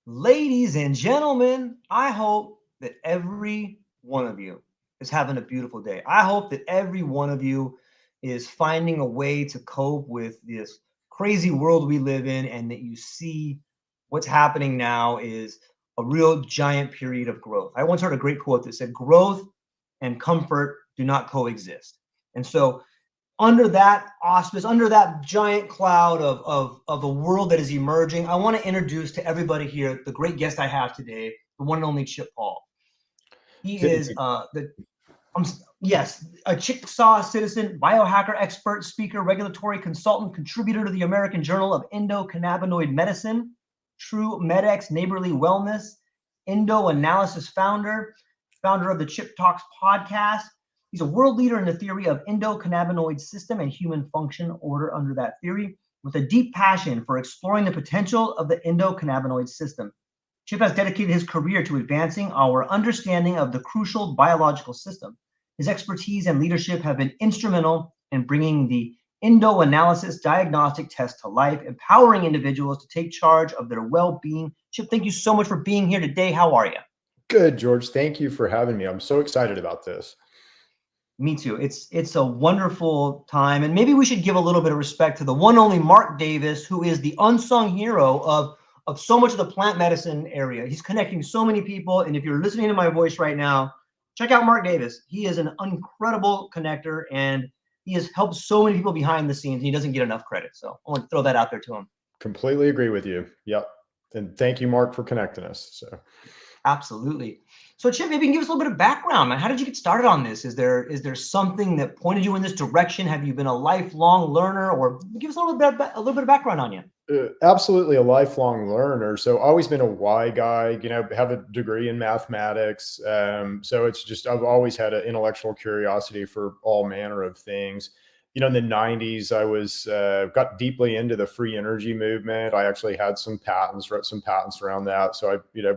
Ladies and gentlemen, I hope that every one of you is having a beautiful day. I hope that every one of you is finding a way to cope with this crazy world we live in, and that you see what's happening now is a real giant period of growth. I once heard a great quote that said, "Growth and comfort do not coexist." And so, under that auspice, under that giant cloud of a world that is emerging, I want to introduce to everybody here the great guest I have today, the one and only Chip Paul. He is yes, a Chickasaw citizen, biohacker expert, speaker, regulatory consultant, contributor to the American Journal of Endocannabinoid Medicine, True MedX Neighborly Wellness, Endoanalysis founder of the Chip Talks podcast. He's a world leader in the theory of endocannabinoid system and human function order under that theory, with a deep passion for exploring the potential of the endocannabinoid system. Chip has dedicated his career to advancing our understanding of the crucial biological system. His expertise and leadership have been instrumental in bringing the Endoanalysis diagnostic test to life, empowering individuals to take charge of their well-being. Chip, thank you so much for being here today. How are you? Good, George. Thank you for having me. I'm so excited about this. Me too. It's a wonderful time, and maybe we should give a little bit of respect to the one only Mark Davis, who is the unsung hero of so much of the plant medicine area. He's connecting so many people, and if you're listening to my voice right now, check out Mark Davis. He is an incredible connector, and he has helped so many people behind the scenes, and he doesn't get enough credit. So I want to throw that out there to him. Completely agree with you. Yep. And thank you, Mark, for connecting us. So Absolutely. So Chip, maybe you can give us a little bit of background, man. How did you get started on this? Is there something that pointed you in this direction? Have you been a lifelong learner, or give us a little bit of background on you? Absolutely a lifelong learner. So always been a why guy, have a degree in mathematics. So it's just, I've always had an intellectual curiosity for all manner of things. In the 90s, I was got deeply into the free energy movement. I actually had some patents, wrote some patents around that. So I,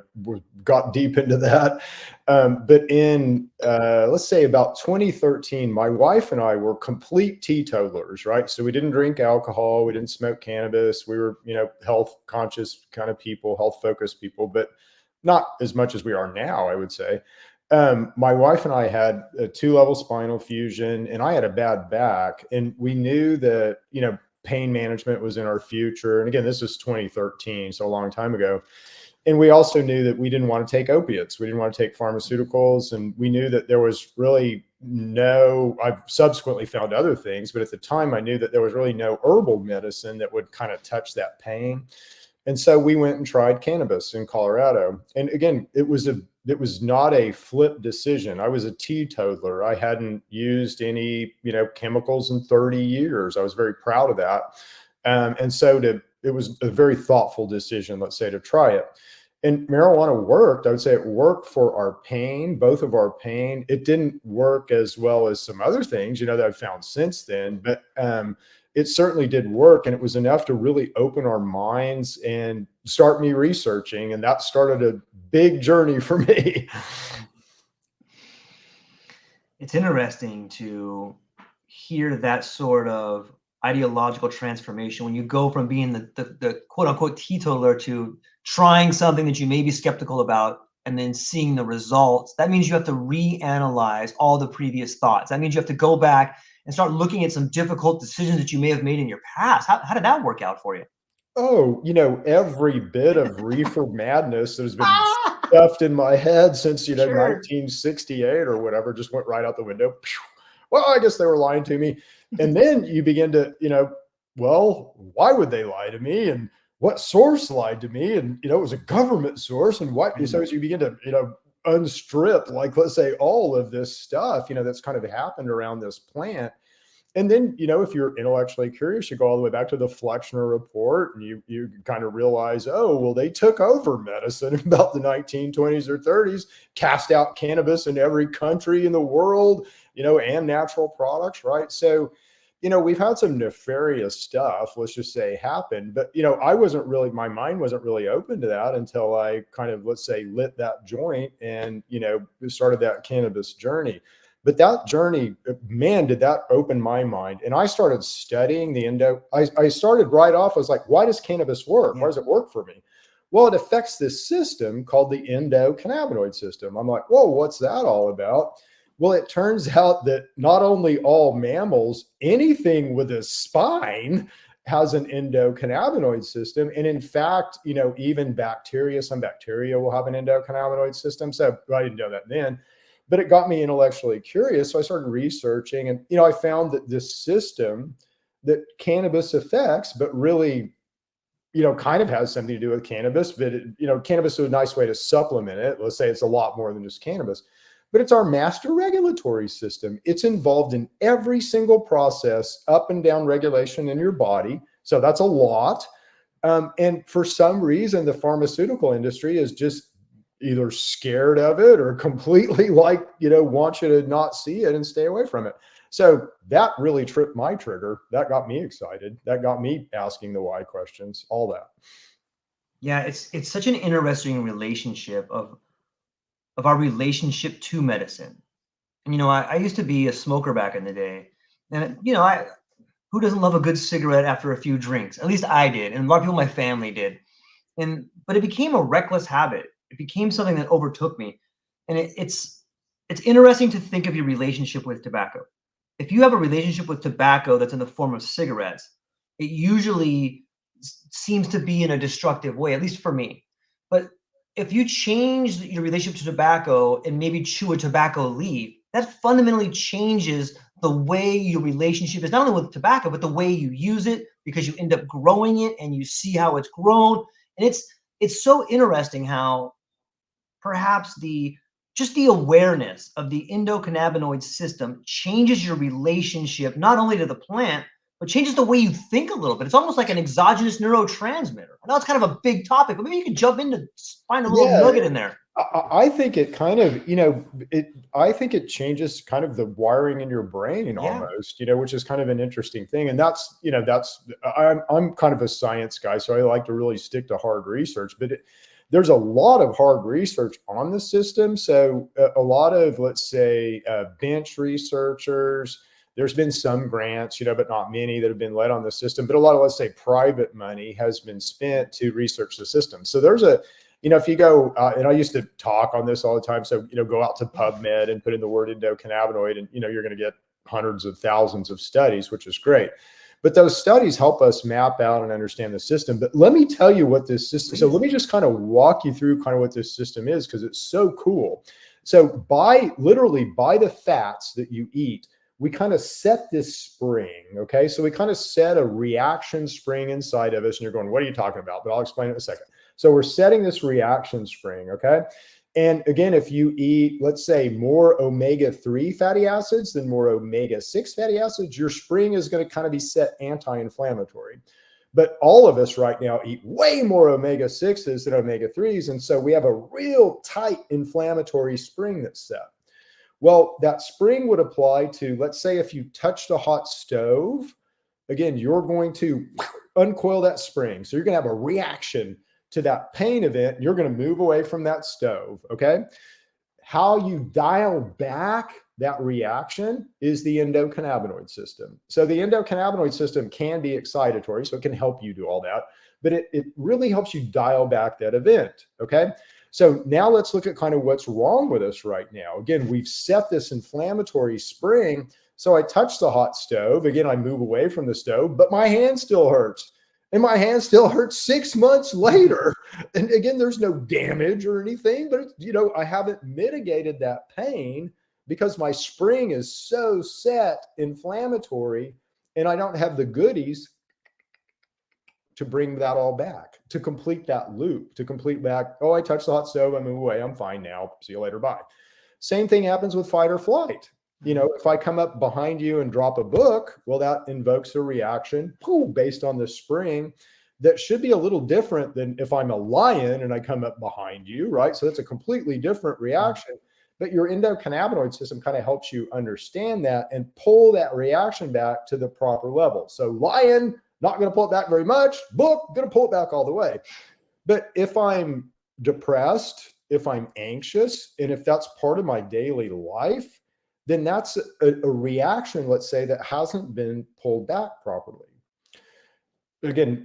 got deep into that. But in, let's say about 2013, my wife and I were complete teetotalers, right? So we didn't drink alcohol. We didn't smoke cannabis. We were, health conscious kind of people, health focused people, but not as much as we are now, I would say. My wife and I had a 2-level spinal fusion, and I had a bad back, and we knew that, pain management was in our future. And again, this was 2013, so a long time ago. And we also knew that we didn't want to take opiates. We didn't want to take pharmaceuticals. And we knew that there was really I've subsequently found other things, but at the time I knew that there was really no herbal medicine that would kind of touch that pain. And so we went and tried cannabis in Colorado. And again, it was not a flip decision. I was a teetotaler. I hadn't used any, chemicals in 30 years. I was very proud of that. And so it was a very thoughtful decision, let's say, to try it. And marijuana worked. I would say it worked for our pain, both of our pain. It didn't work as well as some other things, that I've found since then, but it certainly did work. And it was enough to really open our minds and start me researching. And that started a big journey for me. It's interesting to hear that sort of ideological transformation when you go from being the quote unquote teetotaler to trying something that you may be skeptical about and then seeing the results. That means you have to reanalyze all the previous thoughts. That means you have to go back and start looking at some difficult decisions that you may have made in your past. How did that work out for you? Oh, every bit of reefer madness that has been stuffed in my head since, Sure. 1968 or whatever, just went right out the window. Well, I guess they were lying to me. And then you begin to, well, why would they lie to me? And what source lied to me? And, it was a government source. And what, so as you begin to, unstrip, like, let's say, all of this stuff, that's kind of happened around this plant. And then, if you're intellectually curious, you go all the way back to the Flexner report, and you kind of realize, oh, well, they took over medicine in about the 1920s or 30s, cast out cannabis in every country in the world, and natural products, right? So, we've had some nefarious stuff, let's just say, happen. But, my mind wasn't really open to that until I kind of, let's say, lit that joint and, started that cannabis journey. But that journey, man, did that open my mind. And I started studying the I started right off. I was like, why does cannabis work? Why does it work for me? Well, it affects this system called the endocannabinoid system. I'm like, whoa, what's that all about? Well, it turns out that not only all mammals, anything with a spine has an endocannabinoid system. And in fact, even bacteria, some bacteria will have an endocannabinoid system. So I didn't know that then, but it got me intellectually curious. So I started researching, and, I found that this system that cannabis affects, but really, kind of has something to do with cannabis, but cannabis is a nice way to supplement it. Let's say it's a lot more than just cannabis, but it's our master regulatory system. It's involved in every single process, up and down regulation in your body. So that's a lot. And for some reason, the pharmaceutical industry is just either scared of it or completely wants you to not see it and stay away from it. So that really tripped my trigger. That got me excited. That got me asking the why questions, all that. Yeah, it's such an interesting relationship of our relationship to medicine. And I used to be a smoker back in the day, and I who doesn't love a good cigarette after a few drinks? At least I did, and a lot of people in my family did. But it became a reckless habit. It became something that overtook me, and it's interesting to think of your relationship with tobacco. If you have a relationship with tobacco that's in the form of cigarettes, it usually seems to be in a destructive way, at least for me. But if you change your relationship to tobacco and maybe chew a tobacco leaf, that fundamentally changes the way your relationship is, not only with tobacco, but the way you use it, because you end up growing it and you see how it's grown. And it's so interesting how perhaps just the awareness of the endocannabinoid system changes your relationship not only to the plant, but changes the way you think a little bit. It's almost like an exogenous neurotransmitter. I know it's kind of a big topic, but maybe you can jump into find a little nugget in there. I think it kind of, I think it changes kind of the wiring in your brain almost, which is kind of an interesting thing. And I'm kind of a science guy, so I like to really stick to hard research, but there's a lot of hard research on the system. So a lot of, let's say, bench researchers, there's been some grants, but not many that have been led on the system, but a lot of, let's say, private money has been spent to research the system. So there's if you go, and I used to talk on this all the time. So, go out to PubMed and put in the word endocannabinoid, and, you're going to get hundreds of thousands of studies, which is great. But those studies help us map out and understand the system. But let me tell you what this system, so let me just kind of walk you through kind of what this system is, because it's so cool. So literally by the fats that you eat, we kind of set this spring, okay? So we kind of set a reaction spring inside of us, and you're going, what are you talking about? But I'll explain it in a second. So we're setting this reaction spring, okay? And again, if you eat, let's say, more omega-3 fatty acids than more omega-6 fatty acids, your spring is going to kind of be set anti-inflammatory. But all of us right now eat way more omega-6s than omega-3s. And so we have a real tight inflammatory spring that's set. Well, that spring would apply to, let's say, if you touched a hot stove, again, you're going to uncoil that spring. So you're going to have a reaction to that pain event. You're going to move away from that stove. Okay. How you dial back that reaction is the endocannabinoid system. So the endocannabinoid system can be excitatory, so it can help you do all that, but it really helps you dial back that event. Okay. So now let's look at kind of what's wrong with us right now. Again, we've set this inflammatory spring. So I touch the hot stove. Again, I move away from the stove, but my hand still hurts. And my hand still hurts 6 months later. And again, there's no damage or anything, but I haven't mitigated that pain because my spring is so set inflammatory, and I don't have the goodies to bring that all back, to complete that loop, to complete back, oh, I touched the hot stove, I move away, I'm fine now, see you later, bye. Same thing happens with fight or flight. If I come up behind you and drop a book, well, that invokes a reaction based on the spring that should be a little different than if I'm a lion and I come up behind you, right? So that's a completely different reaction. But your endocannabinoid system kind of helps you understand that and pull that reaction back to the proper level. So lion, not going to pull it back very much. Book, going to pull it back all the way. But if I'm depressed, if I'm anxious, and if that's part of my daily life, then that's a reaction, let's say, that hasn't been pulled back properly. again,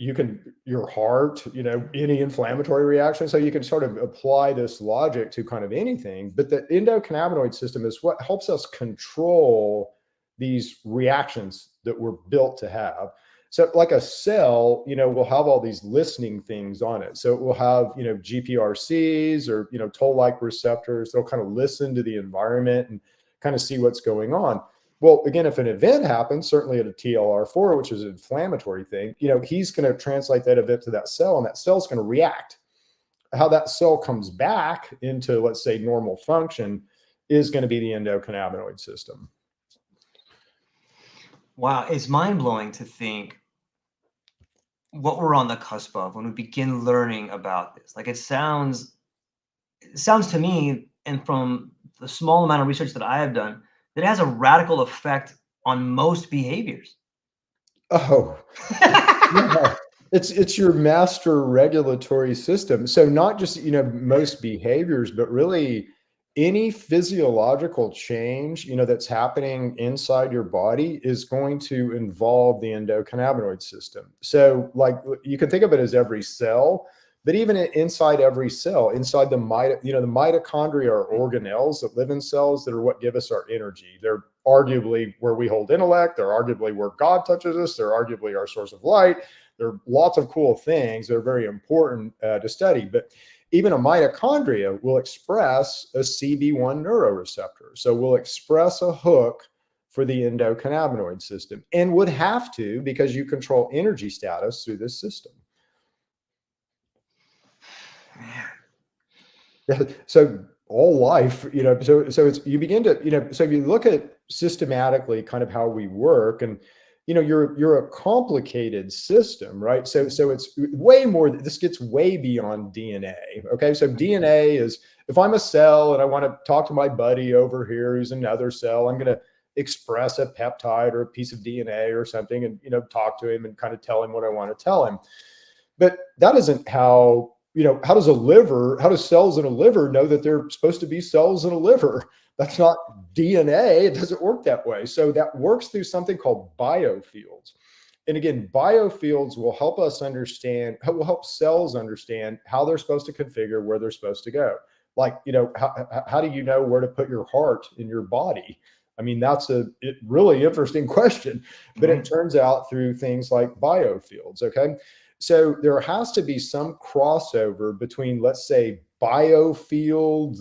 your heart, any inflammatory reaction. So you can sort of apply this logic to kind of anything, but the endocannabinoid system is what helps us control these reactions that we're built to have. So like a cell, will have all these listening things on it. So it will have, GPRCs or, toll-like receptors. They'll kind of listen to the environment and kind of see what's going on. Well, again, if an event happens, certainly at a TLR4, which is an inflammatory thing, he's going to translate that event to that cell, and that cell's going to react. How that cell comes back into, let's say, normal function is going to be the endocannabinoid system. Wow, it's mind-blowing to think what we're on the cusp of when we begin learning about this. Like it sounds to me, and from the small amount of research that I have done, that it has a radical effect on most behaviors. Oh, yeah. It's your master regulatory system. So not just, most behaviors, but really any physiological change, that's happening inside your body is going to involve the endocannabinoid system. So like you can think of it as every cell, but even inside every cell, inside the mitochondria are organelles that live in cells that are what give us our energy. They're arguably where we hold intellect. They're arguably where God touches us. They're arguably our source of light. There are lots of cool things that are very important to study. But even a mitochondria will express a CB1 neuroreceptor. So we'll express a hook for the endocannabinoid system, and would have to, because you control energy status through this system. So all life, so it's, you begin to, so if you look at systematically kind of how we work, and, you're a complicated system, right? So it's way more, this gets way beyond DNA. Okay. So DNA is, if I'm a cell and I want to talk to my buddy over here, who's another cell, I'm going to express a peptide or a piece of DNA or something and, talk to him and kind of tell him what I want to tell him. But that isn't how, how does cells in a liver know that they're supposed to be cells in a liver? That's not DNA. It doesn't work that way. So that works through something called biofields. And again, biofields will help help cells understand how they're supposed to configure, where they're supposed to go. Like, how do you know where to put your heart in your body? I mean, that's a really interesting question, but it turns out through things like biofields. Okay. So there has to be some crossover between, let's say, biofield,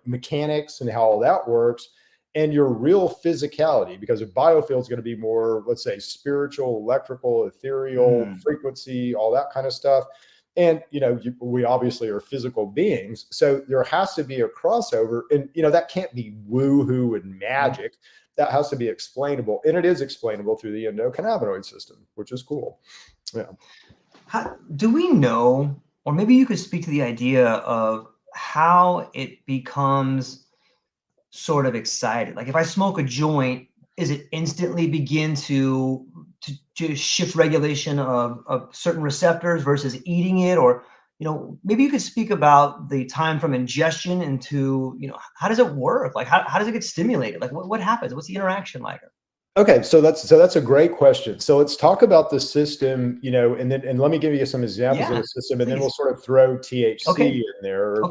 mechanics and how all that works, and your real physicality, because a biofield is going to be more, let's say, spiritual, electrical, ethereal, frequency, all that kind of stuff. And, we obviously are physical beings. So there has to be a crossover, and, that can't be woo-hoo and magic. That has to be explainable. And it is explainable through the endocannabinoid system, which is cool. Yeah. How, do we know, or maybe you could speak to the idea of how it becomes sort of excited? Like if I smoke a joint, is it instantly begin to shift regulation of certain receptors versus eating it? Or, maybe you could speak about the time from ingestion into, how does it work? Like how does it get stimulated? Like what happens? What's the interaction like? Okay, so that's a great question. So let's talk about the system, and let me give you some examples of the system, and then we'll sort of throw THC in there, or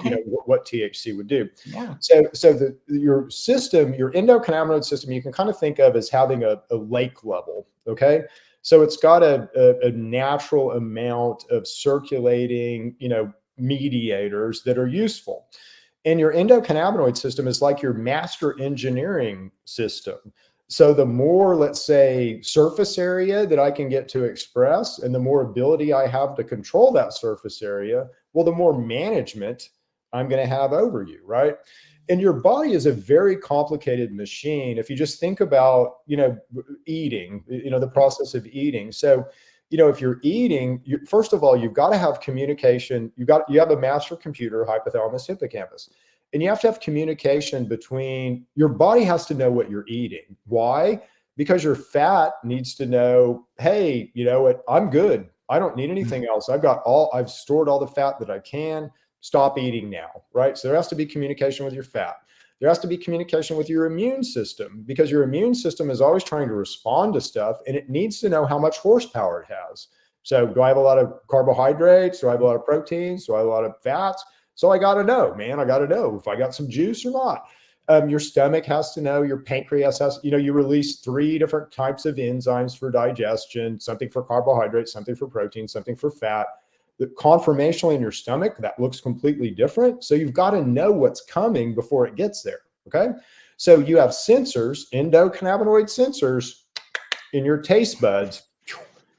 what THC would do. Yeah. So your system, your endocannabinoid system, you can kind of think of as having a lake level. Okay, so it's got a natural amount of circulating, mediators that are useful. And your endocannabinoid system is like your master engineering system. So the more, let's say, surface area that I can get to express, and the more ability I have to control that surface area, well, the more management I'm going to have over you, right? And your body is a very complicated machine. If you just think about, eating, the process of eating. So, if you're eating, first of all, you've got to have communication. You have a master computer, hypothalamus, hippocampus. And you have to have communication between, your body has to know what you're eating. Why? Because your fat needs to know, hey, you know what? I'm good. I don't need anything else. I've stored all the fat that I can. Stop eating now, right? So there has to be communication with your fat. There has to be communication with your immune system, because your immune system is always trying to respond to stuff, and it needs to know how much horsepower it has. So do I have a lot of carbohydrates? Do I have a lot of proteins? Do I have a lot of fats? So I got to know, man, I got to know if I got some juice or not. Your stomach has to know, your pancreas has, you release 3 different types of enzymes for digestion, something for carbohydrates, something for protein, something for fat. The conformationally in your stomach, that looks completely different. So you've got to know what's coming before it gets there. Okay. So you have sensors, endocannabinoid sensors in your taste buds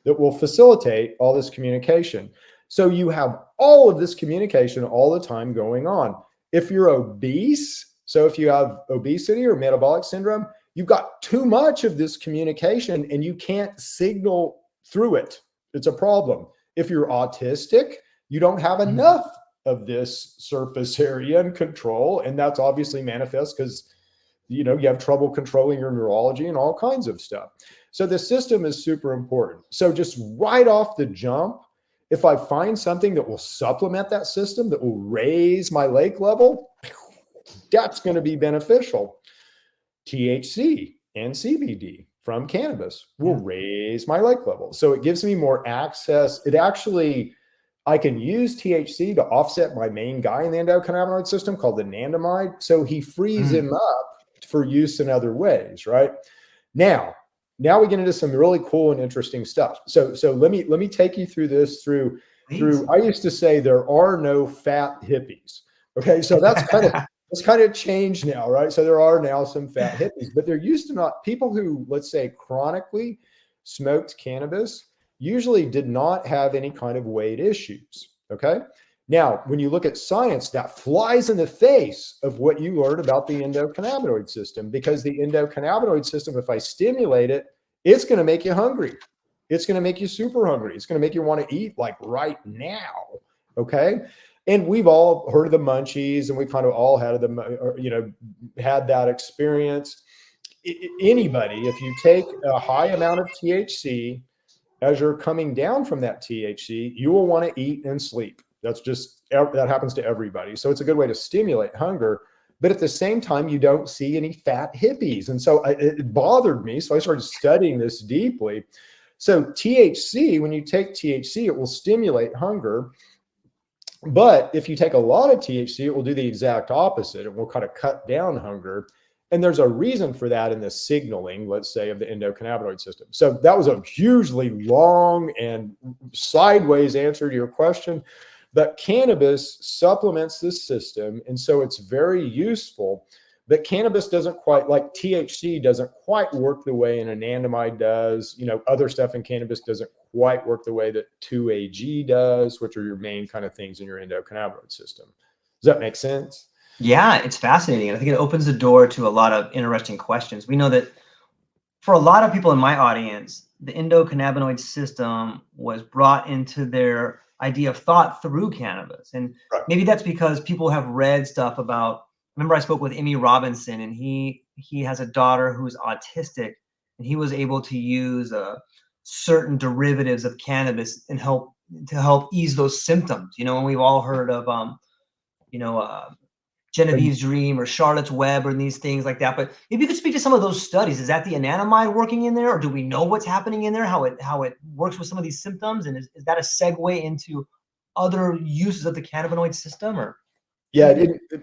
that will facilitate all this communication. So you have all of this communication all the time going on. If you're obese, so if you have obesity or metabolic syndrome, you've got too much of this communication and you can't signal through it. It's a problem. If you're autistic, you don't have enough of this surface area and control. And that's obviously manifest because, you have trouble controlling your neurology and all kinds of stuff. So the system is super important. So just right off the jump, if I find something that will supplement that system, that will raise my lake level, that's going to be beneficial. THC and CBD from cannabis will raise my lake level. So it gives me more access. I can use THC to offset my main guy in the endocannabinoid system called the anandamide. So he frees him up for use in other ways, right? Now we get into some really cool and interesting stuff. So let me take you through this through I used to say there are no fat hippies. Okay, so that's kind of changed now, right? So there are now some fat hippies, but there used to not. People who, let's say, chronically smoked cannabis usually did not have any kind of weight issues. Okay. Now, when you look at science, that flies in the face of what you learned about the endocannabinoid system, because the endocannabinoid system, if I stimulate it, it's going to make you hungry. It's going to make you super hungry. It's going to make you want to eat like right now. Okay. And we've all heard of the munchies, and we kind of all had had that experience. Anybody, if you take a high amount of THC, as you're coming down from that THC, you will want to eat and sleep. That happens to everybody. So it's a good way to stimulate hunger. But at the same time, you don't see any fat hippies. And so it bothered me. So I started studying this deeply. So THC, when you take THC, it will stimulate hunger. But if you take a lot of THC, it will do the exact opposite. It will kind of cut down hunger. And there's a reason for that in the signaling, let's say, of the endocannabinoid system. So that was a hugely long and sideways answer to your question. But cannabis supplements this system. And so it's very useful. But cannabis doesn't quite, like THC doesn't quite work the way an anandamide does. Other stuff in cannabis doesn't quite work the way that 2-AG does, which are your main kind of things in your endocannabinoid system. Does that make sense? Yeah, it's fascinating. I think it opens the door to a lot of interesting questions. We know that for a lot of people in my audience, the endocannabinoid system was brought into their idea of thought through cannabis. And maybe that's because people have read stuff about, remember I spoke with Emmy Robinson, and he has a daughter who's autistic, and he was able to use certain derivatives of cannabis and help ease those symptoms. And we've all heard of, Genevieve's Dream or Charlotte's Web or these things like that. But if you could speak to some of those studies, is that the anandamide working in there, or do we know what's happening in there, how it works with some of these symptoms? And is that a segue into other uses of the cannabinoid system? Or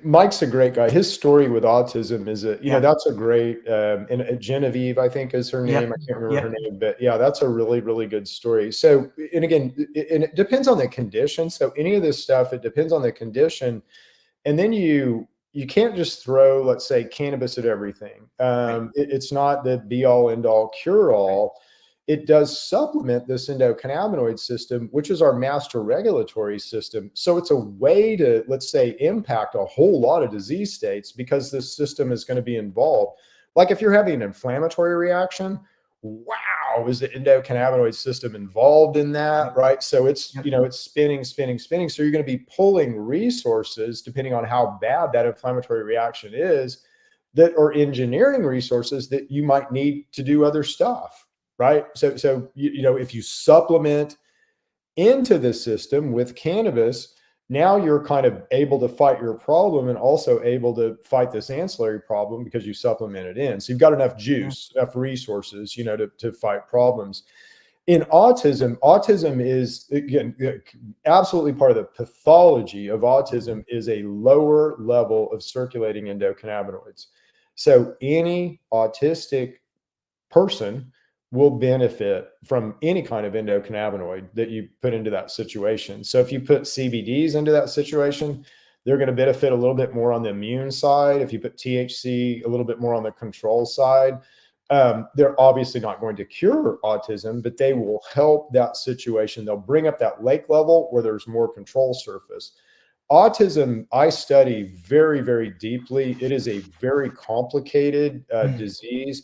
Mike's a great guy. His story with autism is that's a great, and Genevieve, I think is her name. I can't remember her name, but that's a really, really good story. So, and again, it depends on the condition. So any of this stuff, it depends on the condition. And then you can't just throw, let's say, cannabis at everything. It's not the be all end all cure all. It does supplement this endocannabinoid system, which is our master regulatory system. So it's a way to, let's say, impact a whole lot of disease states, because this system is going to be involved. Like if you're having an inflammatory reaction, wow, is the endocannabinoid system involved in that, right? So it's, it's spinning. So you're going to be pulling resources, depending on how bad that inflammatory reaction is, that are engineering resources that you might need to do other stuff, right? So if you supplement into the system with cannabis, Now you're kind of able to fight your problem and also able to fight this ancillary problem because you supplement it in. So you've got enough juice, enough resources, you know, to fight problems. In autism is, again, absolutely part of the pathology of autism is a lower level of circulating endocannabinoids. So any autistic person will benefit from any kind of endocannabinoid that you put into that situation. So if you put CBDs into that situation, they're going to benefit a little bit more on the immune side. If you put THC, a little bit more on the control side. They're obviously not going to cure autism, but they will help that situation. They'll bring up that lake level where there's more control surface. Autism, I study very, very deeply. It is a very complicated disease.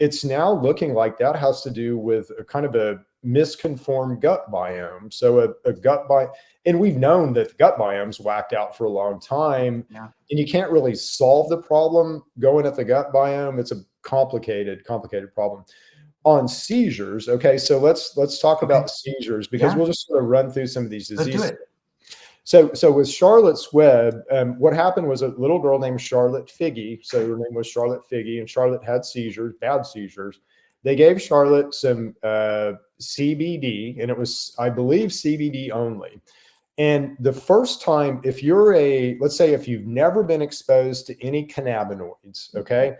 It's now looking like that has to do with a kind of a misconformed gut biome. So a gut biome, and we've known that the gut biome's whacked out for a long time. Yeah. And you can't really solve the problem going at the gut biome. It's a complicated problem. On seizures, okay, so let's talk about seizures, because we'll just sort of run through some of these diseases. Let's do it. So with Charlotte's Web, what happened was a little girl named Charlotte Figge. So her name was Charlotte Figge, and Charlotte had seizures, bad seizures. They gave Charlotte some CBD, and it was, I believe, CBD only. And the first time, if you're let's say if you've never been exposed to any cannabinoids, okay,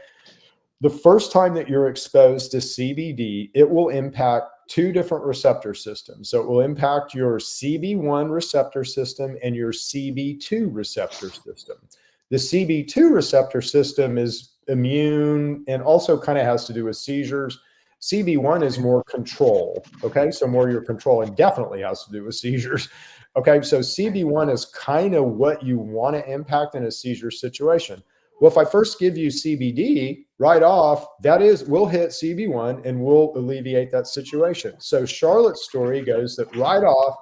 the first time that you're exposed to CBD, it will impact two different receptor systems. So it will impact your CB1 receptor system and your CB2 receptor system. The CB2 receptor system is immune and also kind of has to do with seizures. CB1 is more control, okay? So more your control, and definitely has to do with seizures. Okay, so CB1 is kind of what you want to impact in a seizure situation. Well, if I first give you CBD right off, we'll hit CB1 and we'll alleviate that situation. So Charlotte's story goes that right off,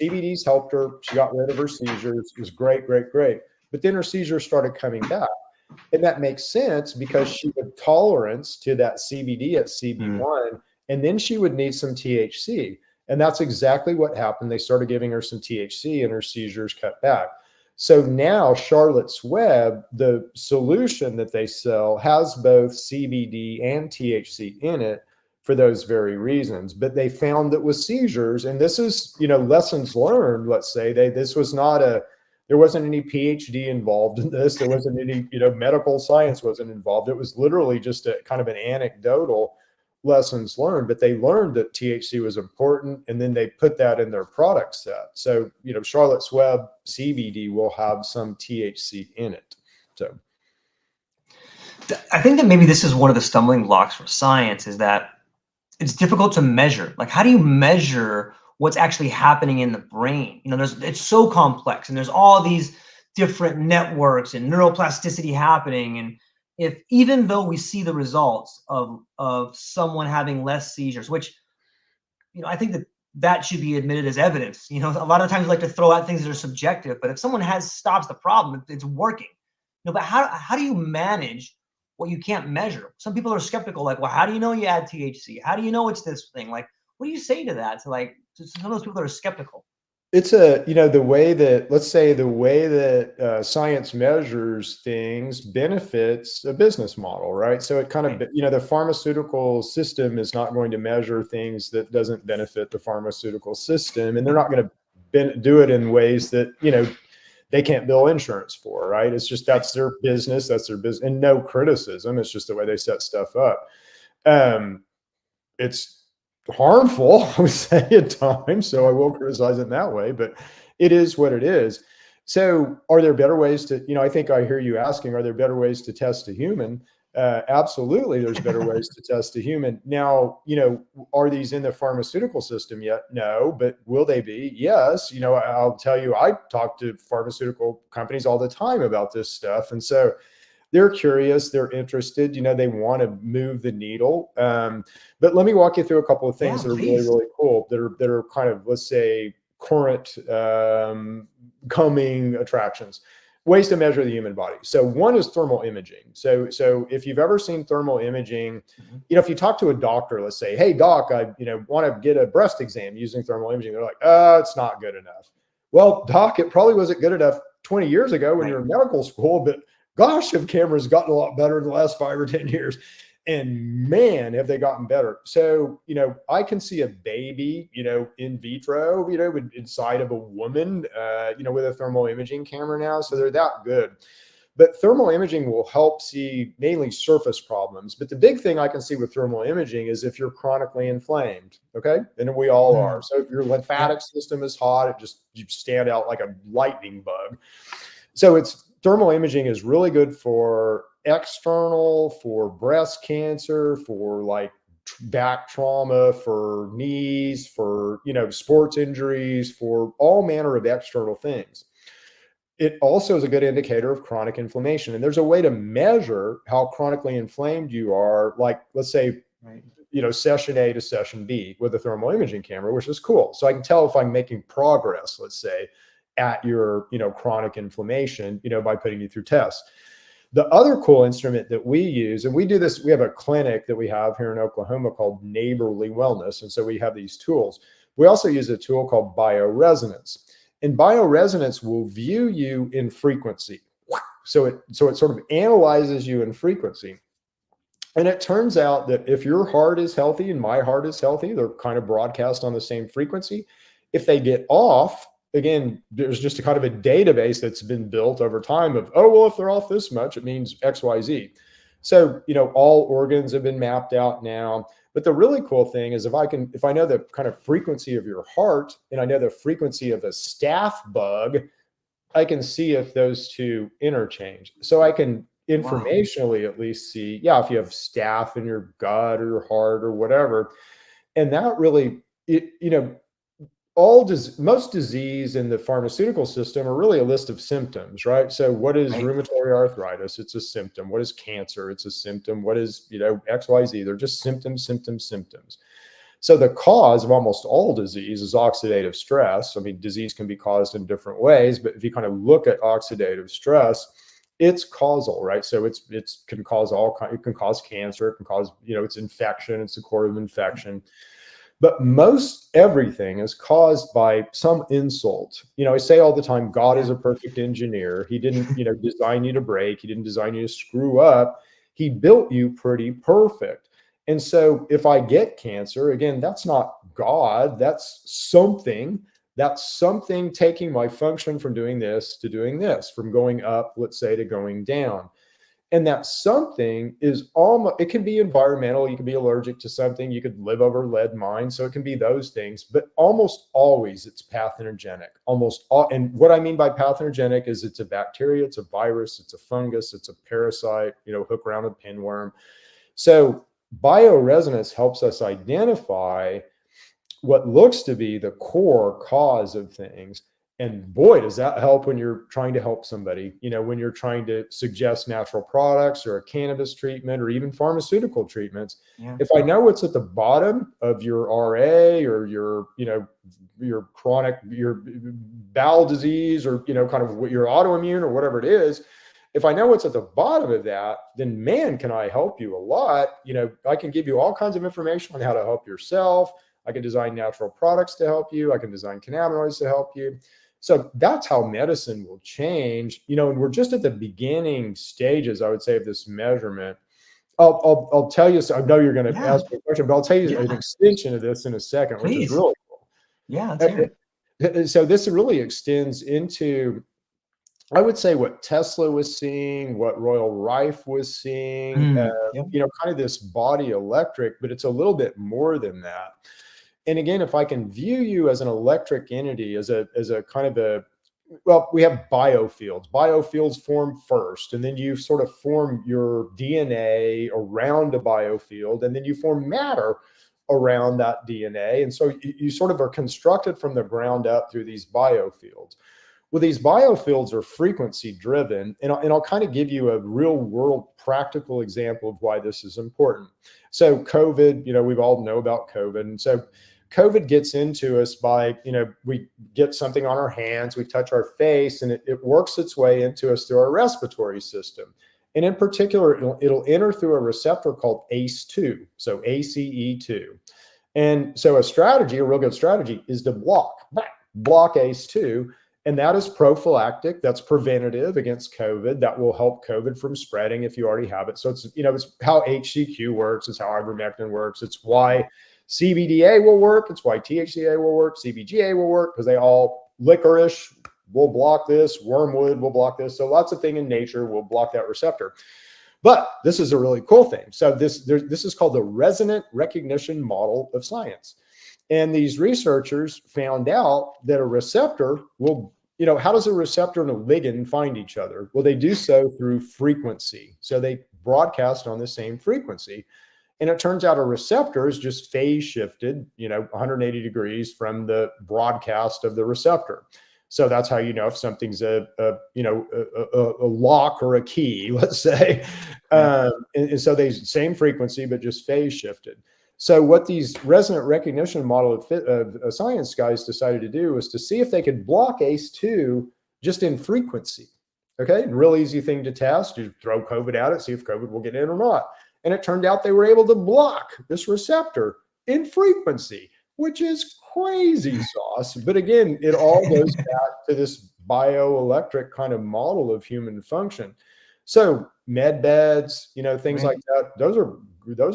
CBD's helped her. She got rid of her seizures. It was great. But then her seizures started coming back. And that makes sense because she had tolerance to that CBD at CB1, and then she would need some THC. And that's exactly what happened. They started giving her some THC and her seizures cut back. So now Charlotte's Web, the solution that they sell, has both CBD and THC in it for those very reasons. But they found that with seizures, and this is, lessons learned, let's say, this was not there wasn't any PhD involved in this. There wasn't any, medical science wasn't involved. It was literally just a kind of an anecdotal lessons learned, but they learned that THC was important, and then they put that in their product set. So, Charlotte's Web CBD will have some THC in it. So I think that maybe this is one of the stumbling blocks for science, is that it's difficult to measure. Like, how do you measure what's actually happening in the brain? It's so complex, and there's all these different networks and neuroplasticity happening. And even though we see the results of someone having less seizures, which, I think that should be admitted as evidence. A lot of times we like to throw out things that are subjective, but if someone stops the problem, it's working. But how do you manage what you can't measure? Some people are skeptical, like, well, how do you know you add THC? How do you know it's this thing? Like, what do you say to that? To some of those people that are skeptical? It's the way that science measures things benefits a business model, right? So it kind of, the pharmaceutical system is not going to measure things that doesn't benefit the pharmaceutical system. And they're not going to do it in ways that, they can't bill insurance for, right? It's just, that's their business, and no criticism. It's just the way they set stuff up. It's harmful, I would say, at times, so I will criticize it that way, but it is what it is. So are there better ways to, I think I hear you asking, are there better ways to test a human? Absolutely, there's better ways to test a human. Now, are these in the pharmaceutical system yet? No, but will they be? Yes. I'll tell you, I talk to pharmaceutical companies all the time about this stuff. And so they're curious, they're interested, they want to move the needle. But let me walk you through a couple of things that are really, really cool, that are kind of, let's say, current coming attractions, ways to measure the human body. So one is thermal imaging. So if you've ever seen thermal imaging, if you talk to a doctor, let's say, hey doc, I want to get a breast exam using thermal imaging, they're like, it's not good enough. Well, doc, it probably wasn't good enough 20 years ago when Right. you're in medical school, but gosh, have cameras gotten a lot better in the last 5 or 10 years. And man, have they gotten better. So, I can see a baby, in vitro, inside of a woman, with a thermal imaging camera now. So they're that good. But thermal imaging will help see mainly surface problems. But the big thing I can see with thermal imaging is if you're chronically inflamed, okay? And we all are. So if your lymphatic system is hot, you stand out like a lightning bug. So thermal imaging is really good for external, for breast cancer, for like back trauma, for knees, for, sports injuries, for all manner of external things. It also is a good indicator of chronic inflammation. And there's a way to measure how chronically inflamed you are, like, let's say, Right. session A to session B with a thermal imaging camera, which is cool. So I can tell if I'm making progress, let's say, at your, chronic inflammation, by putting you through tests. The other cool instrument that we use, and we do this, we have a clinic that we have here in Oklahoma called Neighborly Wellness. And so we have these tools. We also use a tool called bioresonance. And bioresonance will view you in frequency. So it sort of analyzes you in frequency. And it turns out that if your heart is healthy and my heart is healthy, they're kind of broadcast on the same frequency. If they get off, again, there's just a kind of a database that's been built over time of, oh, well, if they're off this much, it means X, Y, Z. So, all organs have been mapped out now. But the really cool thing is if I know the kind of frequency of your heart and I know the frequency of a staph bug, I can see if those two interchange. So I can informationally at least see, if you have staph in your gut or your heart or whatever. And that really, most disease in the pharmaceutical system are really a list of symptoms, right? So what is rheumatoid arthritis? It's a symptom. What is cancer? It's a symptom. What is, X, Y, Z? They're just symptoms, symptoms, symptoms. So the cause of almost all disease is oxidative stress. I mean, disease can be caused in different ways, but if you kind of look at oxidative stress, it's causal, right? So it can cause it can cause cancer, it can cause, it's infection, it's a core of infection. But most everything is caused by some insult. I say all the time, God is a perfect engineer. He didn't, design you to break. He didn't design you to screw up. He built you pretty perfect. And so if I get cancer, again, that's not God. That's something taking my function from doing this to doing this, from going up, let's say, to going down. And that something is it can be environmental. You can be allergic to something. You could live over lead mines. So it can be those things, but almost always it's pathogenetic. And what I mean by pathogenetic is it's a bacteria, it's a virus, it's a fungus, it's a parasite, hook around a pinworm. So bioresonance helps us identify what looks to be the core cause of things. And boy, does that help when you're trying to help somebody, when you're trying to suggest natural products or a cannabis treatment or even pharmaceutical treatments. Yeah. If I know what's at the bottom of your RA or your chronic, your bowel disease or, kind of your autoimmune or whatever it is, if I know what's at the bottom of that, then man, can I help you a lot. I can give you all kinds of information on how to help yourself. I can design natural products to help you. I can design cannabinoids to help you. So that's how medicine will change, and we're just at the beginning stages, I would say, of this measurement. I'll tell you, so I know you're going to ask me a question, but I'll tell you an extension of this in a second, which is really cool. Yeah, let's hear it. So this really extends into, I would say, what Tesla was seeing, what Royal Rife was seeing, kind of this body electric, but it's a little bit more than that. And again, if I can view you as an electric entity, as a kind of we have biofields. Biofields form first, and then you sort of form your DNA around a biofield, and then you form matter around that DNA. And so you sort of are constructed from the ground up through these biofields. Well, these biofields are frequency driven, and I'll kind of give you a real world practical example of why this is important. So COVID, we all know about COVID. And so COVID gets into us by, we get something on our hands, we touch our face, and it works its way into us through our respiratory system. And in particular, it'll enter through a receptor called ACE2, so ACE2. And so a real good strategy is to block block ACE2. And that is prophylactic. That's preventative against COVID. That will help COVID from spreading if you already have it. So it's, it's how HCQ works. It's how ivermectin works. It's why CBDA will work. It's why THCA will work. CBGA will work, because they all, licorice will block this. Wormwood will block this. So lots of things in nature will block that receptor. But this is a really cool thing. So this is called the resonant recognition model of science. And these researchers found out that a receptor will, how does a receptor and a ligand find each other? Well, they do so through frequency. So they broadcast on the same frequency. And it turns out a receptor is just phase shifted, 180 degrees from the broadcast of the receptor. So that's how you know if something's a lock or a key, let's say. And so they same frequency, but just phase shifted. So what these resonant recognition model of science guys decided to do was to see if they could block ACE2 just in frequency. Okay, real easy thing to test. You throw COVID at it, see if COVID will get in or not. And it turned out they were able to block this receptor in frequency, which is crazy sauce. But again, it all goes back to this bioelectric kind of model of human function. So med beds, things like that, those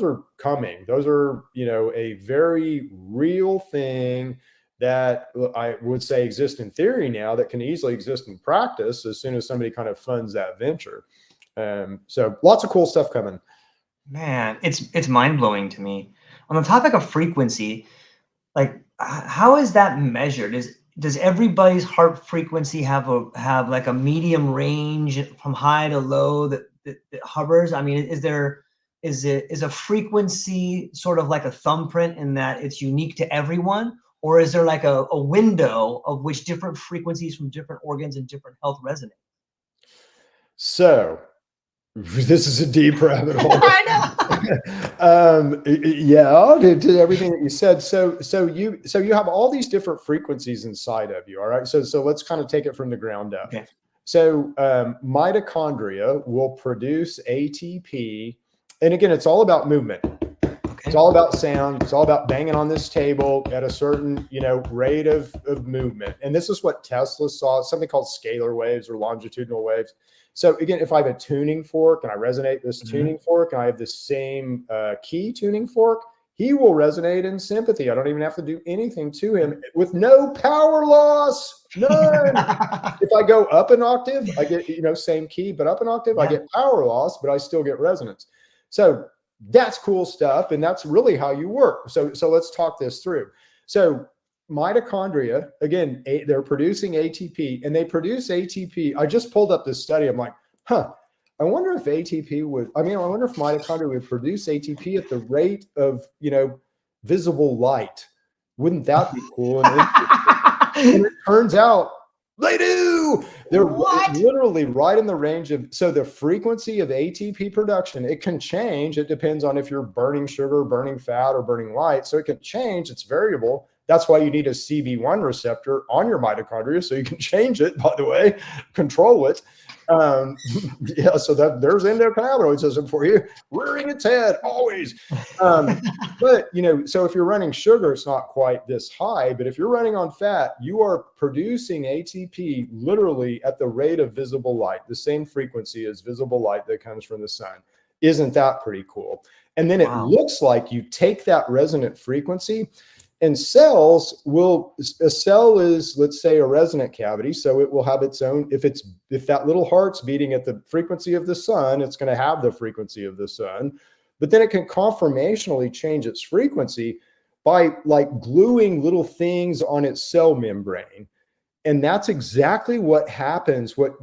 are coming. Those are, a very real thing that I would say exists in theory now, that can easily exist in practice as soon as somebody kind of funds that venture. So lots of cool stuff coming. Man, it's mind-blowing to me. On the topic of frequency, like, how is that measured? Does everybody's heart frequency have like a medium range from high to low that hovers? I mean, is a frequency sort of like a thumbprint in that it's unique to everyone, or is there like a window of which different frequencies from different organs and different health resonate? So this is a deep rabbit hole. I know. Yeah, to everything that you said. So you have all these different frequencies inside of you. All right. So let's kind of take it from the ground up. Okay. So mitochondria will produce ATP, and again, it's all about movement. Okay. It's all about sound. It's all about banging on this table at a certain rate of movement. And this is what Tesla saw. Something called scalar waves or longitudinal waves. So again, if I have a tuning fork and I resonate this tuning fork, and I have the same key tuning fork, he will resonate in sympathy. I don't even have to do anything to him, with no power loss, none. If I go up an octave, I get, same key, but up an octave, I get power loss, but I still get resonance. So that's cool stuff. And that's really how you work. So let's talk this through. So mitochondria, again, they're producing ATP, and they produce ATP. I just pulled up this study. I'm like, I wonder if I wonder if mitochondria would produce ATP at the rate of, visible light. Wouldn't that be cool? And it turns out they do. They're literally right in the range of, so the frequency of ATP production, it can change. It depends on if you're burning sugar, burning fat, or burning light. So it can change. It's variable. That's why you need a CB1 receptor on your mitochondria, so you can change it, by the way, control it. So that there's endocannabinoid system for you, rearing its head always. But, so if you're running sugar, it's not quite this high, but if you're running on fat, you are producing ATP literally at the rate of visible light, the same frequency as visible light that comes from the sun. Isn't that pretty cool? And then it looks like you take that resonant frequency, and a cell is, let's say, a resonant cavity. So it will have its own, if that little heart's beating at the frequency of the sun, it's going to have the frequency of the sun. But then it can conformationally change its frequency by like gluing little things on its cell membrane. And that's exactly what happens. What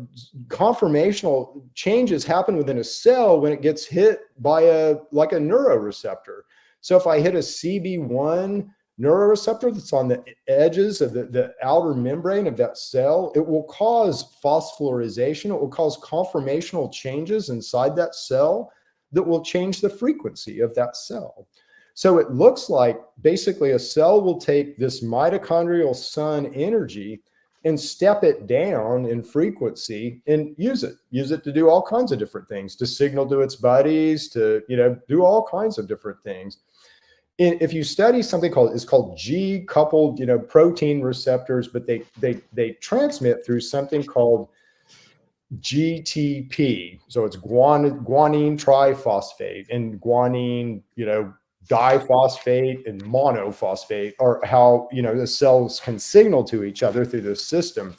conformational changes happen within a cell when it gets hit by a neuroreceptor. So if I hit a CB1 neuroreceptor that's on the edges of the outer membrane of that cell, it will cause phosphorylation. It will cause conformational changes inside that cell that will change the frequency of that cell. So it looks like basically a cell will take this mitochondrial sun energy and step it down in frequency and use it to do all kinds of different things, to signal to its buddies, to do all kinds of different things. if you study something it's called G coupled, protein receptors, but they transmit through something called GTP. So it's guanine triphosphate, and guanine, diphosphate and monophosphate are how, the cells can signal to each other through this system.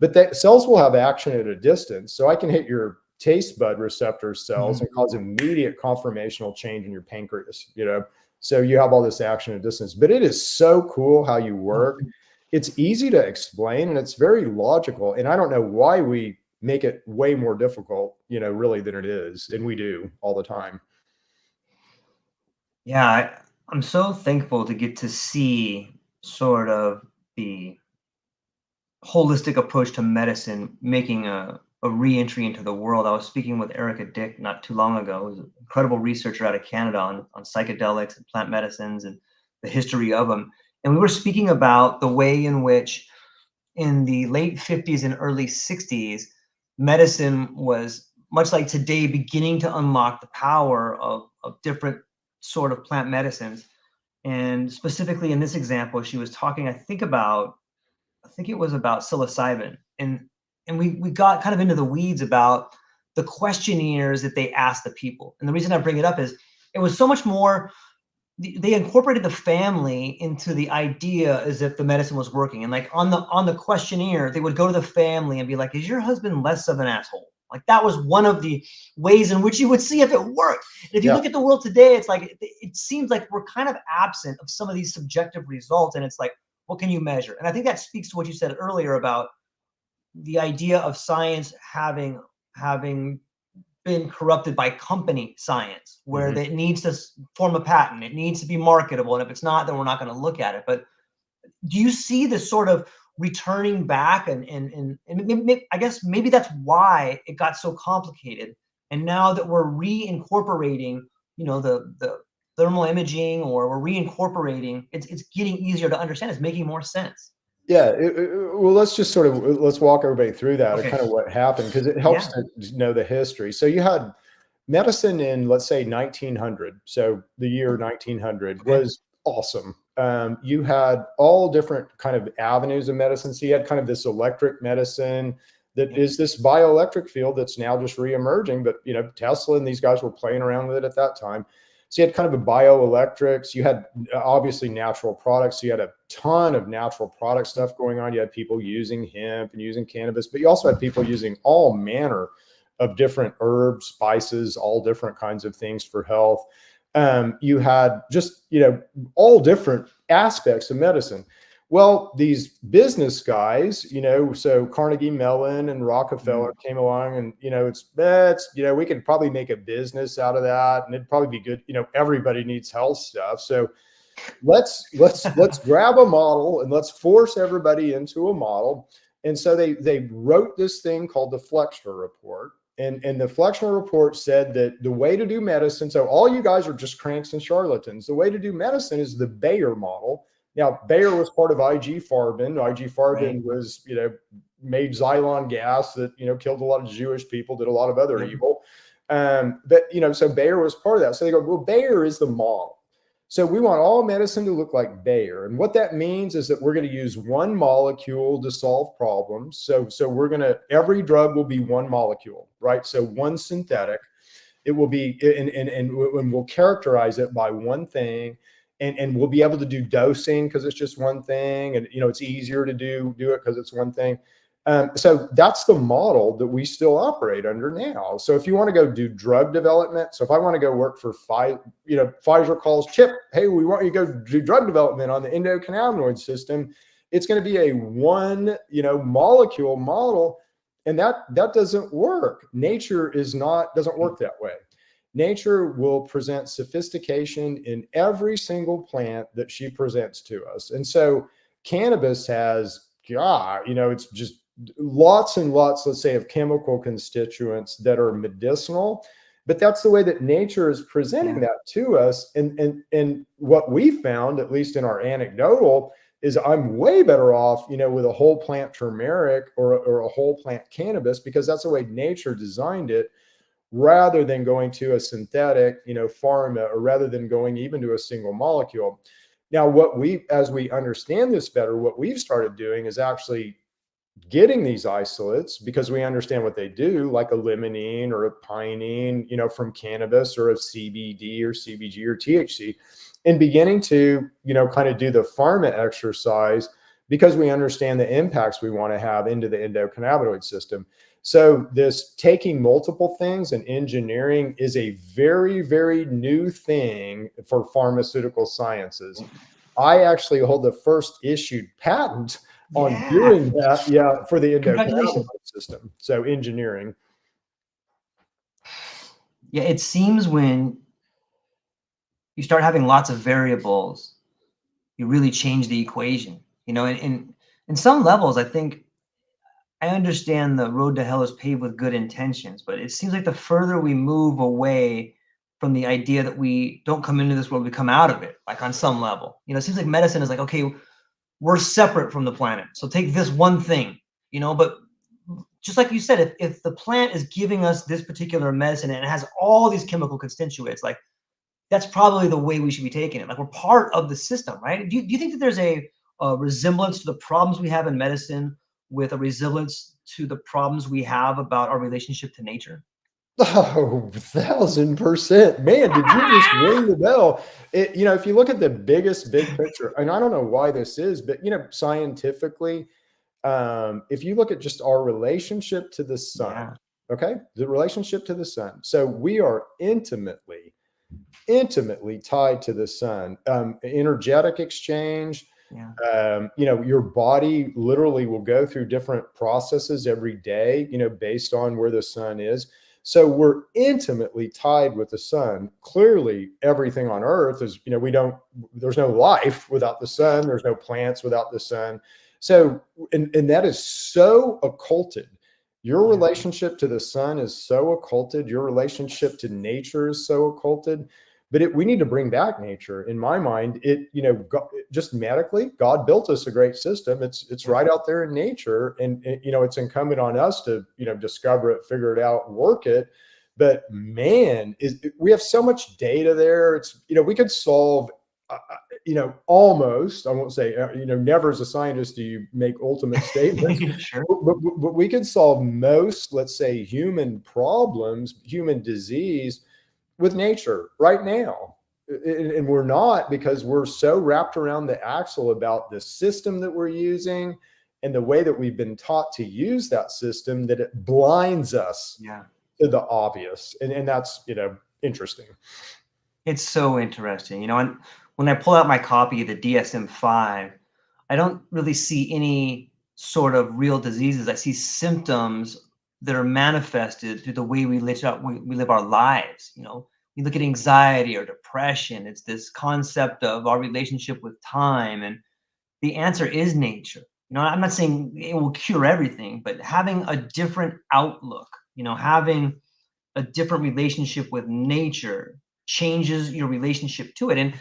But that cells will have action at a distance. So I can hit your taste bud receptor cells and cause immediate conformational change in your pancreas, So you have all this action at a distance, but it is so cool how you work. It's easy to explain and it's very logical. And I don't know why we make it way more difficult, really than it is. And we do all the time. Yeah, I'm so thankful to get to see sort of the holistic approach to medicine making a re-entry into the world. I was speaking with Erica Dick not too long ago, who's an incredible researcher out of Canada on psychedelics and plant medicines and the history of them. And we were speaking about the way in which in the late 50s and early 60s, medicine was much like today beginning to unlock the power of different sort of plant medicines. And specifically in this example, she was talking, I think it was about psilocybin. And we got kind of into the weeds about the questionnaires that they asked the people. And the reason I bring it up is it was so much more, they incorporated the family into the idea as if the medicine was working. And like on the questionnaire, they would go to the family and be like, is your husband less of an asshole? Like that was one of the ways in which you would see if it worked. And if you look at the world today, it's like, it seems like we're kind of absent of some of these subjective results. And it's like, what can you measure? And I think that speaks to what you said earlier about the idea of science having been corrupted by company science, where it needs to form a patent, it needs to be marketable, and if it's not, then we're not going to look at it. But do you see this sort of returning back, and I guess maybe that's why it got so complicated, and now that we're reincorporating, the thermal imaging, or we're reincorporating, it's getting easier to understand, it's making more sense. Yeah. Well, let's walk everybody through that, kind of what happened, because it helps to know the history. So you had medicine in, let's say, 1900. So the year 1900 was awesome. You had all different kind of avenues of medicine. So you had kind of this electric medicine that is this bioelectric field that's now just reemerging. But, Tesla and these guys were playing around with it at that time. So you had kind of a bioelectrics. You had obviously natural products. So you had a ton of natural product stuff going on. You had people using hemp and using cannabis, but you also had people using all manner of different herbs, spices, all different kinds of things for health. You had just, all different aspects of medicine. Well, these business guys, so Carnegie Mellon and Rockefeller came along, and, we could probably make a business out of that, and it'd probably be good. Everybody needs health stuff. So let's grab a model and let's force everybody into a model. And so they wrote this thing called the Flexner Report. And the Flexner Report said that the way to do medicine, so all you guys are just cranks and charlatans. The way to do medicine is the Bayer model. Now, Bayer was part of IG Farben. IG Farben was, made Xylon gas that, killed a lot of Jewish people, did a lot of other evil. But, so Bayer was part of that. So they go, well, Bayer is the model. So we want all medicine to look like Bayer. And what that means is that we're going to use one molecule to solve problems. So every drug will be one molecule, right? So one synthetic. It will be, and we'll characterize it by one thing. And we'll be able to do dosing because it's just one thing. And, it's easier to do it because it's one thing. So that's the model that we still operate under now. So if you want to go do drug development, so if I want to go work for Pfizer calls Chip, hey, we want you to go do drug development on the endocannabinoid system. It's going to be a one, molecule model. And that doesn't work. Nature doesn't work that way. Nature will present sophistication in every single plant that she presents to us. And so cannabis has, it's just lots and lots, let's say, of chemical constituents that are medicinal, but that's the way that nature is presenting that to us. And what we found, at least in our anecdotal, is I'm way better off, with a whole plant turmeric or a whole plant cannabis, because that's the way nature designed it. rather than going to a synthetic, pharma, or rather than going even to a single molecule. Now, as we understand this better, what we've started doing is actually getting these isolates, because we understand what they do, like a limonene or a pinene, from cannabis, or a CBD or CBG or THC, and beginning to, kind of do the pharma exercise, because we understand the impacts we want to have into the endocannabinoid system. So this taking multiple things and engineering is a very, very new thing for pharmaceutical sciences. I actually hold the first issued patent on Yeah. doing that, yeah, for the endocannabinoid Congratulations. system. So engineering. Yeah, it seems when you start having lots of variables, you really change the equation. In some levels, I think I understand the road to hell is paved with good intentions, but it seems like the further we move away from the idea that we don't come into this world, we come out of it, like on some level. It seems like medicine is like, okay, we're separate from the planet. So take this one thing, but just like you said, if the plant is giving us this particular medicine and it has all these chemical constituents, like that's probably the way we should be taking it. Like we're part of the system, right? Do you think that there's a resemblance to the problems we have in medicine with a resemblance to the problems we have about our relationship to nature? Oh, 1000%. Man, did you just ring the bell? If you look at the big picture, and I don't know why this is, but scientifically, if you look at just our relationship to the sun, Yeah, okay, the relationship to the sun. So we are intimately tied to the sun. Energetic exchange. yeah, Your body literally will go through different processes every day, based on where the sun is. So we're intimately tied with the sun. Clearly, everything on Earth is, there's no life without the sun. There's no plants without the sun. So, and that is so occulted. Your yeah, relationship to the sun is so occulted. Your relationship to nature is so occulted. But we need to bring back nature. In my mind, just medically, God built us a great system. It's yeah, right out there in nature, and it's incumbent on us to discover it, figure it out, work it. But man, we have so much data there. It's we could solve. Almost, I won't say, never as a scientist do you make ultimate statements, sure. but we could solve most, let's say, human problems, human disease with nature right now. And we're not, because we're so wrapped around the axle about the system that we're using and the way that we've been taught to use that system, that it blinds us Yeah. to the obvious. And that's, interesting. It's so interesting, and when I pull out my copy of the DSM-5, I don't really see any sort of real diseases. I see symptoms that are manifested through the way we live our lives. You look at anxiety or depression, it's this concept of our relationship with time, and the answer is nature. I'm not saying it will cure everything, but having a different outlook, having a different relationship with nature changes your relationship to it. And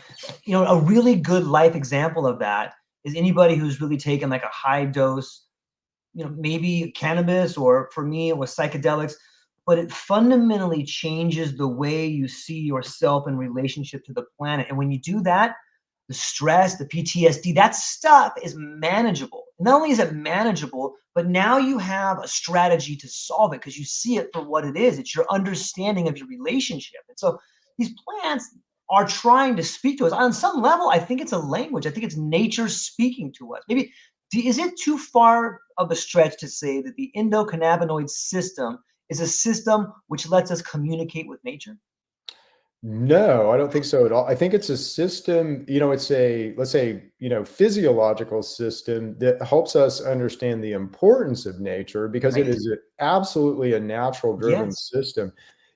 a really good life example of that is anybody who's really taken like a high dose, maybe cannabis, or for me it was psychedelics, but it fundamentally changes the way you see yourself in relationship to the planet. And when you do that, the stress, the PTSD, that stuff is manageable. Not only is it manageable, but now you have a strategy to solve it because you see it for what it is. It's your understanding of your relationship. And so these plants are trying to speak to us. On some level, I think it's a language. I think it's nature speaking to us. Maybe is it too far of a stretch to say that the endocannabinoid system is a system which lets us communicate with nature? No, I don't think so at all. I think it's a system, it's a, let's say, physiological system that helps us understand the importance of nature, because it Right? is absolutely a natural driven Yes. system.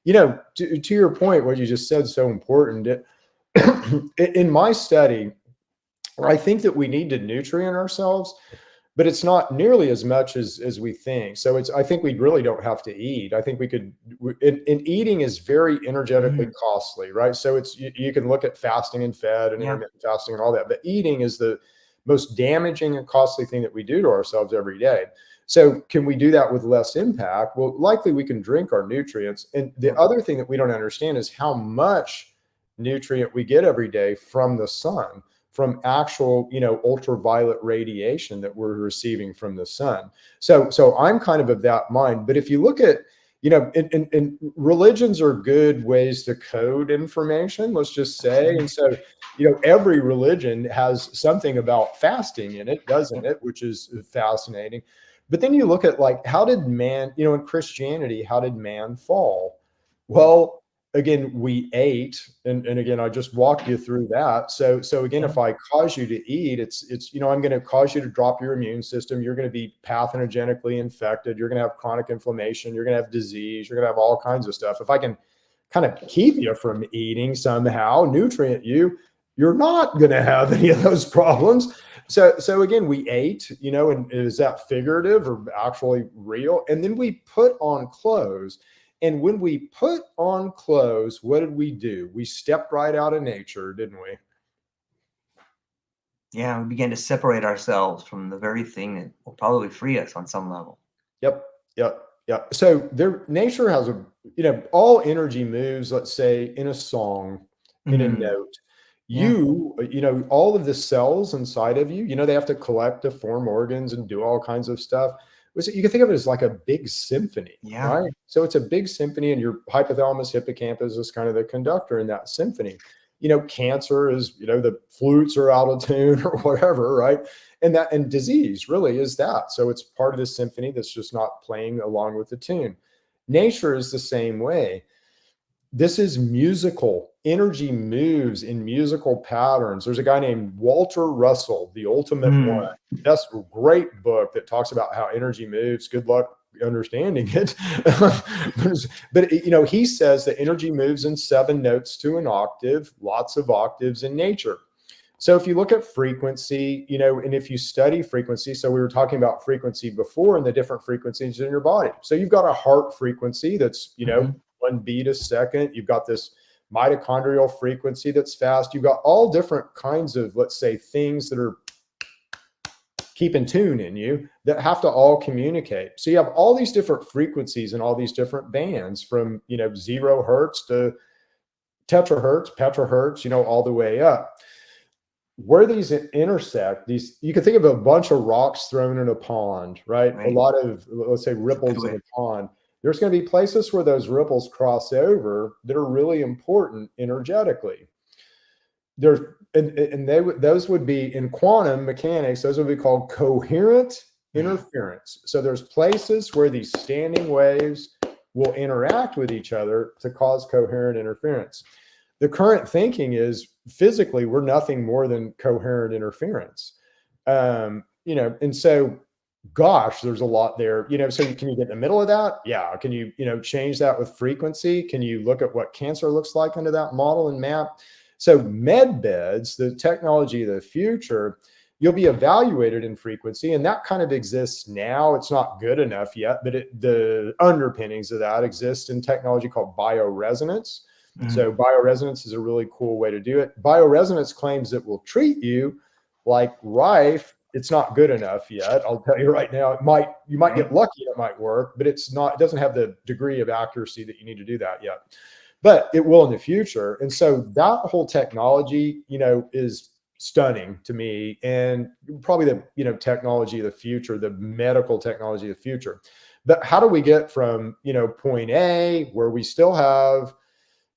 To your point, what you just said is so important. In my study, I think that we need to nutrient ourselves, but it's not nearly as much as we think. So I think we really don't have to eat. I think we could, and eating is very energetically Mhm. costly, right? So you can look at fasting and fed and Yeah. intermittent fasting and all that, but eating is the most damaging and costly thing that we do to ourselves every day. So can we do that with less impact? Well, likely we can drink our nutrients. And the other thing that we don't understand is how much nutrient we get every day from the sun, from actual, ultraviolet radiation that we're receiving from the sun. So I'm kind of that mind. But if you look at, and religions are good ways to code information, let's just say. And so, every religion has something about fasting in it, doesn't it? Which is fascinating. But then you look at, like, how did man, in Christianity, how did man fall? Well, again, we ate, and again, I just walked you through that. So again, if I cause you to eat, it's I'm going to cause you to drop your immune system. You're going to be pathogenically infected. You're going to have chronic inflammation. You're going to have disease. You're going to have all kinds of stuff. If I can kind of keep you from eating somehow, nutrient you're not going to have any of those problems. So again, we ate, and is that figurative or actually real? And then we put on clothes. And when we put on clothes, what did we do? We stepped right out of nature, didn't we? Yeah, we began to separate ourselves from the very thing that will probably free us on some level. Yep. So nature has all energy moves, let's say, in a song, in a note. All of the cells inside of you, they have to collect to form organs and do all kinds of stuff. You can think of it as like a big symphony, right? So it's a big symphony, and your hypothalamus hippocampus is kind of the conductor in that symphony. Cancer is, the flutes are out of tune or whatever, right? And disease really is that. So it's part of the symphony that's just not playing along with the tune. Nature is the same way. This is musical. Energy moves in musical patterns. There's a guy named Walter Russell, The Ultimate One. That's a great book that talks about how energy moves. Good luck understanding it. But he says that energy moves in 7 notes to an octave, lots of octaves in nature. So if you look at frequency, and if you study frequency, so we were talking about frequency before and the different frequencies in your body. So you've got a heart frequency that's, 1 beat a second. You've got this mitochondrial frequency that's fast. You've got all different kinds of, let's say, things that are keeping tune in you that have to all communicate. So you have all these different frequencies and all these different bands from, 0 hertz to tetrahertz, petahertz, all the way up. Where these intersect, you can think of a bunch of rocks thrown in a pond, right? A lot of, let's say, ripples in a pond. There's going to be places where those ripples cross over that are really important energetically. Those would be, in quantum mechanics, those would be called coherent interference. So there's places where these standing waves will interact with each other to cause coherent interference. The current thinking is physically we're nothing more than coherent interference. And so, gosh, there's a lot there, so can you get in the middle of that? Yeah. Can you, change that with frequency? Can you look at what cancer looks like under that model and map? So med beds, the technology of the future, you'll be evaluated in frequency, and that kind of exists now. It's not good enough yet, but the underpinnings of that exist in technology called bioresonance. So bioresonance is a really cool way to do it. Bioresonance claims it will treat you like Rife. It's not good enough yet. I'll tell you right now, you might get lucky, it might work, but it doesn't have the degree of accuracy that you need to do that yet. But it will in the future. And so that whole technology, is stunning to me, and probably the, technology of the future, the medical technology of the future. But how do we get from, point A, where we still have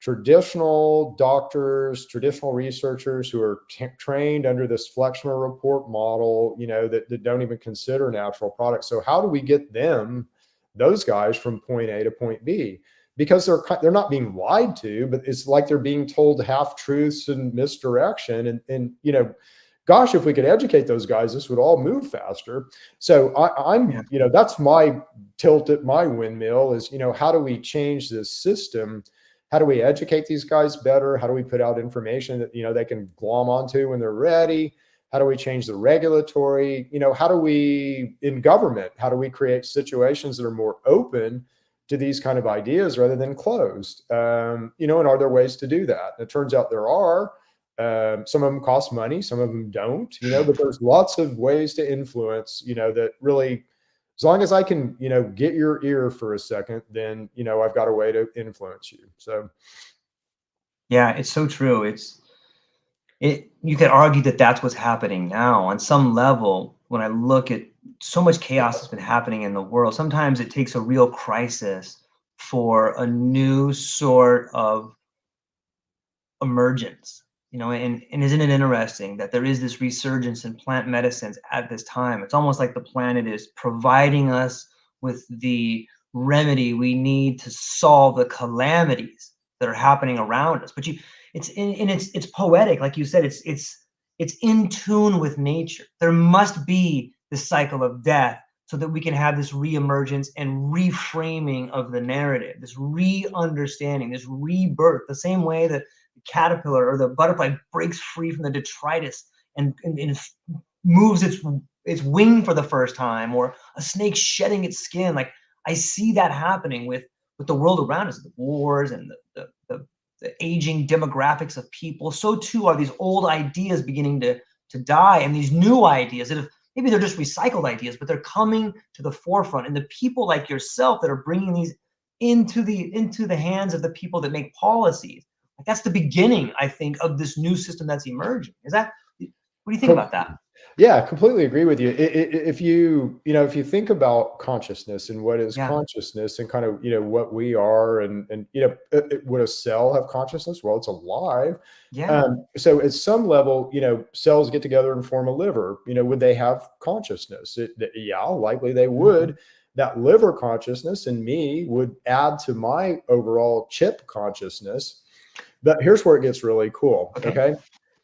traditional doctors, traditional researchers who are trained under this Flexner report model, that don't even consider natural products. So how do we get those guys from point A to point B? Because they're not being lied to, but it's like they're being told half truths and misdirection. And gosh, if we could educate those guys, this would all move faster. So I'm that's my tilt at my windmill is, how do we change this system? How do we educate these guys better? How do we put out information that, they can glom onto when they're ready? How do we change the regulatory? How do we, in government, how do we create situations that are more open to these kind of ideas rather than closed? And are there ways to do that? And it turns out there are. Some of them cost money, some of them don't, but there's lots of ways to influence, that really, as long as I can, get your ear for a second, then, I've got a way to influence you. So, yeah, it's so true. You could argue that that's what's happening now on some level. When I look at so much chaos that's been happening in the world, sometimes it takes a real crisis for a new sort of emergence, and isn't it interesting that there is this resurgence in plant medicines at this time? It's almost like the planet is providing us with the remedy we need to solve the calamities that are happening around us. But it's poetic, like you said. It's in tune with nature. There must be this cycle of death so that we can have this reemergence and reframing of the narrative, this re-understanding, this rebirth, the same way that the caterpillar or the butterfly breaks free from the detritus and moves its wing for the first time, or a snake shedding its skin. Like, I see that happening with the world around us, the wars and the aging demographics of people. So too are these old ideas beginning to die, and these new ideas that have, maybe they're just recycled ideas, but they're coming to the forefront. And the people like yourself that are bringing these into the hands of the people that make policies, like, that's the beginning, I think, of this new system that's emerging. What do you think about that? Yeah, I completely agree with you. If if you think about consciousness and what is consciousness, and kind of, what we are, and would a cell have consciousness? Well, it's alive. Yeah. So at some level, cells get together and form a liver. Would they have consciousness? Yeah, likely they would. That liver consciousness in me would add to my overall chip consciousness. But here's where it gets really cool. Okay.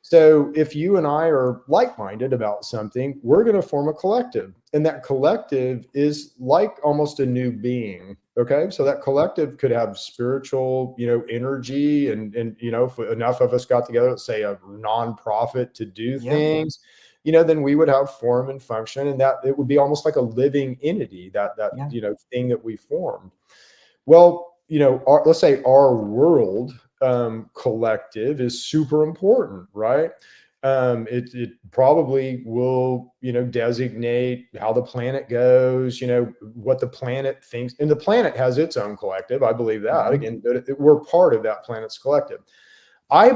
So if you and I are like-minded about something, we're going to form a collective, and that collective is like almost a new being. Okay. So that collective could have spiritual, energy, and if enough of us got together, let's say a nonprofit, to do things, then we would have form and function, and that it would be almost like a living entity, that thing that we formed. Well, let's say our world collective is super important, right? It probably will, designate how the planet goes, what the planet thinks, and the planet has its own collective. I believe that, again, we're part of that planet's collective. I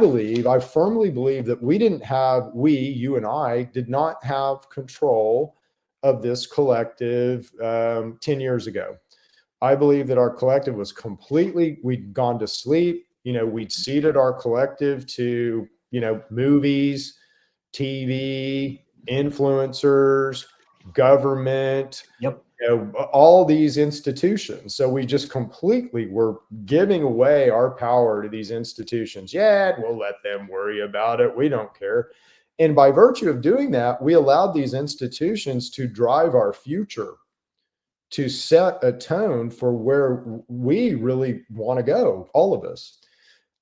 firmly believe that you and I did not have control of this collective 10 years ago. I believe that our collective was we'd gone to sleep. We'd ceded our collective to, movies, TV, influencers, government, all these institutions. So we just completely were giving away our power to these institutions. Yeah, we'll let them worry about it. We don't care. And by virtue of doing that, we allowed these institutions to drive our future, to set a tone for where we really want to go, all of us.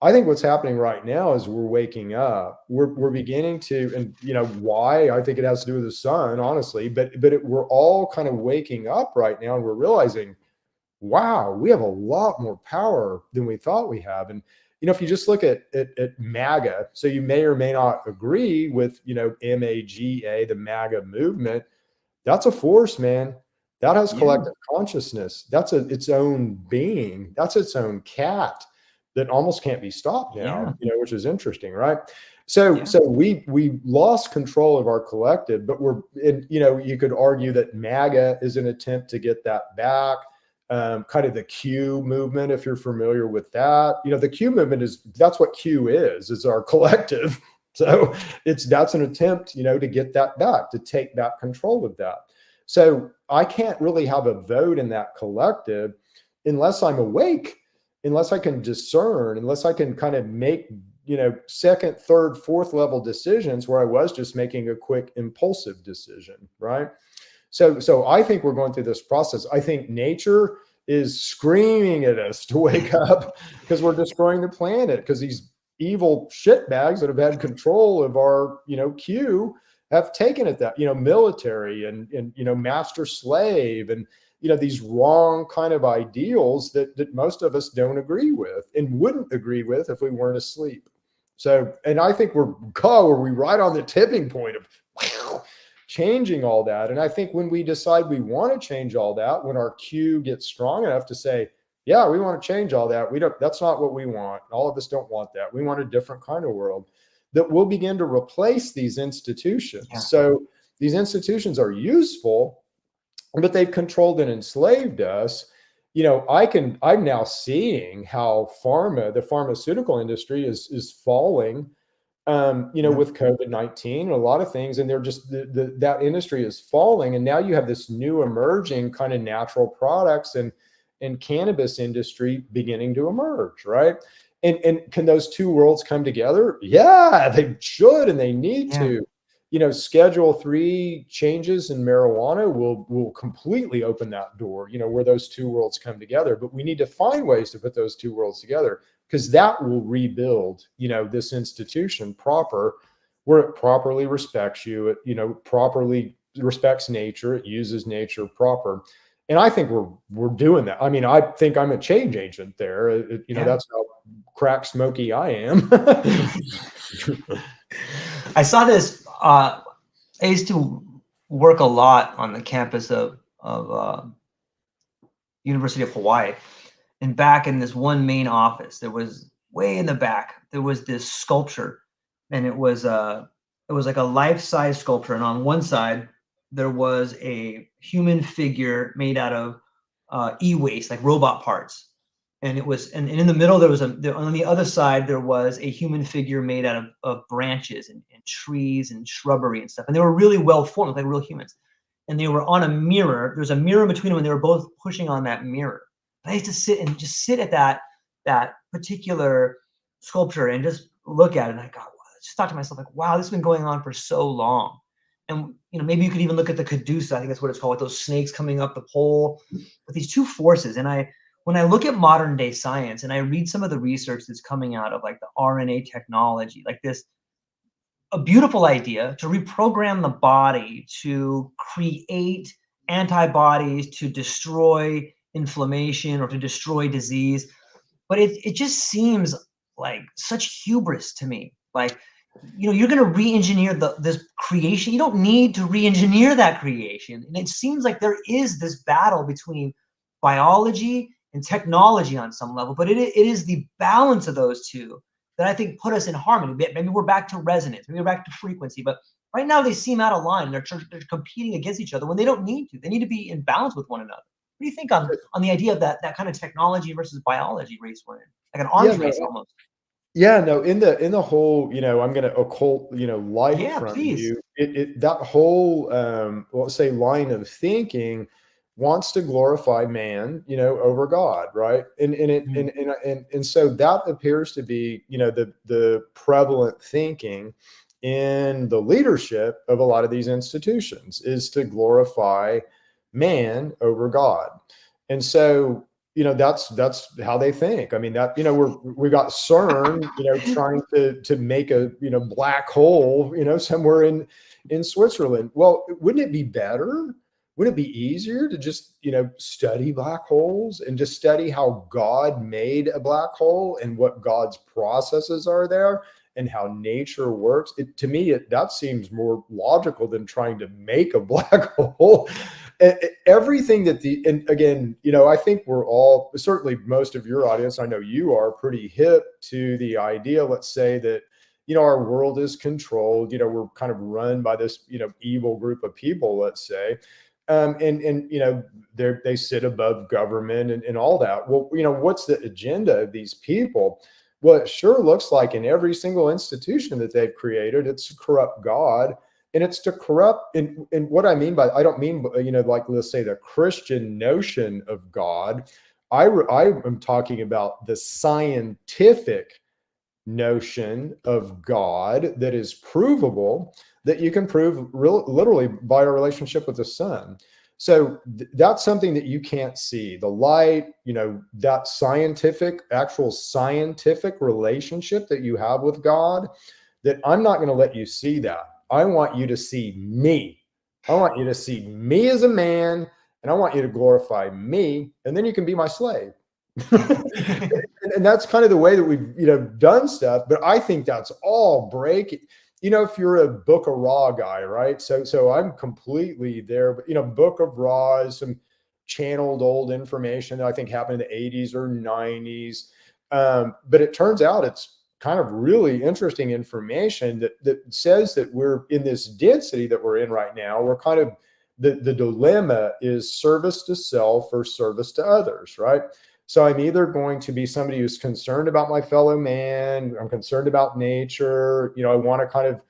I think what's happening right now is we're waking up. We're beginning to, and why? I think it has to do with the sun, honestly. But we're all kind of waking up right now, and we're realizing, wow, we have a lot more power than we thought we have. And if you just look at MAGA, so you may or may not agree with MAGA, the MAGA movement. That's a force, man. That has collective consciousness. That's its own being. That's its own cat that almost can't be stopped now, which is interesting, right? So we lost control of our collective, but you could argue that MAGA is an attempt to get that back. Kind of the Q movement, if you're familiar with that. The Q movement that's what Q is our collective. So that's an attempt, to get that back, to take back control of that. So I can't really have a vote in that collective unless I'm awake, unless I can discern, unless I can kind of make, second, third, fourth level decisions where I was just making a quick impulsive decision, right? So I think we're going through this process. I think nature is screaming at us to wake up because we're destroying the planet, because these evil shitbags that have had control of our, Q have taken it that, military and master slave, and, these wrong kind of ideals that most of us don't agree with and wouldn't agree with if we weren't asleep. So, and I think we're we right on the tipping point of changing all that. And I think when we decide we want to change all that, when our cue gets strong enough to say, yeah, we want to change all that, that's not what we want. All of us don't want that. We want a different kind of world, that we'll begin to replace these institutions. Yeah. So these institutions are useful, but they've controlled and enslaved us. I'm now seeing how the pharmaceutical industry is falling, with COVID-19 and a lot of things. And they're just, that industry is falling. And now you have this new emerging kind of natural products and cannabis industry beginning to emerge, right? And can those two worlds come together? Yeah, they should, and they need to. Schedule 3 changes in marijuana will completely open that door, where those two worlds come together. But we need to find ways to put those two worlds together, because that will rebuild, this institution proper, where it properly respects you, it, properly respects nature, it uses nature proper. And I think we're doing that. I mean, I think I'm a change agent there. That's how crack smoky I am. I saw this. I used to work a lot on the campus of University of Hawaii, and back in this one main office, there was way in the back, there was this sculpture, and it was like a life-size sculpture, and on one side there was a human figure made out of e-waste, like robot parts. And it was, and in the middle, on the other side, there was a human figure made out of branches and trees and shrubbery and stuff. And they were really well formed, like real humans. And they were on a mirror. There's a mirror between them, and they were both pushing on that mirror. And I used to sit at that particular sculpture and just look at it. And I just thought to myself, like, wow, this has been going on for so long. And maybe you could even look at the caduceus. I think that's what it's called, with those snakes coming up the pole, with these two forces. And when I look at modern day science and I read some of the research that's coming out of like the RNA technology, like a beautiful idea to reprogram the body to create antibodies to destroy inflammation or to destroy disease. But it just seems like such hubris to me. Like, you're going to re-engineer this creation. You don't need to re-engineer that creation. And it seems like there is this battle between biology and technology on some level, but it is the balance of those two that I think put us in harmony. Maybe we're back to resonance, maybe we're back to frequency, but right now they seem out of line. They're competing against each other when they don't need to. They need to be in balance with one another. What do you think on the idea of that kind of technology versus biology race we're in, like an arms race almost? Yeah, no, in the whole, I'm going to occult, light from please. you. That whole, let's say, line of thinking wants to glorify man, over God, right? And so that appears to be, the prevalent thinking in the leadership of a lot of these institutions, is to glorify man over God. And so, that's how they think. I mean, that, we got CERN, trying to make a, black hole, somewhere in Switzerland. Well, wouldn't it be better? Wouldn't it be easier to just, study black holes and just study how God made a black hole and what God's processes are there and how nature works? To me, that seems more logical than trying to make a black hole. Everything and again, I think we're all, certainly most of your audience, I know you are pretty hip to the idea, let's say, that, our world is controlled, we're kind of run by this, evil group of people, let's say. And they sit above government and all that. Well, what's the agenda of these people? Well, it sure looks like in every single institution that they've created, it's to corrupt God. And it's to corrupt, and what I mean by, I don't mean, like, let's say, the Christian notion of God. I am talking about the scientific notion of God that is provable, that you can prove literally by a relationship with the Son. So that's something that you can't see. The light, that actual scientific relationship that you have with God, that I'm not going to let you see that. I want you to see me. I want you to see me as a man, and I want you to glorify me, and then you can be my slave. And and that's kind of the way that we've, done stuff. But I think that's all breaking. If you're a Book of Raw guy, right? So I'm completely there. But Book of Raw is some channeled old information that I think happened in the 80s or 90s. But it turns out it's kind of really interesting information that says that we're in this density that we're in right now. We're kind of the dilemma is service to self or service to others, right? So I'm either going to be somebody who's concerned about my fellow man, I'm concerned about nature, I want to kind of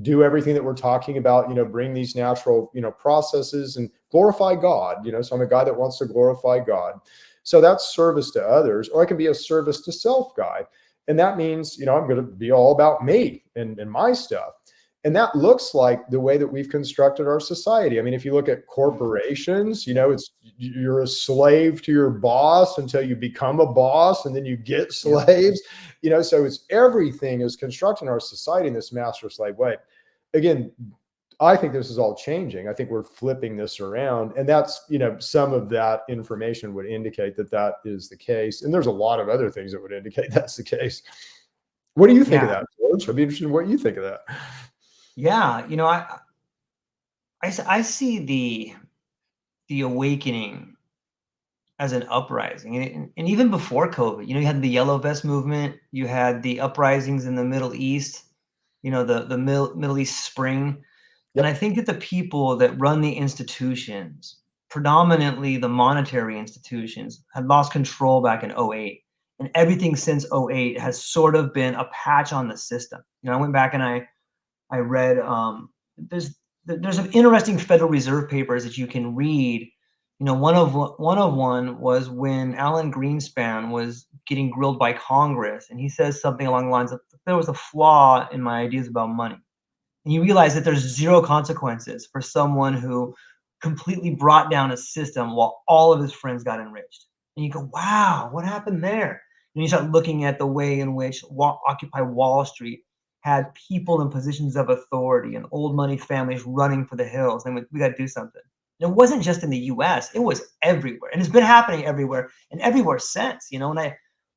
do everything that we're talking about, bring these natural, processes and glorify God, so I'm a guy that wants to glorify God. So that's service to others, or I can be a service to self guy. And that means, I'm going to be all about me and my stuff. And that looks like the way that we've constructed our society. I mean, if you look at corporations, it's you're a slave to your boss until you become a boss, and then you get slaves. So it's everything is constructing our society in this master slave way. Again, I think this is all changing. I think we're flipping this around, and that's some of that information would indicate that is the case. And there's a lot of other things that would indicate that's the case. What do you think of that, George? I'd be interested in what you think of that. Yeah, I see the awakening as an uprising, and even before COVID, you had the Yellow Vest movement, you had the uprisings in the Middle East, the Middle East Spring, and I think that the people that run the institutions, predominantly the monetary institutions, had lost control back in 2008, and everything since 2008 has sort of been a patch on the system. I went back and I read there's some interesting Federal Reserve papers that you can read. One was when Alan Greenspan was getting grilled by Congress, and he says something along the lines of, there was a flaw in my ideas about money. And you realize that there's zero consequences for someone who completely brought down a system while all of his friends got enriched. And you go, wow, what happened there? And you start looking at the way in which Occupy Wall Street had people in positions of authority and old money families running for the hills. And we got to do something. And it wasn't just in the US, it was everywhere. And it's been happening everywhere and everywhere since, and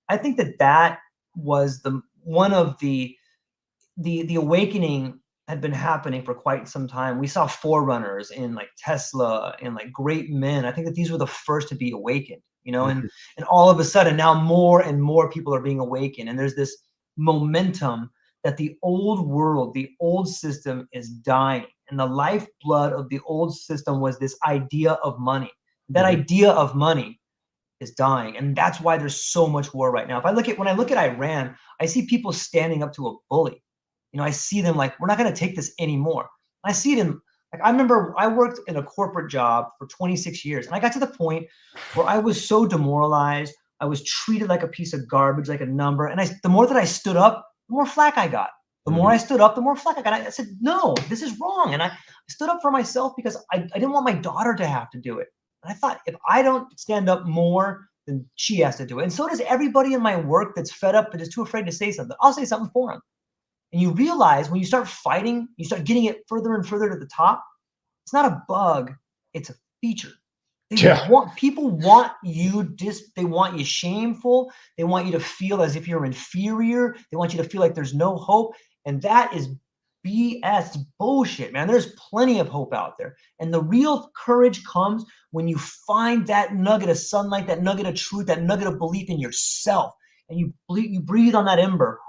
I think that was one of the awakening had been happening for quite some time. We saw forerunners in like Tesla and like great men. I think that these were the first to be awakened, and all of a sudden now more and more people are being awakened. And there's this momentum that the old world, the old system is dying. And the lifeblood of the old system was this idea of money. That idea of money is dying. And that's why there's so much war right now. When I look at Iran, I see people standing up to a bully. I see them like, we're not going to take this anymore. I see them like, I remember I worked in a corporate job for 26 years, and I got to the point where I was so demoralized. I was treated like a piece of garbage, like a number. And the more that I stood up, the more flack I got. The more I stood up, the more flack I got. I said, no, this is wrong. And I stood up for myself because I didn't want my daughter to have to do it. And I thought, if I don't stand up more, then she has to do it. And so does everybody in my work that's fed up but is too afraid to say something. I'll say something for them. And you realize when you start fighting, you start getting it further and further to the top. It's not a bug, it's a feature. People want you they want you shameful. They want you to feel as if you're inferior. They want you to feel like there's no hope. And that is BS, bullshit, man. There's plenty of hope out there. And the real courage comes when you find that nugget of sunlight, that nugget of truth, that nugget of belief in yourself. And you breathe on that ember,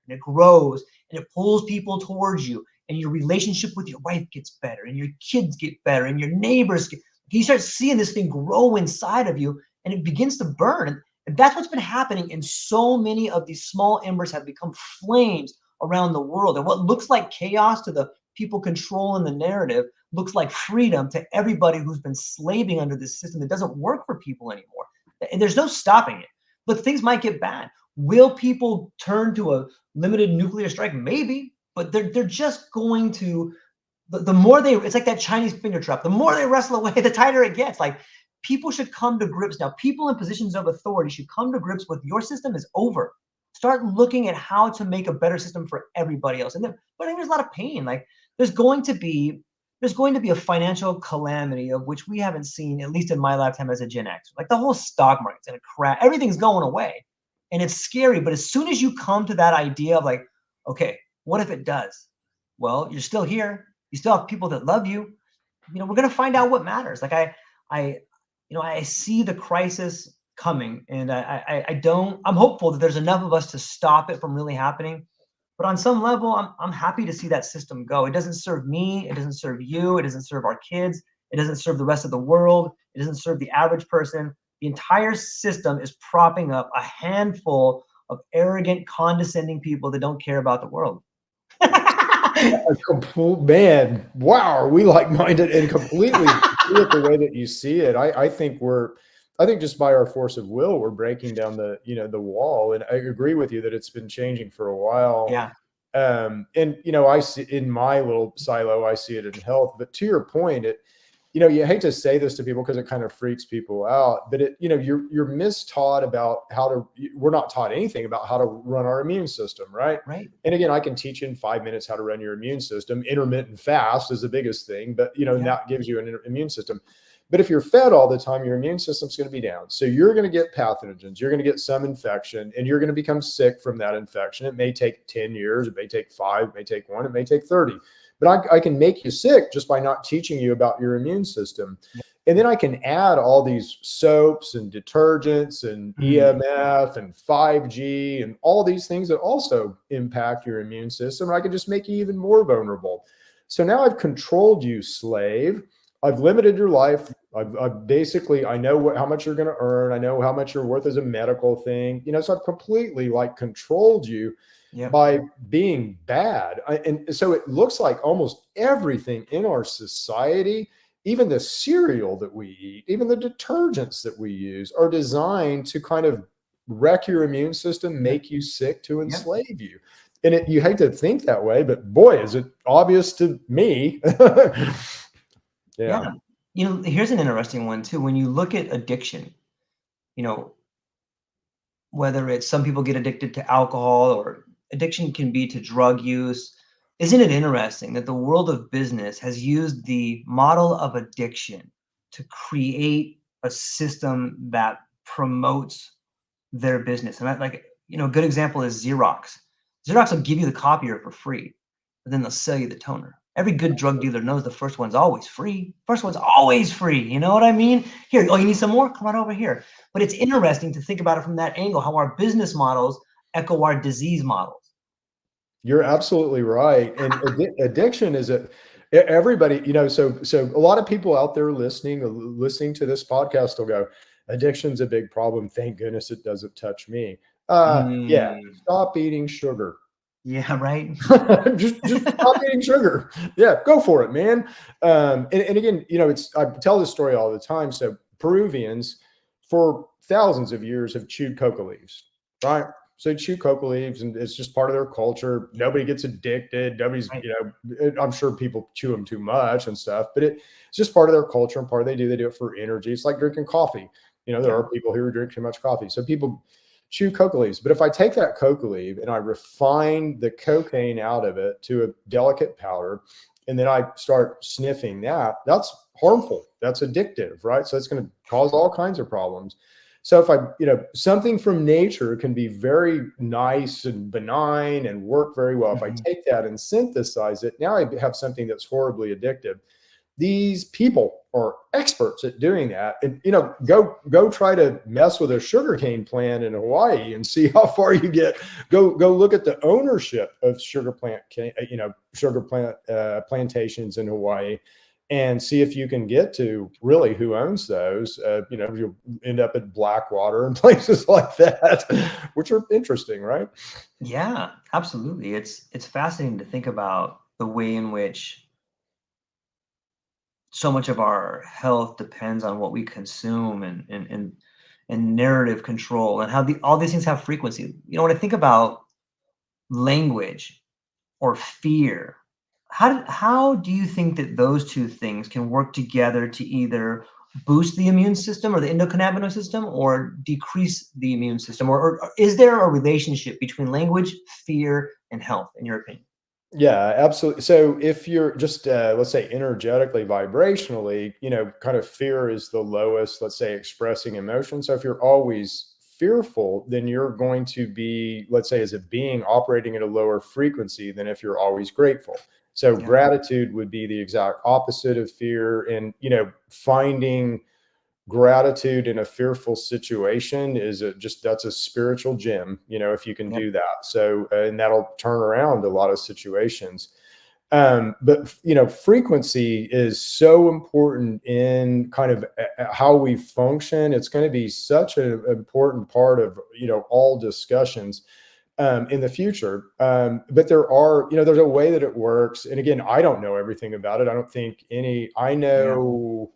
and it grows, and it pulls people towards you. And your relationship with your wife gets better, and your kids get better, and your neighbors get. You start seeing this thing grow inside of you, and it begins to burn. And that's what's been happening. And so many of these small embers have become flames around the world. And what looks like chaos to the people controlling the narrative looks like freedom to everybody who's been slaving under this system that doesn't work for people anymore. And there's no stopping it. But things might get bad. Will people turn to a limited nuclear strike? Maybe, but they're just going to. The more it's like that Chinese finger trap. The more they wrestle away, the tighter it gets. Like, people should come to grips now. People in positions of authority should come to grips with your system is over. Start looking at how to make a better system for everybody else. But I think there's a lot of pain. Like, there's going to be a financial calamity of which we haven't seen, at least in my lifetime as a Gen X. Like, the whole stock market's in a crash. Everything's going away. And it's scary, but as soon as you come to that idea of like, okay, what if it does? Well, you're still here. You still have people that love you. You know, we're going to find out what matters. Like I, I see the crisis coming, and I'm hopeful that there's enough of us to stop it from really happening. But on some level, I'm happy to see that system go. It doesn't serve me. It doesn't serve you. It doesn't serve our kids. It doesn't serve the rest of the world. It doesn't serve the average person. The entire system is propping up a handful of arrogant, condescending people that don't care about the world. A complete man. Wow, are we like-minded and completely agree with the way that you see it? I think just by our force of will, we're breaking down the wall. And I agree with you that it's been changing for a while. Yeah. And I see in my little silo, I see it in health. But to your point, you hate to say this to people because it kind of freaks people out, but you're mistaught about we're not taught anything about how to run our immune system, right? Right. And again, I can teach you in 5 minutes how to run your immune system. Intermittent fast is the biggest thing, but that gives you an immune system. But if you're fed all the time, your immune system's going to be down. So you're going to get pathogens, you're going to get some infection, and you're going to become sick from that infection. It may take 10 years, it may take 5, it may take 1, it may take 30. But I can make you sick just by not teaching you about your immune system. And then I can add all these soaps and detergents and EMF and 5G and all these things that also impact your immune system. And I can just make you even more vulnerable. So now I've controlled you, slave. I've limited your life. I've basically, I know how much you're going to earn. I know how much you're worth as a medical thing. So I've completely controlled you. Yep. By being bad. And so it looks like almost everything in our society, even the cereal that we eat, even the detergents that we use, are designed to kind of wreck your immune system, make you sick, to enslave you. And you hate to think that way, but boy, is it obvious to me. Yeah. Here's an interesting one too. When you look at addiction, whether it's some people get addicted to alcohol, or addiction can be to drug use. Isn't it interesting that the world of business has used the model of addiction to create a system that promotes their business? And a good example is Xerox. Xerox will give you the copier for free, but then they'll sell you the toner. Every good drug dealer knows the first one's always free. First one's always free. You know what I mean? Here, you need some more? Come on over here. But it's interesting to think about it from that angle, how our business models echo our disease models. You're absolutely right. And addiction is everybody, so a lot of people out there listening to this podcast will go, addiction's a big problem. Thank goodness it doesn't touch me. Yeah, stop eating sugar. Yeah, right. just stop eating sugar. Yeah, go for it, man. And again, I tell this story all the time. So Peruvians for thousands of years have chewed coca leaves, right? So they chew coca leaves, and it's just part of their culture. Nobody gets addicted. Nobody's, I'm sure people chew them too much and stuff, but it's just part of their culture and part of they do it for energy. It's like drinking coffee. There are people who drink too much coffee. So people chew coca leaves. But if I take that coca leaf and I refine the cocaine out of it to a delicate powder, and then I start sniffing that's harmful. That's addictive, right? So it's going to cause all kinds of problems. So if something from nature can be very nice and benign and work very well. If I take that and synthesize it, now I have something that's horribly addictive. These people are experts at doing that. And, go try to mess with a sugarcane plant in Hawaii and see how far you get. Go look at the ownership of sugar plant plantations in Hawaii, and see if you can get to really who owns those. You'll end up at Blackwater and places like that, which are interesting, right? Yeah, absolutely. It's fascinating to think about the way in which so much of our health depends on what we consume, and narrative control, and how all these things have frequency. When I think about language or fear, how do you think that those two things can work together to either boost the immune system or the endocannabinoid system, or decrease the immune system? Or is there a relationship between language, fear, and health, in your opinion? Yeah, absolutely. So if you're just, let's say, energetically, vibrationally, kind of fear is the lowest, let's say, expressing emotion. So if you're always fearful, then you're going to be, let's say, as a being operating at a lower frequency than if you're always grateful. So gratitude would be the exact opposite of fear. And, you know, finding gratitude in a fearful situation is that's a spiritual gem, you know, if you can do that. So, and that'll turn around a lot of situations. But, you know, frequency is so important in kind of how we function. It's going to be such an important part of, you know, all discussions in the future. But there are, you know, there's a way that it works. And again, I don't know everything about it. I don't think I know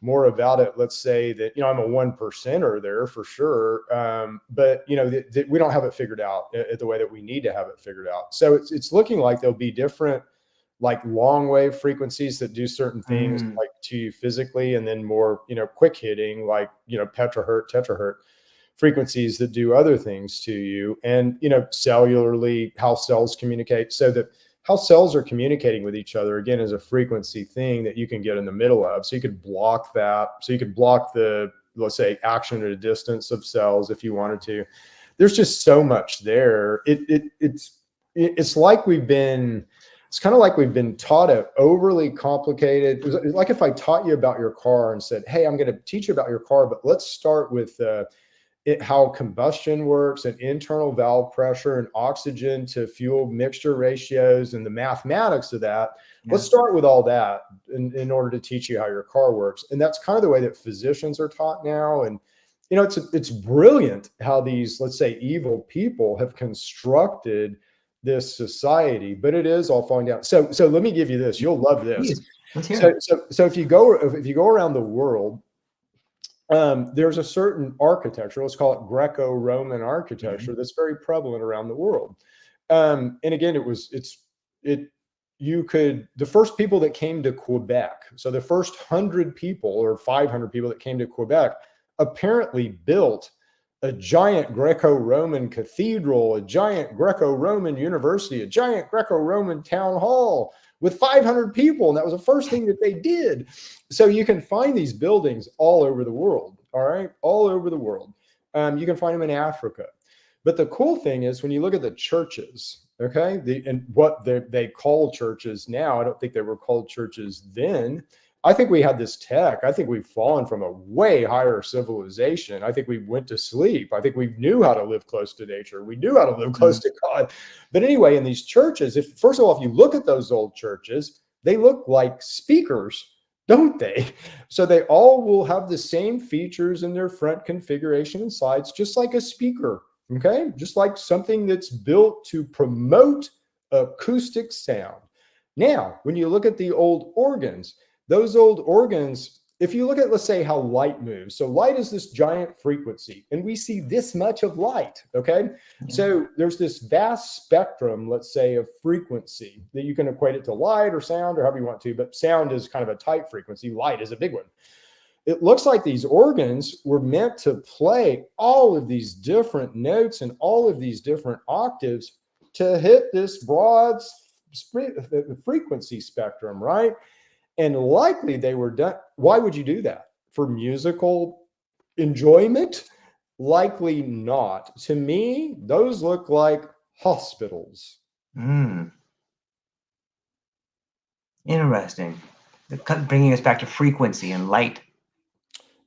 more about it. Let's say that, you know, I'm a 1%er there for sure. But, you know, we don't have it figured out the way that we need to have it figured out. So it's looking like there'll be different, like long wave frequencies that do certain things like to you physically, and then more, you know, quick hitting, like, you know, petahertz, terahertz frequencies that do other things to you. And, you know, cellularly, how cells communicate. So that how cells are communicating with each other, again, is a frequency thing that you can get in the middle of. So you could block that. So you could block the, let's say, action at a distance of cells if you wanted to. There's just so much there. It's like it's kind of like we've been taught a overly complicated. It's like if I taught you about your car and said, hey, I'm going to teach you about your car, but let's start with how combustion works and internal valve pressure and oxygen to fuel mixture ratios and the mathematics of that. Let's start with all that in order to teach you how your car works. And that's kind of the way that physicians are taught now. And, you know, it's brilliant how these, let's say, evil people have constructed this society, but it is all falling down. So let me give you this. You'll love this. So if you go around the world, there's a certain architecture, let's call it Greco-Roman architecture, that's very prevalent around the world. And again, the first people that came to Quebec, so the first 100 people or 500 people that came to Quebec apparently built a giant Greco-Roman cathedral, a giant Greco-Roman university, a giant Greco-Roman town hall with 500 people. And that was the first thing that they did. So you can find these buildings all over the world. All right. All over the world. You can find them in Africa. But the cool thing is when you look at the churches, okay, and what they call churches now, I don't think they were called churches then. I think we had this tech. I think we've fallen from a way higher civilization. I think we went to sleep. I think we knew how to live close to nature. We knew how to live close to God. But anyway, in these churches, first of all, if you look at those old churches, they look like speakers, don't they? So they all will have the same features in their front configuration and sides, just like a speaker, okay? Just like something that's built to promote acoustic sound. Now, when you look at the old organs, those old organs, if you look at, let's say, how light moves. So light is this giant frequency, and we see this much of light, okay? So there's this vast spectrum, let's say, of frequency that you can equate it to light or sound or however you want to, but sound is kind of a tight frequency. Light is a big one. It looks like these organs were meant to play all of these different notes and all of these different octaves to hit this broad frequency spectrum, right? And likely they were done. Why would you do that? For musical enjoyment? Likely not. To me, those look like hospitals. Interesting. Bringing us back to frequency and light.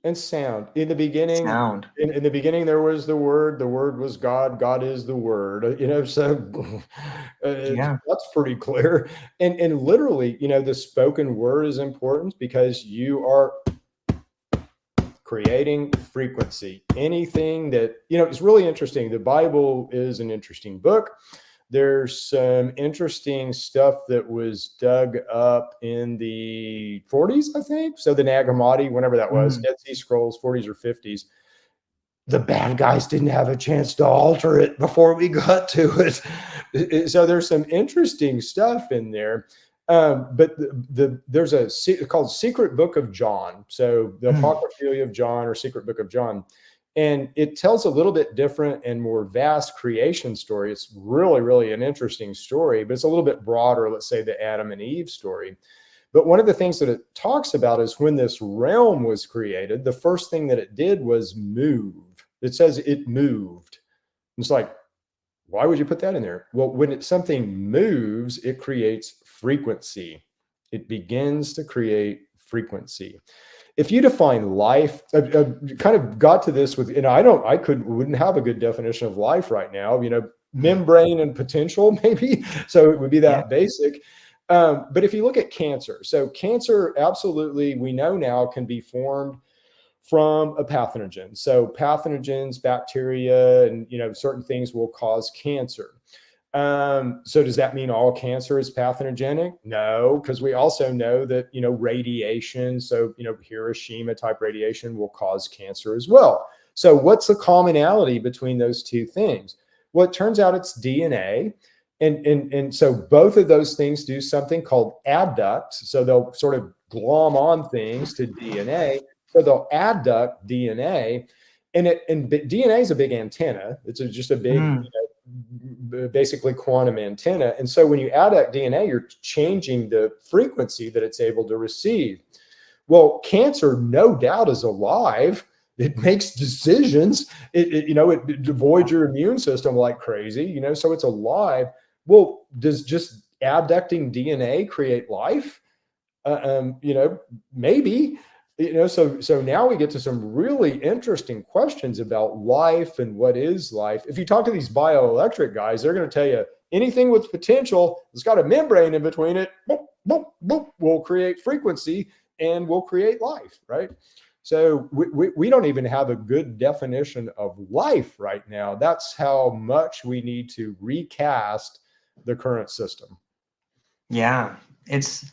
And sound. In the beginning, sound. In the beginning, there was the Word was God, God is the Word, you know, so that's pretty clear. And literally, you know, the spoken word is important because you are creating frequency. Anything that, you know, it's really interesting. The Bible is an interesting book. There's some interesting stuff that was dug up in the 40s, I think. So the Nag Hammadi, whenever that was, Dead Sea Scrolls, 40s or 50s. The bad guys didn't have a chance to alter it before we got to it. So there's some interesting stuff in there. But there's called Secret Book of John. So the Apocrypha of John or Secret Book of John. And it tells a little bit different and more vast creation story. It's really, really an interesting story, but it's a little bit broader, let's say, the Adam and Eve story. But one of the things that it talks about is when this realm was created, the first thing that it did was move. It says it moved. It's like, why would you put that in there? Well, when something moves, it creates frequency. It begins to create frequency. If you define life, kind of got to this with, wouldn't have a good definition of life right now, membrane and potential, maybe. So it would be that basic. But if you look at cancer, so cancer, absolutely, we know now can be formed from a pathogen. So pathogens, bacteria, and certain things will cause cancer. So does that mean all cancer is pathogenic? No, because we also know that radiation, so Hiroshima type radiation will cause cancer as well. So what's the commonality between those two things? Well, it turns out it's DNA. And so both of those things do something called adduct. So they'll sort of glom on things to DNA. So they'll adduct DNA, and DNA is a big antenna. It's just a big, basically quantum antenna. And so when you adduct DNA, you're changing the frequency that it's able to receive. Well, cancer, no doubt, is alive. It makes decisions. It avoids your immune system like crazy. So it's alive. Well, does just adducting DNA create life? Maybe. So now we get to some really interesting questions about life and what is life. If you talk to these bioelectric guys, they're going to tell you anything with potential that's got a membrane in between it, boop, boop, boop, will create frequency and will create life, right? So we don't even have a good definition of life right now. That's how much we need to recast the current system. Yeah, it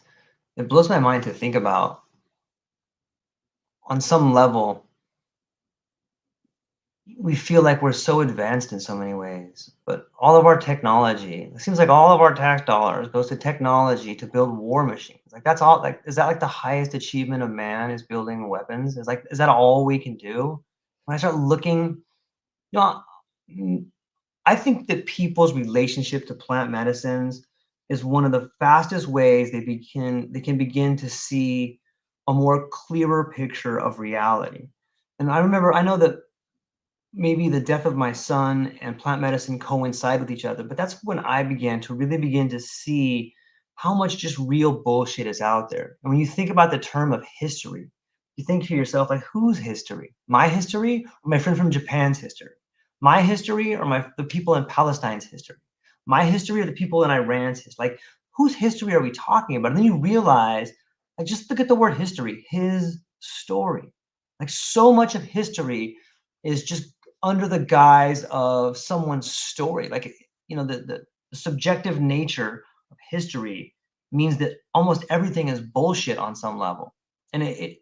blows my mind to think about. On some level, we feel like we're so advanced in so many ways, but all of our technology, it seems like all of our tax dollars goes to technology to build war machines. Like that's all, like, is that like the highest achievement of man, is building weapons? Is that all we can do? When I start looking, I think that people's relationship to plant medicines is one of the fastest ways they can begin to see a more clearer picture of reality. And I know that maybe the death of my son and plant medicine coincide with each other, but that's when I began to see how much just real bullshit is out there. And when you think about the term of history, you think to yourself, like, whose history? My history or my friend from Japan's history? My history or the people in Palestine's history? My history or the people in Iran's history? Like, whose history are we talking about? And then you realize, like, just look at the word history, his story. Like, so much of history is just under the guise of someone's story. Like, the subjective nature of history means that almost everything is bullshit on some level. And it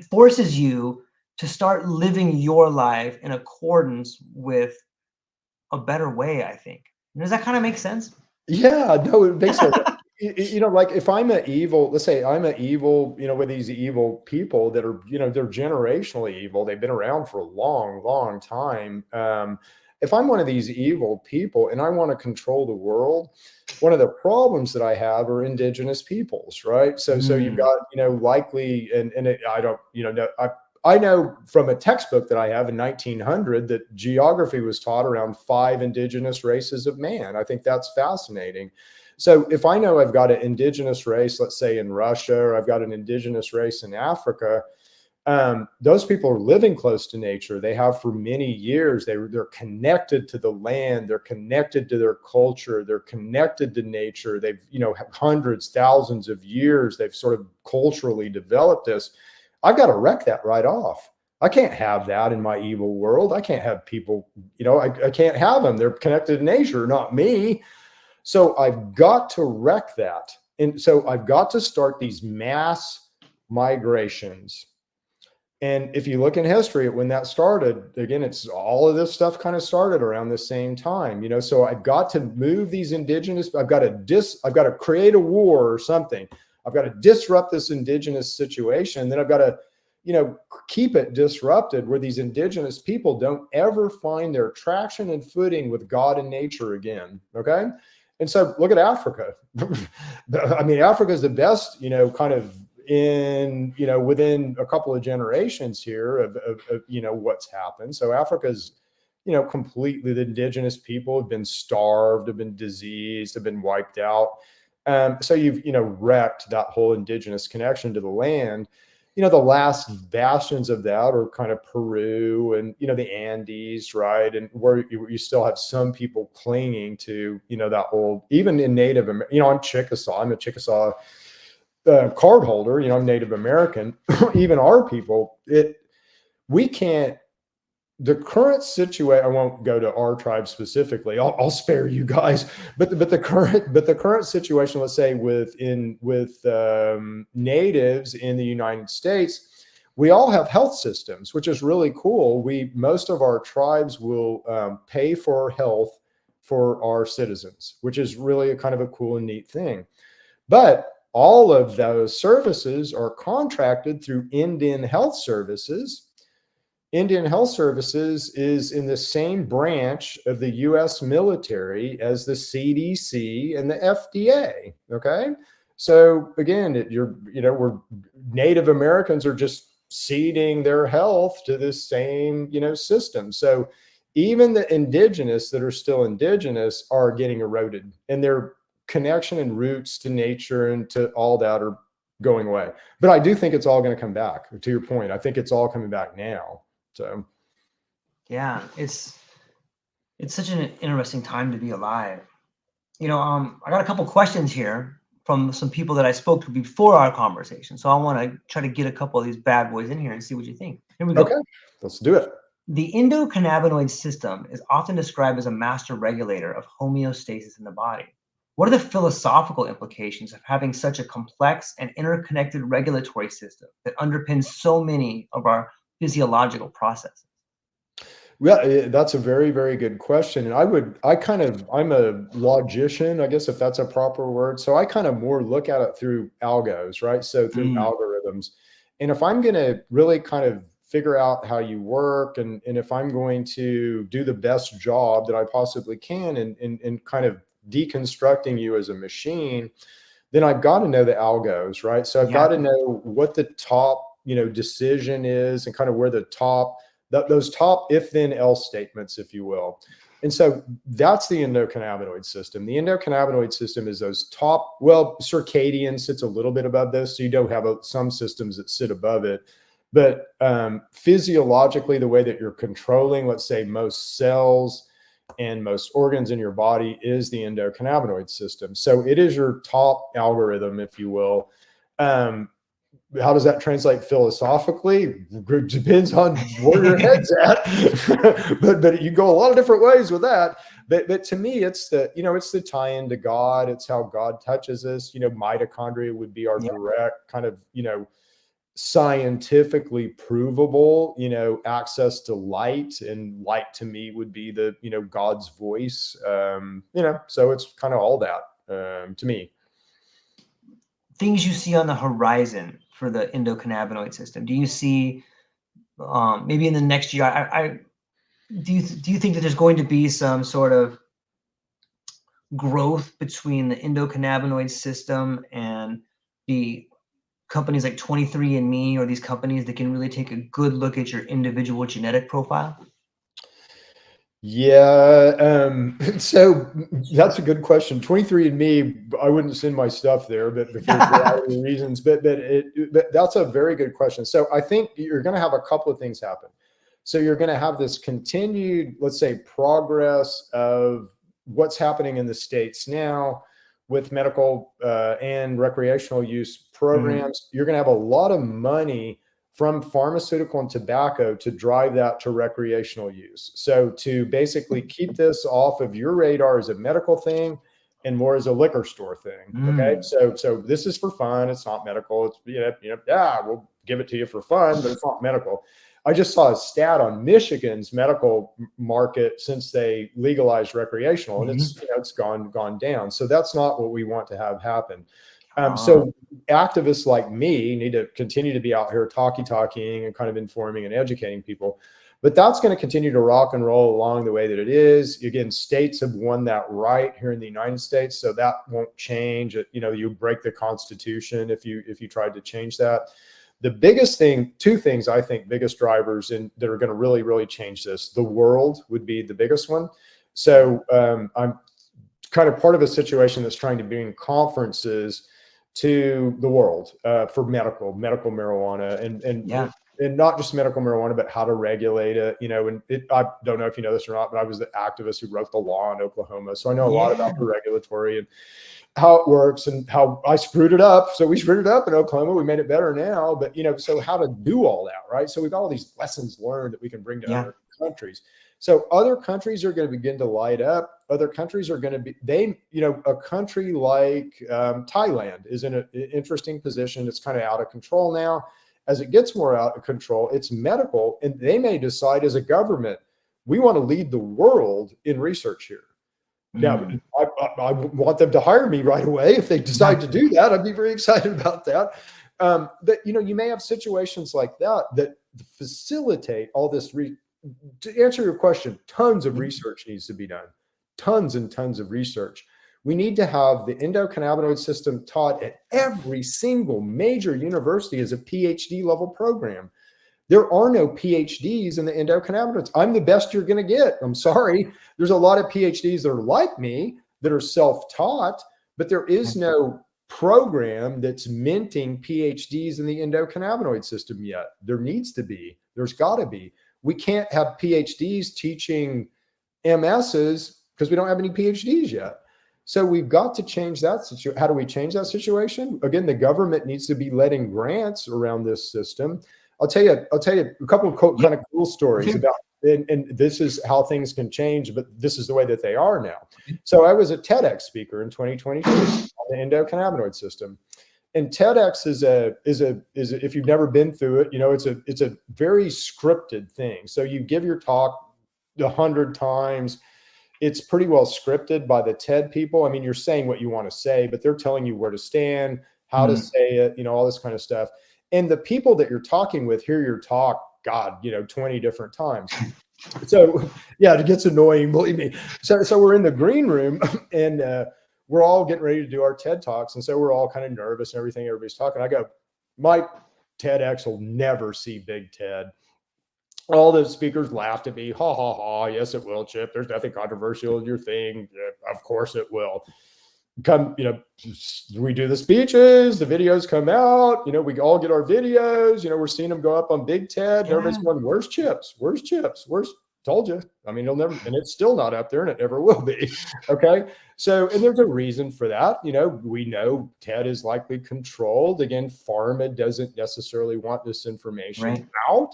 forces you to start living your life in accordance with a better way, I think. Does that kind of make sense? Yeah, no, it makes sense. Like if I'm let's say I'm an evil, with these evil people that are, they're generationally evil. They've been around for a long, long time. If I'm one of these evil people and I want to control the world, one of the problems that I have are indigenous peoples, right? So you've got, likely, I know from a textbook that I have in 1900 that geography was taught around 5 indigenous races of man. I think that's fascinating. So if I know I've got an indigenous race, let's say in Russia, or I've got an indigenous race in Africa, those people are living close to nature. They have for many years. They're connected to the land. They're connected to their culture. They're connected to nature. They've, hundreds, thousands of years, they've sort of culturally developed this. I've got to wreck that right off. I can't have that in my evil world. I can't have people, I can't have them. They're connected to nature, not me. So I've got to wreck that. And so I've got to start these mass migrations. And if you look in history at when that started, again, it's all of this stuff kind of started around the same time, so I've got to move these indigenous, I've got to create a war or something. I've got to disrupt this indigenous situation. Then I've got to, keep it disrupted where these indigenous people don't ever find their traction and footing with God and nature again. Okay. And so look at Africa. I mean, Africa is the best, kind of in, within a couple of generations here of what's happened. So Africa's, completely, the indigenous people have been starved, have been diseased, have been wiped out. So you've, wrecked that whole indigenous connection to the land. The last bastions of that are kind of Peru and, the Andes, right? And where you still have some people clinging to, that old, even in Native, I'm Chickasaw, I'm a Chickasaw card holder, I'm Native American. Even our people, we can't, the current situation, I won't go to our tribe specifically. I'll spare you guys, but the current situation, let's say with natives in the United States, we all have health systems, which is really cool. Most of our tribes will pay for health for our citizens, which is really a kind of a cool and neat thing. But all of those services are contracted through Indian Health Services. Indian Health Services is in the same branch of the US military as the CDC and the FDA. Okay. So again, we're Native Americans are just ceding their health to this same, system. So even the indigenous that are still indigenous are getting eroded, and their connection and roots to nature and to all that are going away. But I do think it's all going to come back. To your point, I think it's all coming back now. So, yeah, it's such an interesting time to be alive. I got a couple questions here from some people that I spoke to before our conversation. So I want to try to get a couple of these bad boys in here and see what you think. Here we go. Okay, let's do it. The endocannabinoid system is often described as a master regulator of homeostasis in the body. What are the philosophical implications of having such a complex and interconnected regulatory system that underpins so many of our physiological processes? Yeah, that's a very, very good question. And I'm a logician, I guess, if that's a proper word. So I kind of more look at it through algos, right? So through algorithms. And if I'm going to really kind of figure out how you work, and if I'm going to do the best job that I possibly can in kind of deconstructing you as a machine, then I've got to know the algos, right? So I've got to know what the top, decision is, and kind of where the top, those top if then else statements, if you will. And so that's the endocannabinoid system. The endocannabinoid system is those top, well, circadian sits a little bit above this. So you don't have some systems that sit above it. But physiologically, the way that you're controlling, let's say, most cells and most organs in your body is the endocannabinoid system. So it is your top algorithm, if you will. How does that translate philosophically? It depends on where your head's at. but you go a lot of different ways with that. But to me, it's the tie-in to God. It's how God touches us. Mitochondria would be our direct kind of, scientifically provable, access to light, and light to me would be the, God's voice. So it's kind of all that to me. Things you see on the horizon for the endocannabinoid system. Do you see maybe in the next year? Do you think that there's going to be some sort of growth between the endocannabinoid system and the companies like 23andMe, or these companies that can really take a good look at your individual genetic profile? Yeah, so that's a good question. 23andMe, I wouldn't send my stuff there, but for a variety of reasons. But that's a very good question. So I think you're going to have a couple of things happen. So you're going to have this continued, let's say, progress of what's happening in the States now with medical and recreational use programs. You're going to have a lot of money from pharmaceutical and tobacco to drive that to recreational use. So to basically keep this off of your radar as a medical thing and more as a liquor store thing. Okay. So this is for fun. It's not medical. It's, we'll give it to you for fun, but it's not medical. I just saw a stat on Michigan's medical market since they legalized recreational, and it's gone down. So that's not what we want to have happen. So activists like me need to continue to be out here talking and kind of informing and educating people. But that's going to continue to rock and roll along the way that it is. Again, states have won that right here in the United States, so that won't change. You know, you break the Constitution if you tried to change that. The biggest thing, two things I think, biggest drivers that are going to really change this. The world would be the biggest one. So I'm kind of part of a situation that's trying to bring conferences to the world for medical marijuana and not just medical marijuana, but how to regulate it, you know. And I don't know if you know this or not, but I was the activist who wrote the law in Oklahoma. So I know a lot about the regulatory and how it works and how I screwed it up. So we screwed it up in Oklahoma. We made it better now, but you know, so how to do all that, right? So we've got all these lessons learned that we can bring to other countries. So other countries are going to begin to light up. Other countries are going to be, you know, a country like Thailand is in an interesting position. It's kind of out of control now. As it gets more out of control, it's medical, and they may decide as a government, we want to lead the world in research here. Now, I want them to hire me right away. If they decide to do that, I'd be very excited about that. But, you know, you may have situations like that facilitate all this. To answer your question, tons of research needs to be done. Tons and tons of research. We need to have the endocannabinoid system taught at every single major university as a PhD level program. There are no PhDs in the endocannabinoids. I'm the best you're going to get. I'm sorry. There's a lot of PhDs that are like me that are self-taught, but there is no program that's minting PhDs in the endocannabinoid system yet. There needs to be. There's got to be. We can't have PhDs teaching MSs because we don't have any PhDs yet. So we've got to change that situation. How do we change that situation? Again, the government needs to be letting grants around this system. I'll tell you a couple of kind of cool stories about, and this is how things can change, but this is the way that they are now. So I was a TEDx speaker in 2022 on the endocannabinoid system. And TEDx is if you've never been through it, you know, it's a very scripted thing. So you give your talk 100 times. It's pretty well scripted by the TED people. I mean, you're saying what you want to say, but they're telling you where to stand, how to say it, you know, all this kind of stuff. And the people that you're talking with hear your talk, God, you know, 20 different times. So yeah, it gets annoying, believe me. So we're in the green room and we're all getting ready to do our TED Talks. And so we're all kind of nervous and everything. Everybody's talking. I go, my TEDx will never see Big TED. All the speakers laughed at me. Ha, ha, ha. Yes, it will, Chip. There's nothing controversial in your thing. Yeah, of course it will. Come, you know, we do the speeches, the videos come out, you know, we all get our videos, you know, we're seeing them go up on Big TED. And everybody's going, where's Chips? Where's Chips? Told you. I mean, it'll never, and it's still not up there and it never will be. Okay. So, and there's a reason for that. You know, we know TED is likely controlled. Again, pharma doesn't necessarily want this information out.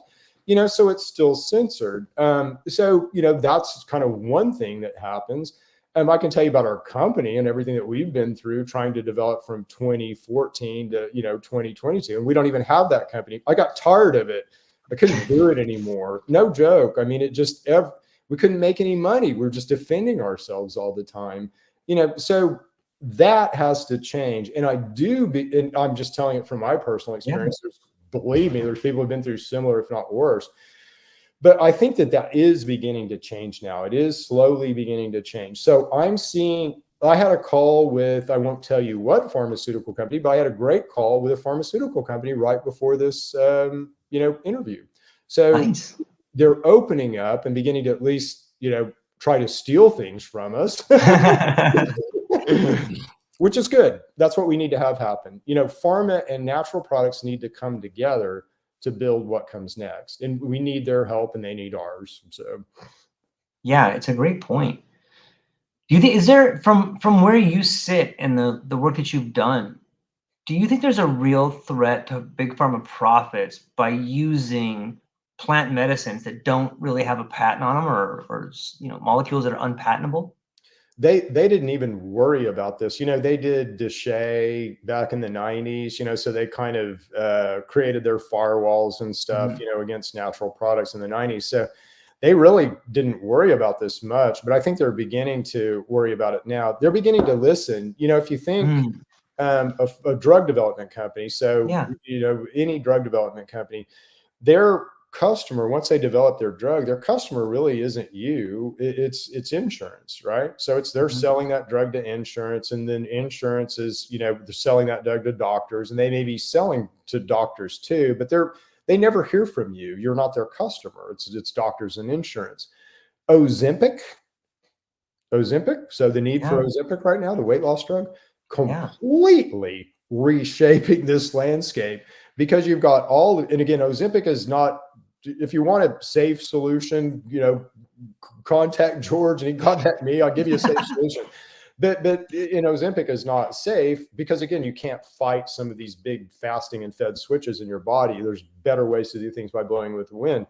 You know, so it's still censored. So, you know, that's kind of one thing that happens. I can tell you about our company and everything that we've been through trying to develop from 2014 to, you know, 2022. And we don't even have that company. I got tired of it. I couldn't do it anymore. No joke. I mean, it just, we couldn't make any money. We're just defending ourselves all the time. You know, so that has to change. And and I'm just telling it from my personal experience. Believe me, there's people who've been through similar, if not worse. But I think that is beginning to change now. It is slowly beginning to change. So I had a call with, I won't tell you what pharmaceutical company, but I had a great call with a pharmaceutical company right before this, you know, interview. So they're opening up and beginning to at least, you know, try to steal things from us. Which is good. That's what we need to have happen. You know, pharma and natural products need to come together to build what comes next. And we need their help and they need ours. So yeah, it's a great point. Do you think, is there, from where you sit and the work that you've done, do you think there's a real threat to big pharma profits by using plant medicines that don't really have a patent on them or you know, molecules that are unpatentable? They didn't even worry about this. You know, they did Deshay back in the 90s, you know, so they kind of created their firewalls and stuff, you know, against natural products in the 90s. So they really didn't worry about this much, but I think they're beginning to worry about it now. They're beginning to listen. You know, if you think a drug development company, so, you know, any drug development company, they're customer, once they develop their drug, their customer really isn't you. It's insurance, right? So it's they're selling that drug to insurance, and then insurance is, they're selling that drug to doctors, and they may be selling to doctors too, but they never hear from you. You're not their customer. It's doctors and insurance. Ozempic. So the need for Yeah. Ozempic right now, the weight loss drug, Yeah. completely reshaping this landscape, because you've got and again, Ozempic is not, if you want a safe solution, contact George and he can contact me. I'll give you a safe solution. But Ozempic is not safe because, again, you can't fight some of these big fasting and fed switches in your body. There's better ways to do things by blowing with the wind.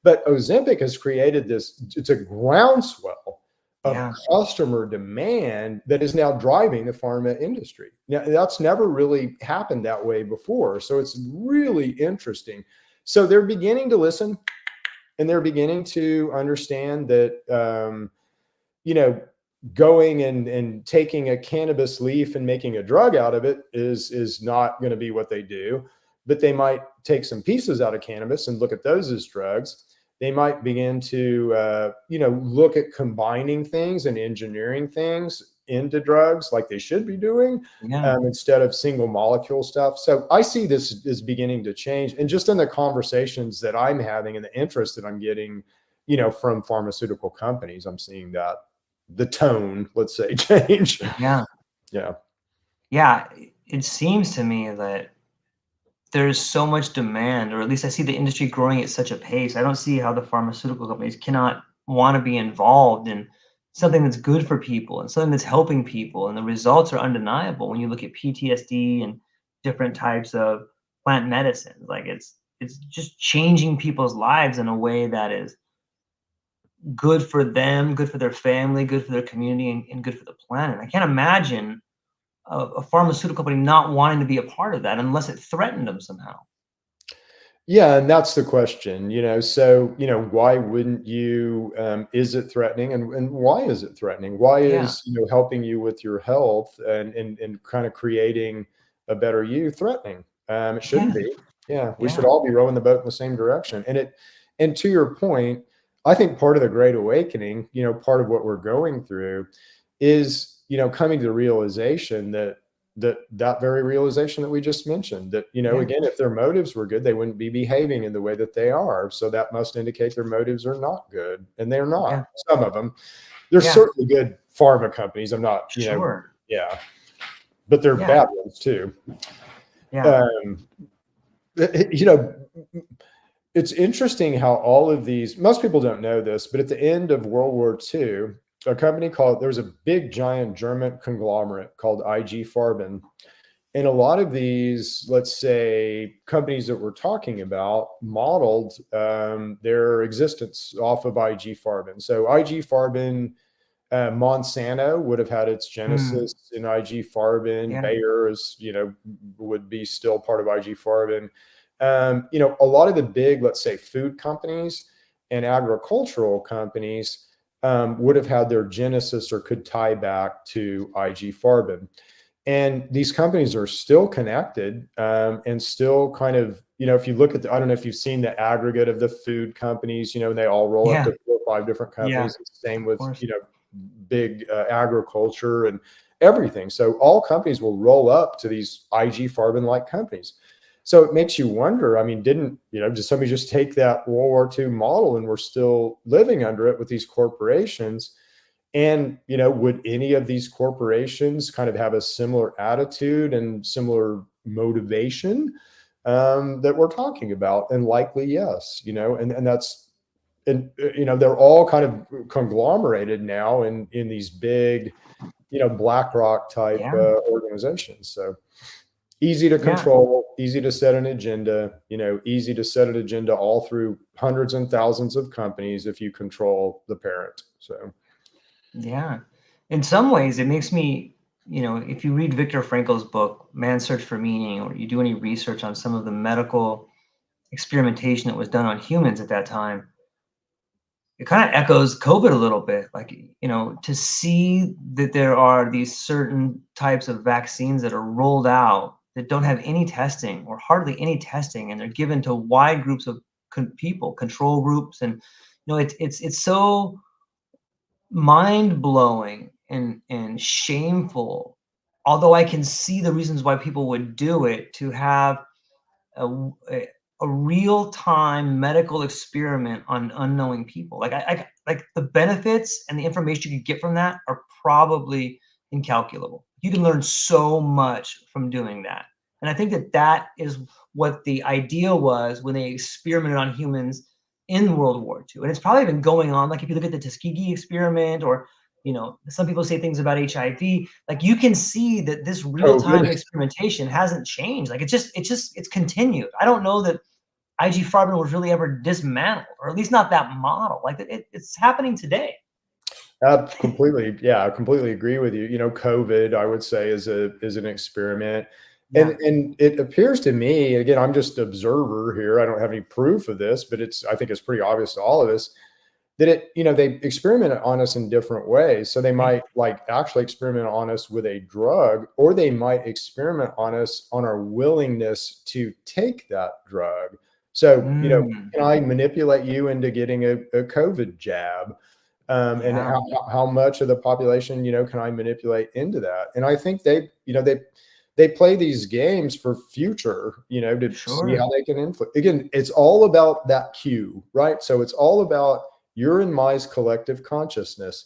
But Ozempic has created it's a groundswell of customer demand that is now driving the pharma industry. Now, that's never really happened that way before. So it's really interesting. So they're beginning to listen, and they're beginning to understand that, going and taking a cannabis leaf and making a drug out of it is not going to be what they do. But they might take some pieces out of cannabis and look at those as drugs. They might begin to, look at combining things and engineering things into drugs like they should be doing, instead of single molecule stuff. So I see this is beginning to change. And just in the conversations that I'm having and the interest that I'm getting, from pharmaceutical companies, I'm seeing that the tone, let's say, change. Yeah. Yeah. Yeah. It seems to me that there's so much demand, or at least I see the industry growing at such a pace. I don't see how the pharmaceutical companies cannot want to be involved in something that's good for people and something that's helping people. And the results are undeniable when you look at PTSD and different types of plant medicines. Like it's just changing people's lives in a way that is good for them, good for their family, good for their community, and good for the planet. I can't imagine a pharmaceutical company not wanting to be a part of that unless it threatened them somehow. Yeah, and that's the question, so, why wouldn't you, is it threatening, and why is it threatening? Why Yeah. is, helping you with your health and kind of creating a better you threatening? It shouldn't Yeah. be. Yeah, we should Yeah. all be rowing the boat in the same direction. And to your point, I think part of the Great Awakening, part of what we're going through is, coming to the realization that very realization that we just mentioned, that, Yeah. again, if their motives were good, they wouldn't be behaving in the way that they are. So that must indicate their motives are not good. And they're not. Yeah. Some of them. There's Yeah. certainly good pharma companies. I'm not, Sure. yeah, but they're Yeah. bad ones too. Yeah. It's interesting how all of these, most people don't know this, but at the end of World War II, a company there was a big giant German conglomerate called IG Farben. And a lot of these, let's say, companies that we're talking about modeled their existence off of IG Farben. So IG Farben, Monsanto would have had its genesis in IG Farben. Yeah. Bayer is, would be still part of IG Farben. A lot of the big, let's say, food companies and agricultural companies would have had their genesis or could tie back to IG Farben. And these companies are still connected and still kind of, if you look at I don't know if you've seen the aggregate of the food companies, they all roll up to 4 or 5 different companies. Yeah. Same with, big agriculture and everything. So all companies will roll up to these IG Farben-like companies. So it makes you wonder, I mean, did somebody just take that World War II model and we're still living under it with these corporations? And, would any of these corporations kind of have a similar attitude and similar motivation that we're talking about? And likely, yes, and that's, and, they're all kind of conglomerated now in these big, BlackRock type organizations. So easy to control, easy to set an agenda, easy to set an agenda all through hundreds and thousands of companies if you control the parent. So. Yeah. In some ways, it makes me, if you read Viktor Frankl's book, Man's Search for Meaning, or you do any research on some of the medical experimentation that was done on humans at that time, it kind of echoes COVID a little bit. Like, to see that there are these certain types of vaccines that are rolled out that don't have any testing or hardly any testing, and they're given to wide groups of people, control groups, and it's so mind blowing and shameful. Although I can see the reasons why people would do it, to have a, a real time medical experiment on unknowing people. Like the benefits and the information you could get from that are probably incalculable. You can learn so much from doing that. And I think that is what the idea was when they experimented on humans in World War II. And it's probably been going on. Like if you look at the Tuskegee experiment, or some people say things about HIV. Like you can see that this real-time COVID. experimentation hasn't changed. Like it's continued. I don't know that IG Farben was really ever dismantled, or at least not that model. Like it's happening today. I completely agree with you. COVID, I would say, is an experiment. Yeah. And it appears to me, again, I'm just an observer here. I don't have any proof of this, but I think it's pretty obvious to all of us that they experiment on us in different ways. So they might actually experiment on us with a drug, or they might experiment on us on our willingness to take that drug. So, can I manipulate you into getting a COVID jab? And how much of the population, can I manipulate into that? And I think they play these games for future, to see how they can influence. Again, it's all about that cue, right? So it's all about your and my collective consciousness.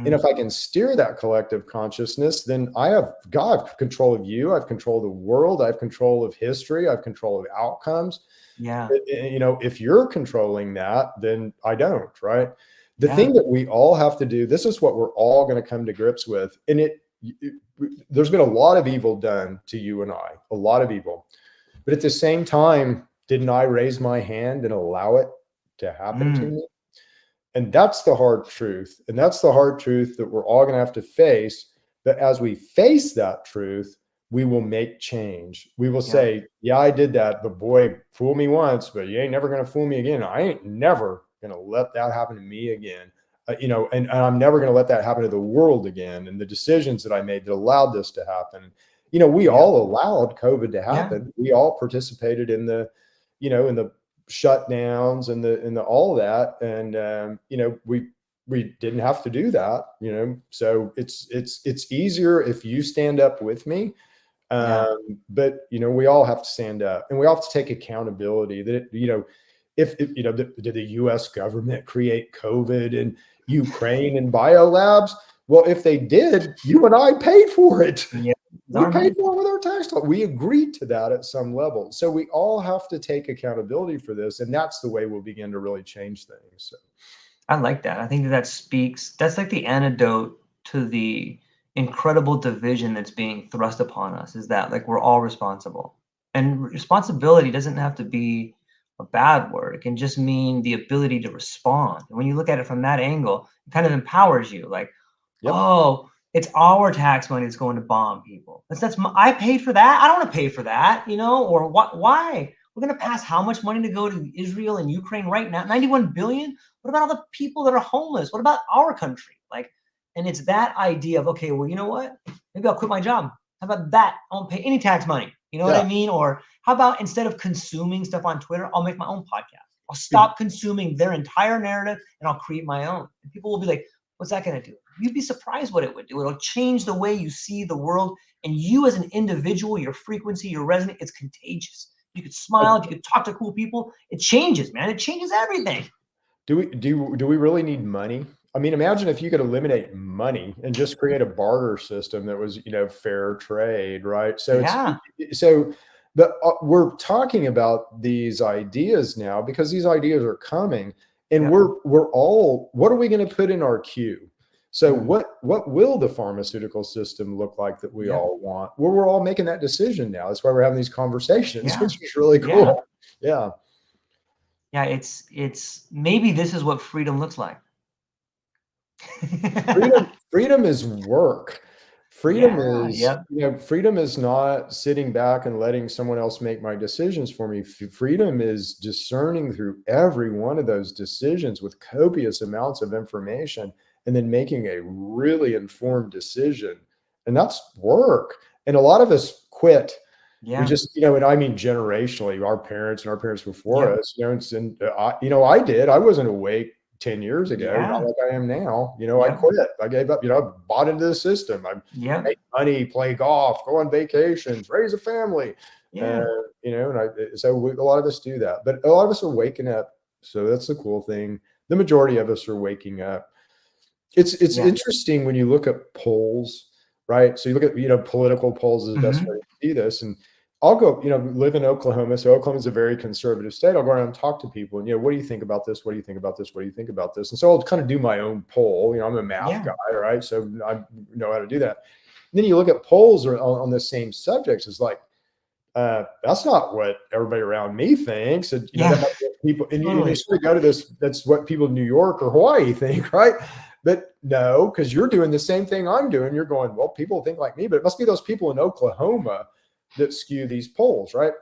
And if I can steer that collective consciousness, then I have control of you. I have control of the world. I have control of history. I have control of outcomes. Yeah. If you're controlling that, then I don't, right? The thing that we all have to do, this is what we're all going to come to grips with. And there's been a lot of evil done to you and I, a lot of evil. But at the same time, didn't I raise my hand and allow it to happen to me? And that's the hard truth. And that's the hard truth that we're all going to have to face. But as we face that truth, we will make change. We will say, yeah, I did that, but boy, fool me once, but you ain't never going to fool me again. I ain't never going to let that happen to me again. And I'm never going to let that happen to the world again. And the decisions that I made that allowed this to happen, we all allowed COVID to happen. We all participated in the, in the shutdowns and the all that. And, we didn't have to do that, so it's easier if you stand up with me. But, we all have to stand up, and we all have to take accountability that, did the US government create COVID in Ukraine and biolabs? Well, if they did, you and I paid for it. Yeah. We paid for it with our tax dollars. We agreed to that at some level. So we all have to take accountability for this. And that's the way we'll begin to really change things. So. I like that. I think that's like the antidote to the incredible division that's being thrust upon us, is that like we're all responsible. And responsibility doesn't have to be a bad word. It can just mean the ability to respond. And when you look at it from that angle, it kind of empowers you. Like, oh, it's our tax money that's going to bomb people. I paid for that. I don't want to pay for that, or what? Why? We're going to pass how much money to go to Israel and Ukraine right now? 91 billion? What about all the people that are homeless? What about our country? And it's that idea of, okay, well, you know what? Maybe I'll quit my job. How about that? I won't pay any tax money. You know what I mean? Or how about, instead of consuming stuff on Twitter, I'll make my own podcast. I'll stop consuming their entire narrative and I'll create my own. And people will be like, what's that going to do? You'd be surprised what it would do. It'll change the way you see the world. And you as an individual, your frequency, your resonance, it's contagious. You could smile, if you could talk to cool people, it changes, man. It changes everything. Do we really need money? I mean, imagine if you could eliminate money and just create a barter system that was, fair trade, right? So we're talking about these ideas now because these ideas are coming, and we're all, what are we going to put in our queue? So what will the pharmaceutical system look like that we all want? Well, we're all making that decision now. That's why we're having these conversations, which is really cool. Yeah. It's maybe this is what freedom looks like. Freedom is work. Freedom is, freedom is not sitting back and letting someone else make my decisions for me. Freedom is discerning through every one of those decisions with copious amounts of information and then making a really informed decision. And that's work. And a lot of us quit. We Yeah. just, and I mean, generationally, our parents and our parents before Yeah. us, I did. I wasn't awake 10 years ago, not Yeah. like I am now. I Yep. quit. I gave up, I bought into the system. I Yep. make money, play golf, go on vacations, raise a family. Uh, Yeah. a lot of us do that, but a lot of us are waking up. So that's the cool thing. The majority of us are waking up. It's Yeah. interesting when you look at polls, right? So you look at, political polls is the best way Hmm. to see this. And I'll go, live in Oklahoma. So Oklahoma is a very conservative state. I'll go around and talk to people and, what do you think about this? What do you think about this? What do you think about this? And so I'll kind of do my own poll. I'm a math Yeah. guy, right? So I know how to do that. And then you look at polls on the same subjects. It's like, that's not what everybody around me thinks. And, that Yeah. might be what people, and you Totally. sort of go to this, that's what people in New York or Hawaii think, right? But no, because you're doing the same thing I'm doing. You're going, well, people think like me, but it must be those people in Oklahoma that skew these polls, right?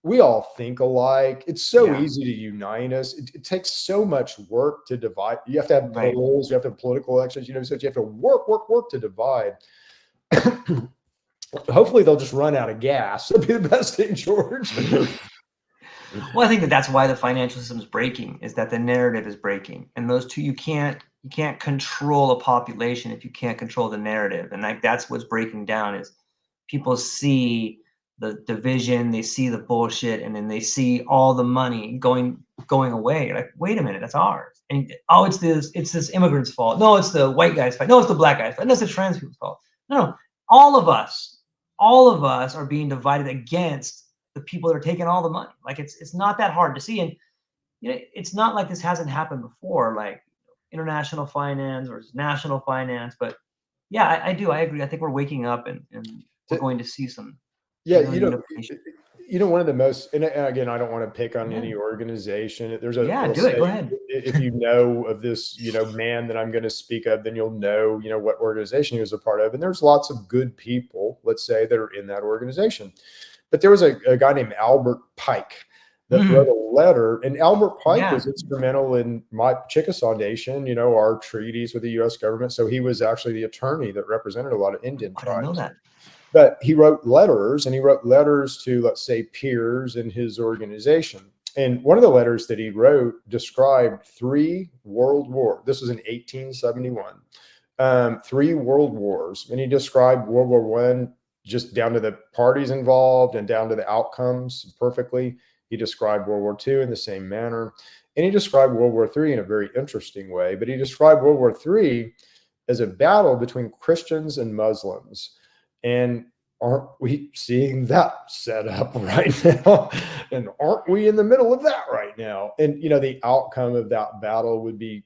We all think alike. It's so Yeah. easy to unite us. It takes so much work to divide. You have to have Right. polls, you have to have political elections, so you have to work to divide. Hopefully they'll just run out of gas. That'd be the best thing, George. Well, I think that's why the financial system is breaking, is that the narrative is breaking. And those two, you can't control a population if you can't control the narrative. And like that's what's breaking down is people see the division, they see the bullshit, and then they see all the money going away. Like, wait a minute, that's ours. And oh, it's this immigrant's fault. No, it's the white guy's fault. No, it's the black guy's fault. No, it's the trans people's fault. No, all of us are being divided against the people that are taking all the money. Like it's not that hard to see. And it's not like this hasn't happened before, like international finance or national finance. But yeah, I do. I agree. I think we're waking up and we're going to see some Yeah, really unification. one of the most, and again, I don't want to pick on Yeah. any organization. Yeah, let's do it. say, Go ahead. if you know of this, man that I'm going to speak of, then you'll know, what organization he was a part of. And there's lots of good people, let's say, that are in that organization. But there was a guy named Albert Pike that wrote a letter, and Albert Pike Yeah. was instrumental in my Chickasaw Nation, our treaties with the U.S. government. So he was actually the attorney that represented a lot of Indian I didn't know tribes. that. But he wrote letters, and he wrote letters to, let's say, peers in his organization. And one of the letters that he wrote described 3 world wars. This was in 1871. 3 world wars. And he described World War One just down to the parties involved and down to the outcomes perfectly. He described World War II in the same manner. And he described World War III in a very interesting way. But he described World War III as a battle between Christians and Muslims. And aren't we seeing that set up right now? And aren't we in the middle of that right now? And, the outcome of that battle would be,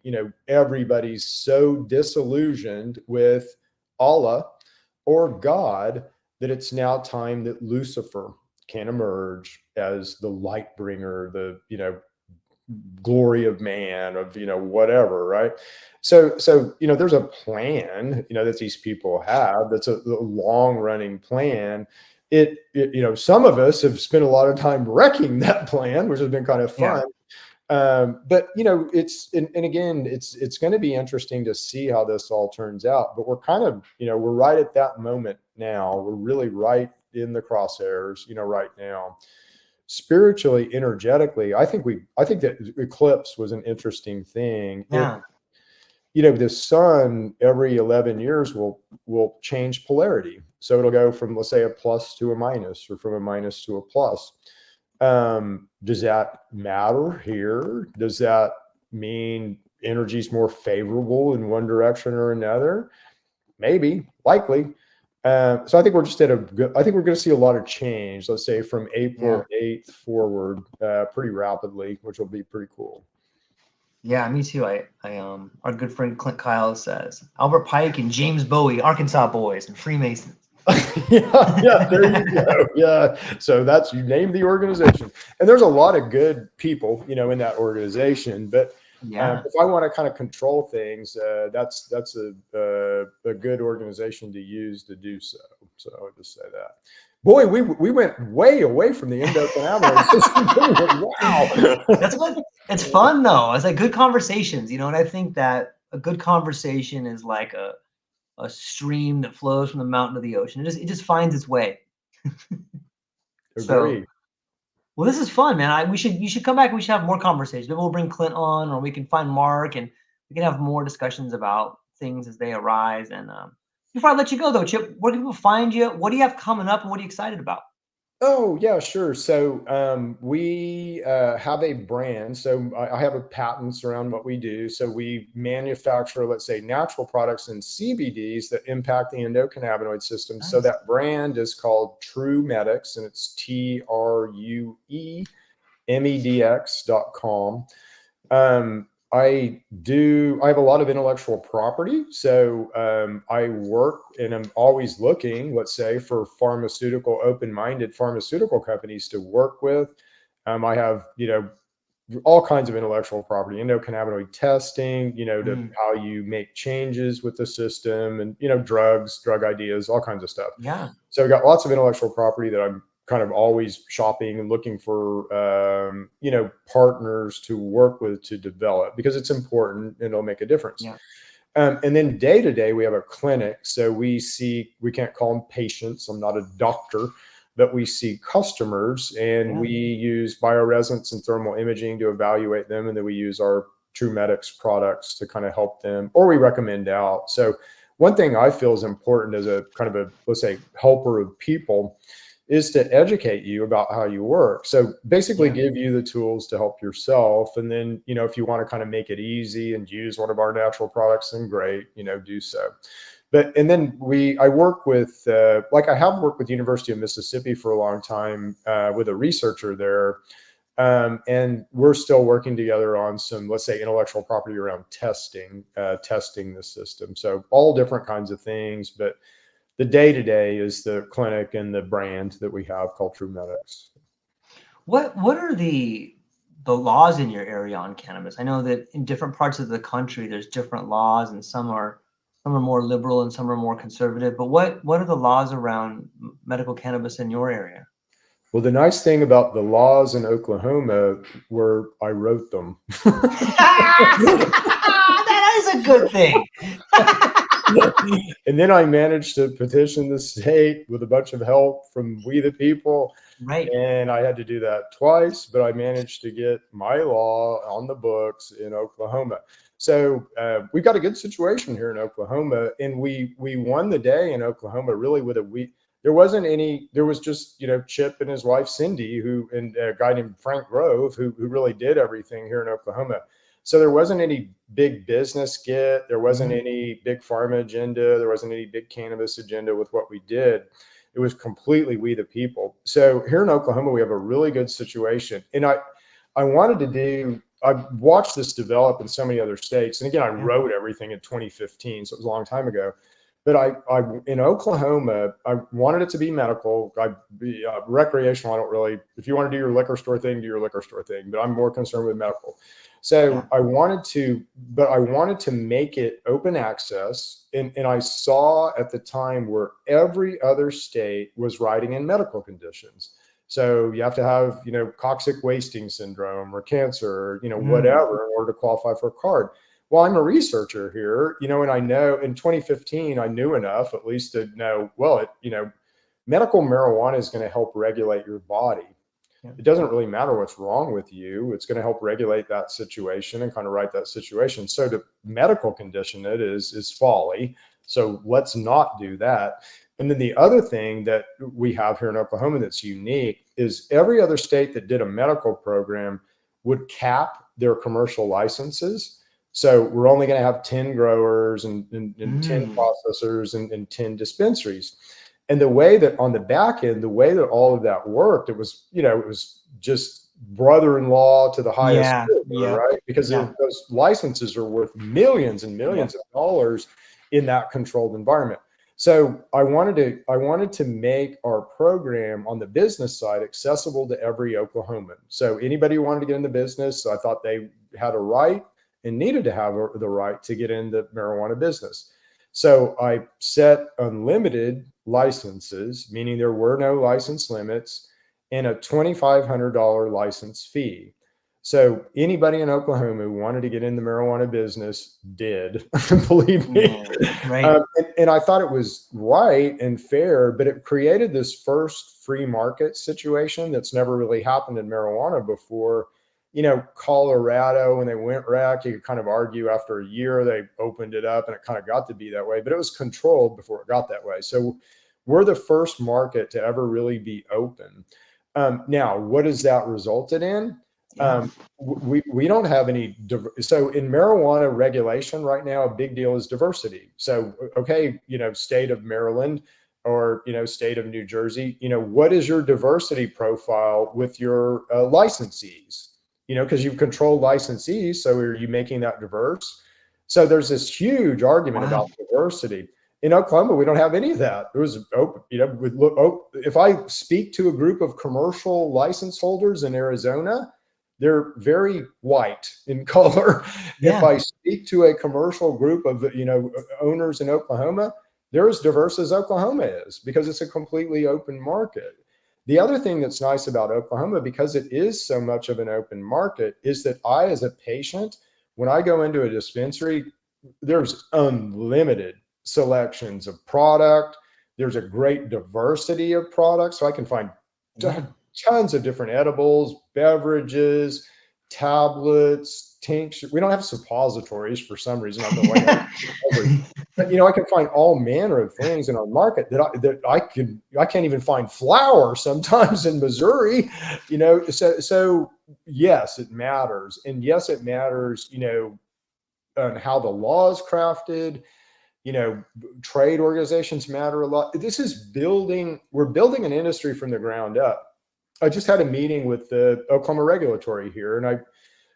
everybody's so disillusioned with Allah or God that it's now time that Lucifer can emerge as the light bringer, the, glory of man, of whatever, right? So there's a plan that these people have, that's a long running plan. Some of us have spent a lot of time wrecking that plan, which has been kind of Yeah. fun. But it's and again, it's going to be interesting to see how this all turns out. But we're kind of we're right at that moment now. We're really right in the crosshairs right now. Spiritually, energetically, I think that eclipse was an interesting thing. Yeah. The sun every 11 years will change polarity. So it'll go from, let's say, a plus to a minus, or from a minus to a plus. Does that matter here? Does that mean energy is more favorable in one direction or another? Maybe, likely. So I think we're just I think we're going to see a lot of change, let's say from April 8th forward, pretty rapidly, which will be pretty cool. Yeah, me too. Our good friend Clint Kyle says Albert Pike and James Bowie, Arkansas boys and Freemasons. yeah, there you go. Yeah. So you name the organization. And there's a lot of good people, in that organization. But if I want to kind of control things, that's a good organization to use to do so. So I would just say that. Boy, we went way away from the endocannabinoid. Wow. That's what it's fun though. It's like good conversations, and I think that a good conversation is like a stream that flows from the mountain to the ocean. It just finds its way. So, Agree. well, this is fun, man. You should come back and we should have more conversations. Maybe we'll bring Clint on, or we can find Mark, and we can have more discussions about things as they arise. And before I let you go, though, Chip, where can people find you? What do you have coming up, and what are you excited about? Oh, yeah, sure. So we have a brand. So I have a patents around what we do. So we manufacture, let's say, natural products and CBDs that impact the endocannabinoid system. So Nice. that brand is called True Medics, and it's TrueMedx.com. I have a lot of intellectual property. So I work and I'm always looking, let's say, for open-minded pharmaceutical companies to work with. I have, all kinds of intellectual property, endocannabinoid testing, to how you make changes with the system and, drug ideas, all kinds of stuff. Yeah. So I've got lots of intellectual property that I'm kind of always shopping and looking for, partners to work with to develop, because it's important and it'll make a difference. Yeah. And then day to day, we have a clinic. So we can't call them patients. I'm not a doctor, but we see customers, and we use bioresonance and thermal imaging to evaluate them. And then we use our True Medics products to kind of help them, or we recommend out. So one thing I feel is important as a kind of let's say, helper of people, is to educate you about how you work. So basically give you the tools to help yourself. And then, if you want to kind of make it easy and use one of our natural products, then great, do so. And then I work with, I have worked with University of Mississippi for a long time with a researcher there. And we're still working together on some, let's say, intellectual property around testing the system. So all different kinds of things, but the day-to-day is the clinic and the brand that we have called True Medics. What are the laws in your area on cannabis? I know that in different parts of the country, there's different laws, and some are more liberal and some are more conservative. But what are the laws around medical cannabis in your area? Well, the nice thing about the laws in Oklahoma were I wrote them. That is a good thing. And then I managed to petition the state with a bunch of help from We the People. Right. And I had to do that twice, but I managed to get my law on the books in Oklahoma. So we've got a good situation here in Oklahoma, and we won the day in Oklahoma really with there was just, Chip and his wife, Cindy, and a guy named Frank Grove, who really did everything here in Oklahoma. So there wasn't any big business there wasn't any big pharma agenda. There wasn't any big cannabis agenda with what we did. It was completely We the People. So here in Oklahoma, we have a really good situation. And I watched this develop in so many other states. And again, I wrote everything in 2015, so it was a long time ago. But in Oklahoma, I wanted it to be medical. Recreational, I don't really, if you want to do your liquor store thing, do your liquor store thing. But I'm more concerned with medical. So I wanted to make it open access. And I saw at the time where every other state was writing in medical conditions. So you have to have, toxic wasting syndrome or cancer, whatever, in order to qualify for a card. Well, I'm a researcher here, and I know in 2015, I knew enough at least to know, medical marijuana is going to help regulate your body. It doesn't really matter what's wrong with you. It's going to help regulate that situation and kind of right that situation. So to medical condition it is folly. So let's not do that. And then the other thing that we have here in Oklahoma that's unique is every other state that did a medical program would cap their commercial licenses. So we're only going to have 10 growers and 10 processors and 10 dispensaries. And the way that on the back end, the way that all of that worked, it was just brother-in-law to the highest bidder, right? Because those licenses are worth millions and millions of dollars in that controlled environment. So I wanted to make our program on the business side accessible to every Oklahoman. So anybody who wanted to get in the business, I thought they had a right and needed to have the right to get in the marijuana business. So I set unlimited licenses, meaning there were no license limits, and a $2,500 license fee. So anybody in Oklahoma who wanted to get in the marijuana business did, believe me. Right. And I thought it was right and fair, but it created this first free market situation that's never really happened in marijuana before. Colorado, when they went rec, you could kind of argue after a year they opened it up and it kind of got to be that way, but it was controlled before it got that way. So we're the first market to ever really be open. Now, what has that resulted in? Yeah. We don't have any. So in marijuana regulation right now, a big deal is diversity. So, okay, state of Maryland or, state of New Jersey, what is your diversity profile with your licensees? Because you've controlled licensees. So are you making that diverse? So there's this huge argument about diversity. In Oklahoma, we don't have any of that. It was open, if I speak to a group of commercial license holders in Arizona, they're very white in color. Yeah. If I speak to a commercial group of, owners in Oklahoma, they're as diverse as Oklahoma is because it's a completely open market. The other thing that's nice about Oklahoma, because it is so much of an open market, is that I, as a patient, when I go into a dispensary, there's unlimited selections of product. There's a great diversity of products. So I can find tons of different edibles, beverages, tablets, tinctures. We don't have suppositories for some reason. I don't know. But I can find all manner of things in our market that I can't even find flour sometimes in Missouri. So yes, it matters, and yes, it matters. On how the law is crafted. Trade organizations matter a lot. We're building an industry from the ground up. I just had a meeting with the Oklahoma regulatory here, and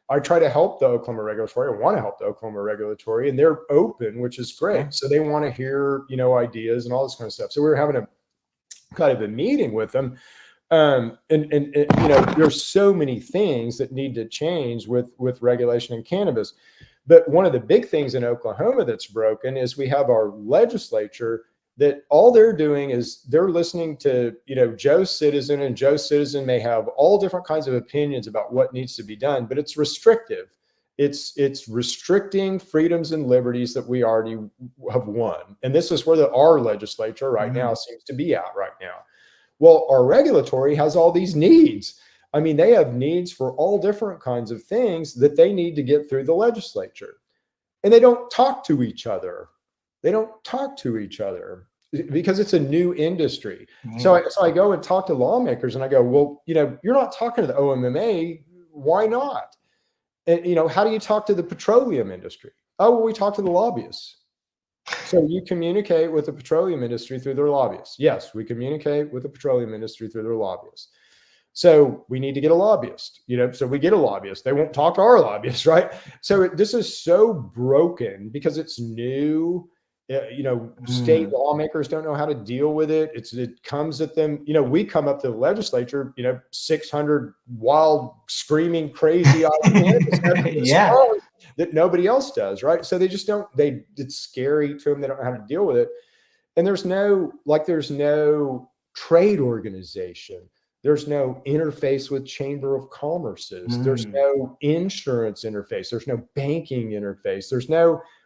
I try to help the Oklahoma regulatory. I want to help the Oklahoma regulatory, and they're open, which is great. So they want to hear, ideas and all this kind of stuff. So we were having a kind of a meeting with them. And there's so many things that need to change with regulation in cannabis. But one of the big things in Oklahoma that's broken is we have our legislature that all they're doing is they're listening to, Joe Citizen, and Joe Citizen may have all different kinds of opinions about what needs to be done, but it's restrictive. It's restricting freedoms and liberties that we already have won. And this is where our legislature right now seems to be at right now. Well, our regulatory has all these needs. I mean, they have needs for all different kinds of things that they need to get through the legislature. And they don't talk to each other. They don't talk to each other because it's a new industry. So I go and talk to lawmakers and I go, well, you're not talking to the OMMA. Why not? And, how do you talk to the petroleum industry? Oh, well, we talk to the lobbyists. So you communicate with the petroleum industry through their lobbyists. Yes, we communicate with the petroleum industry through their lobbyists. So we need to get a lobbyist, so we get a lobbyist. They won't talk to our lobbyists, right? So this is so broken because it's new. State lawmakers don't know how to deal with it. It comes at them. We come up to the legislature, 600 wild, screaming, crazy ideas that nobody else does, right? So they just don't. It's scary to them. They don't know how to deal with it. And there's no trade organization. There's no interface with Chamber of Commerce's. There's no insurance interface. There's no banking interface.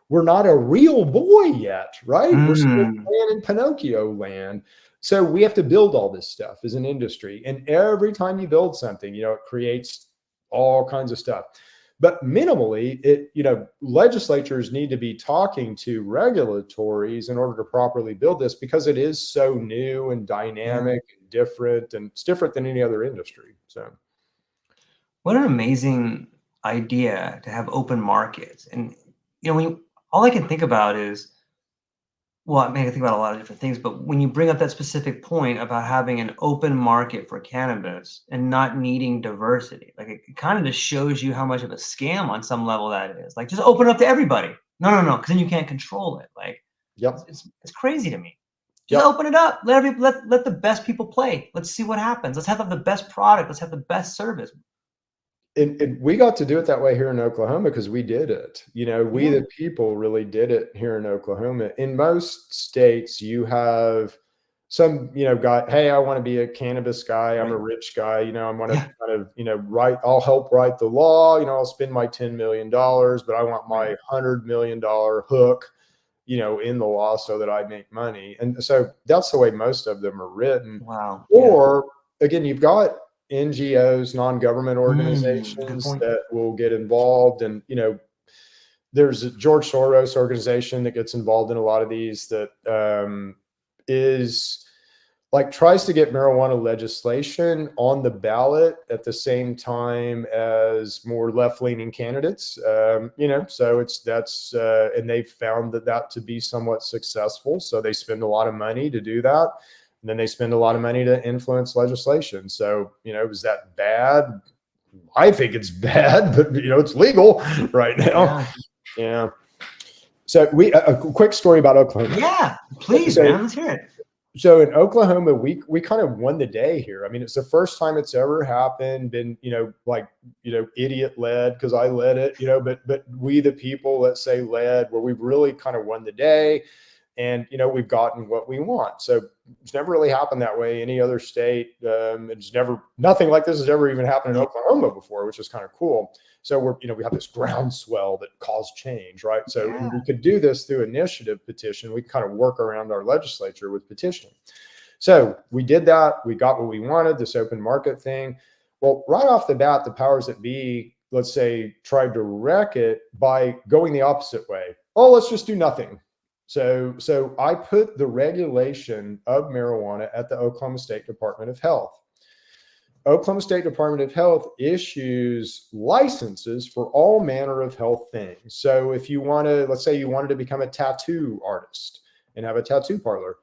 We're not a real boy yet, right? We're still playing in Pinocchio land. So we have to build all this stuff as an industry. And every time you build something, it creates all kinds of stuff. But minimally, legislatures need to be talking to regulatories in order to properly build this because it is so new and dynamic and different, and it's different than any other industry. So, what an amazing idea to have open markets. And all I can think about is, well, I mean, I think about a lot of different things, but when you bring up that specific point about having an open market for cannabis and not needing diversity, like it kind of just shows you how much of a scam on some level that is. Like, just open it up to everybody. No, because then you can't control it. Like, it's crazy to me. Just open it up. Let the best people play. Let's see what happens. Let's have the best product. Let's have the best service. And we got to do it that way here in Oklahoma because we did it. We the people really did it here in Oklahoma. In most states, you have some, guy, hey, I want to be a cannabis guy. I'm a Right. rich guy. I want to kind of, I'll help write the law. I'll spend my $10 million, but I want my Right. $100 million hook, in the law so that I make money. And so that's the way most of them are written. Wow. Yeah. Or again, you've got NGOs, non-government Good organizations point. that will get involved. And, there's a George Soros organization that gets involved in a lot of these that is like tries to get marijuana legislation on the ballot at the same time as more left-leaning candidates. So and they've found that to be somewhat successful. So they spend a lot of money to do that. And then they spend a lot of money to influence legislation. So, is that bad? I think it's bad, but it's legal right now. Yeah. Yeah. So a quick story about Oklahoma. Yeah. Please, So, man. Let's hear it. so in Oklahoma, we kind of won the day here. I mean, it's the first time it's ever happened, been, idiot led, because I led it, but we, the people, let's say, led, where we've really kind of won the day. And, we've gotten what we want. So it's never really happened that way. Any other state, nothing like this has ever even happened in Oklahoma before, which is kind of cool. So we have this groundswell that caused change, right? So we could do this through initiative petition. We kind of work around our legislature with petitioning. So we did that. We got what we wanted, this open market thing. Well, right off the bat, the powers that be, let's say, tried to wreck it by going the opposite way. Oh, let's just do nothing. So I put the regulation of marijuana at the Oklahoma State Department of Health. Oklahoma State Department of Health issues licenses for all manner of health things. So if you want to, let's say you wanted to become a tattoo artist and have a tattoo parlor,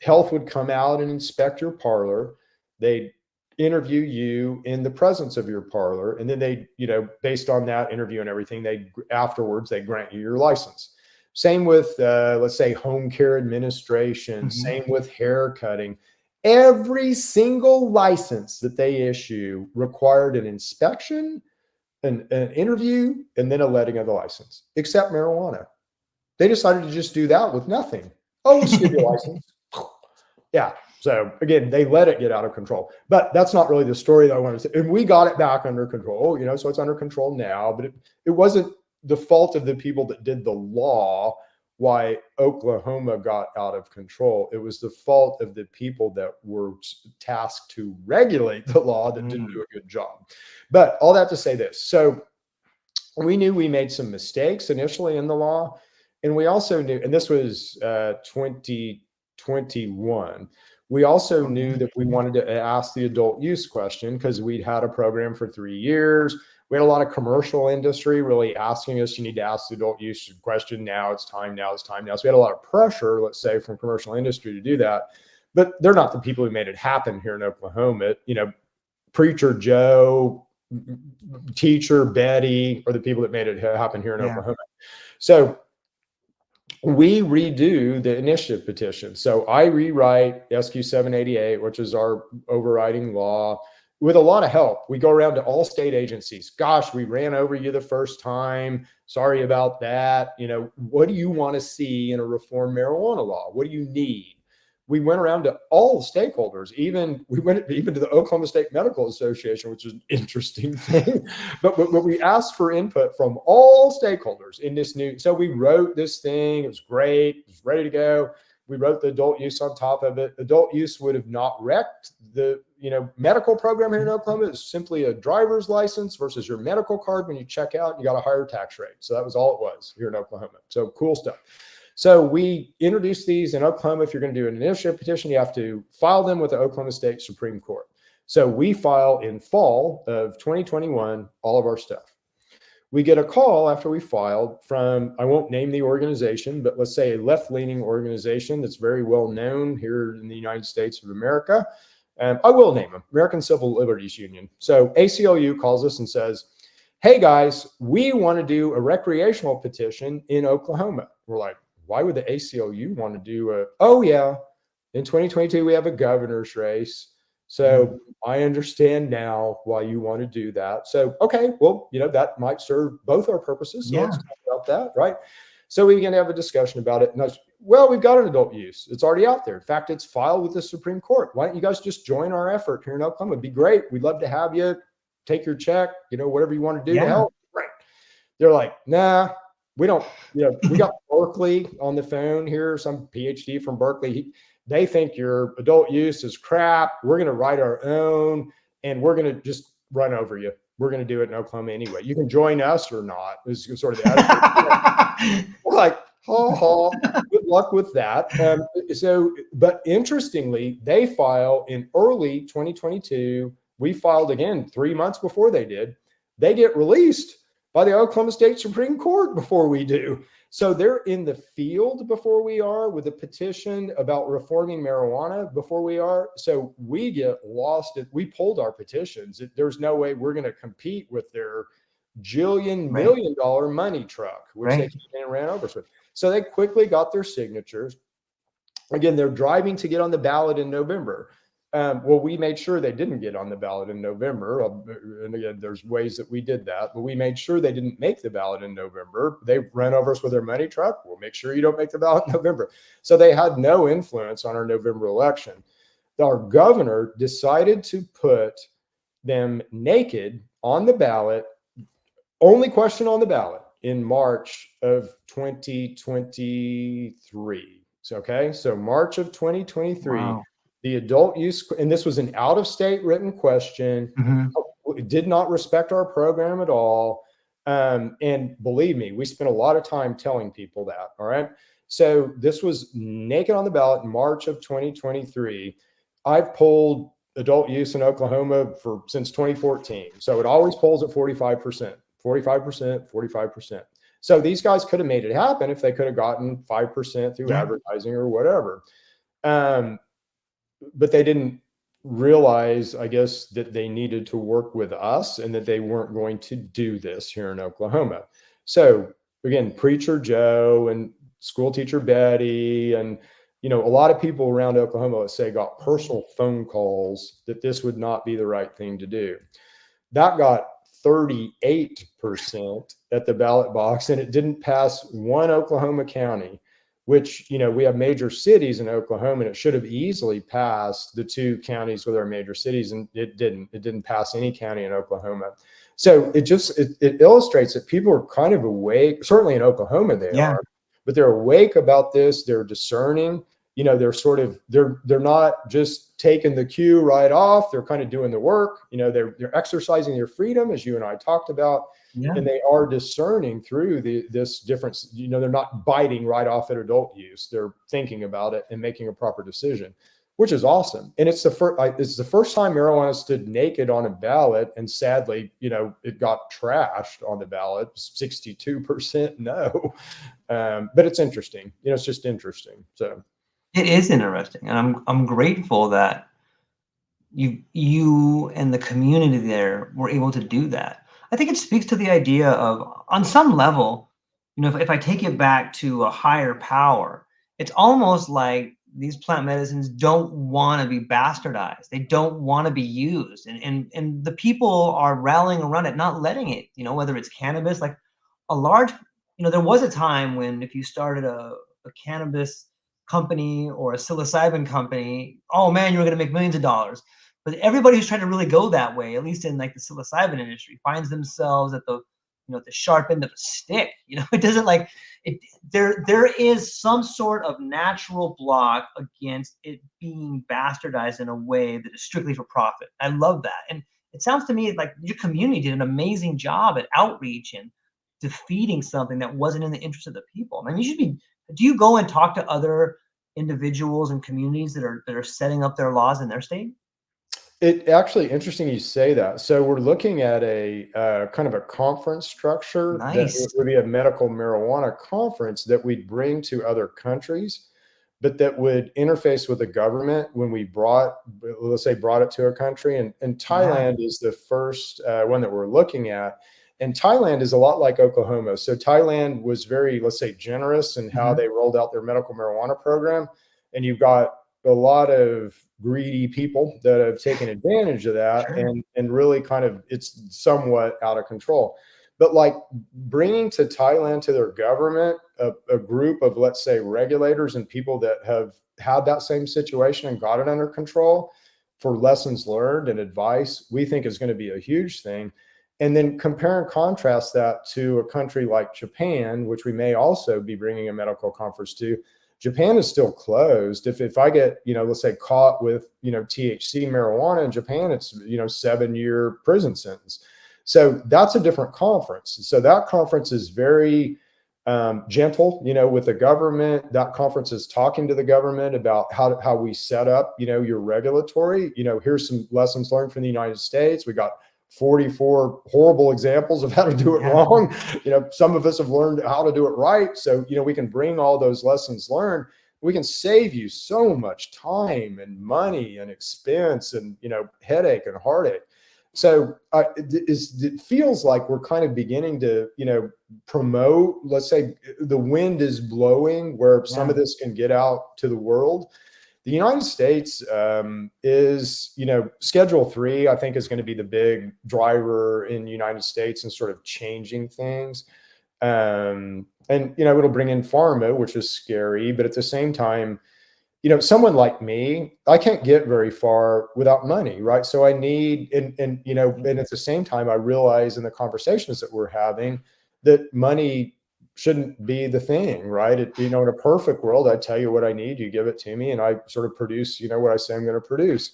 health would come out and inspect your parlor. They'd interview you in the presence of your parlor. And then they, based on that interview and everything, afterwards, they grant you your license. Same with, let's say, home care administration, same with hair cutting. Every single license that they issue required an inspection, an interview, and then a letting of the license, except marijuana. They decided to just do that with nothing. Oh, let's give you a license. Yeah. So again, they let it get out of control. But that's not really the story that I wanted to say. And we got it back under control, so it's under control now. But it wasn't the fault of the people that did the law why Oklahoma got out of control. It was the fault of the people that were tasked to regulate the law that didn't do a good job. But all that to say this. So we knew we made some mistakes initially in the law. And we also knew, and this was 2021, we also knew that we wanted to ask the adult use question because we'd had a program for 3 years. We had a lot of commercial industry really asking us, you need to ask the adult use question now. It's time now. It's time now. So we had a lot of pressure, let's say, from commercial industry to do that. But they're not the people who made it happen here in Oklahoma. Preacher Joe, teacher Betty are the people that made it happen here in Oklahoma. So we redo the initiative petition. So I rewrite SQ 788, which is our overriding law, with a lot of help. We go around to all state agencies. Gosh, we ran over you the first time. Sorry about that. What do you want to see in a reformed marijuana law? What do you need? We went around to all stakeholders. We went even to the Oklahoma State Medical Association, which is an interesting thing. But we asked for input from all stakeholders in this new. So we wrote this thing. It was great. It was ready to go. We wrote the adult use on top of it. Adult use would have not wrecked the medical program here in Oklahoma. It's simply a driver's license versus your medical card. When you check out, you got a higher tax rate. So that was all it was here in Oklahoma. So cool stuff. So we introduced these in Oklahoma. If you're going to do an initiative petition, you have to file them with the Oklahoma State Supreme Court. So we file in fall of 2021, all of our stuff. We get a call after we filed from, I won't name the organization, but let's say a left-leaning organization that's very well known here in the United States of America. And I will name them, American Civil Liberties Union. So ACLU calls us and says, hey guys, we want to do a recreational petition in Oklahoma. We're like, why would the ACLU want to do oh yeah, in 2022, we have a governor's race. So I understand now why you want to do that. So, okay, well, that might serve both our purposes. So let's talk about that, right? So we began to have a discussion about it. And I was, well, we've got an adult use. It's already out there. In fact, it's filed with the Supreme Court. Why don't you guys just join our effort here in Oklahoma? It'd be great. We'd love to have you. Take your check, whatever you want to do to help. Right. They're like, nah, we don't, we got Berkeley on the phone here, some PhD from Berkeley. They think your adult use is crap. We're going to write our own and we're going to just run over you. We're going to do it in Oklahoma anyway. You can join us or not. Is sort of the attitude. We're like, good luck with that. But interestingly, they file in early 2022. We filed again 3 months before they did. They get released by the Oklahoma State Supreme Court before we do. So they're in the field before we are with a petition about reforming marijuana before we are. So we get lost. We pulled our petitions. There's no way we're going to compete with their million dollar money truck, which they came in and ran over us with. So they quickly got their signatures. Again, they're driving to get on the ballot in November. Well, we made sure they didn't get on the ballot in November. And again, there's ways that we did that, but we made sure they didn't make the ballot in November. They ran over us with their money truck. We'll make sure you don't make the ballot in November. So they had no influence on our November election. Our governor decided to put them naked on the ballot, only question on the ballot, in March of 2023. So March of 2023. Wow. The adult use, and this was an out-of-state written question, did not respect our program at all. And believe me, we spent a lot of time telling people that, all right? So this was naked on the ballot in March of 2023. I've polled adult use in Oklahoma since 2014. So it always polls at 45%, 45%. So these guys could have made it happen if they could have gotten 5% through advertising or whatever. But they didn't realize, I guess, that they needed to work with us and that they weren't going to do this here in Oklahoma. So again, Preacher Joe and school teacher Betty and, a lot of people around Oklahoma, let's say, got personal phone calls that this would not be the right thing to do. That got 38% at the ballot box, and it didn't pass one Oklahoma county, which, we have major cities in Oklahoma, and it should have easily passed the two counties with our major cities, and it didn't pass any county in Oklahoma. So it illustrates that people are kind of awake. Certainly in Oklahoma they are, but they're awake about this. They're discerning. They're not just taking the cue right off. They're kind of doing the work. They're exercising their freedom, as you and I talked about. And they are discerning through this difference. They're not biting right off at adult use. They're thinking about it and making a proper decision, which is awesome. And it's the first time marijuana stood naked on a ballot. And sadly, it got trashed on the ballot, 62% no. But it's interesting. It's just interesting. So it is interesting, and I'm grateful that you and the community there were able to do that. I think it speaks to the idea of, on some level, if I take it back to a higher power, it's almost like these plant medicines don't want to be bastardized. They don't want to be used. And the people are rallying around it, not letting it, whether it's cannabis, like a large, there was a time when if you started a cannabis company or a psilocybin company, oh man, you're going to make millions of dollars. But everybody who's trying to really go that way, at least in like the psilocybin industry, finds themselves at the sharp end of a stick. It doesn't like it. There is some sort of natural block against it being bastardized in a way that is strictly for profit. I love that, and it sounds to me like your community did an amazing job at outreach and defeating something that wasn't in the interest of the people. I mean, you should be. Do you go and talk to other individuals and communities that are setting up their laws in their state? It actually interesting you say that. So we're looking at a kind of a conference structure that would be a medical marijuana conference that we'd bring to other countries, but that would interface with the government when we brought it to a country. And Thailand is the first one that we're looking at. And Thailand is a lot like Oklahoma. So Thailand was very, let's say, generous in how they rolled out their medical marijuana program. And you've got a lot of greedy people that have taken advantage of that and really kind of, it's somewhat out of control. but like bringing to Thailand, to their government, a group of, let's say, regulators and people that have had that same situation and got it under control for lessons learned and advice, we think is going to be a huge thing. And then compare and contrast that to a country like Japan, which we may also be bringing a medical conference to. Japan is still closed. If I get, let's say caught with, THC marijuana in Japan, it's, 7-year prison sentence. So that's a different conference. So that conference is very gentle, with the government. That conference is talking to the government about how we set up, your regulatory, here's some lessons learned from the United States. We got 44 horrible examples of how to do it wrong. Some of us have learned how to do it right. So, we can bring all those lessons learned. We can save you so much time and money and expense and, headache and heartache. So it feels like we're kind of beginning to, promote, let's say the wind is blowing where some of this can get out to the world. The United States is, Schedule 3, I think, is going to be the big driver in the United States and sort of changing things. And, it'll bring in pharma, which is scary. But at the same time, someone like me, I can't get very far without money, right? So I need, and at the same time, I realize in the conversations that we're having that money shouldn't be the thing, right? In a perfect world, I tell you what I need, you give it to me, and I sort of produce, what I say I'm going to produce.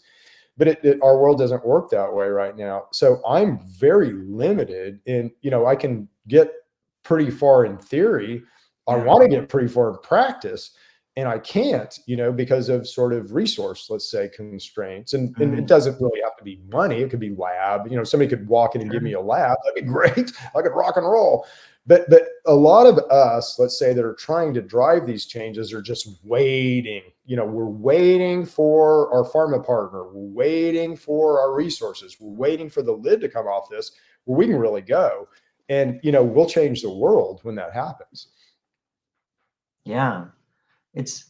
But our world doesn't work that way right now. So I'm very limited in, I can get pretty far in theory. I want to get pretty far in practice. And I can't, because of sort of resource, let's say, constraints. And it doesn't really have to be money. It could be lab. Somebody could walk in and give me a lab. That'd be great. I could rock and roll. But a lot of us, let's say, that are trying to drive these changes are just waiting. We're waiting for our pharma partner. We're waiting for our resources. We're waiting for the lid to come off this where we can really go. And, we'll change the world when that happens. Yeah. It's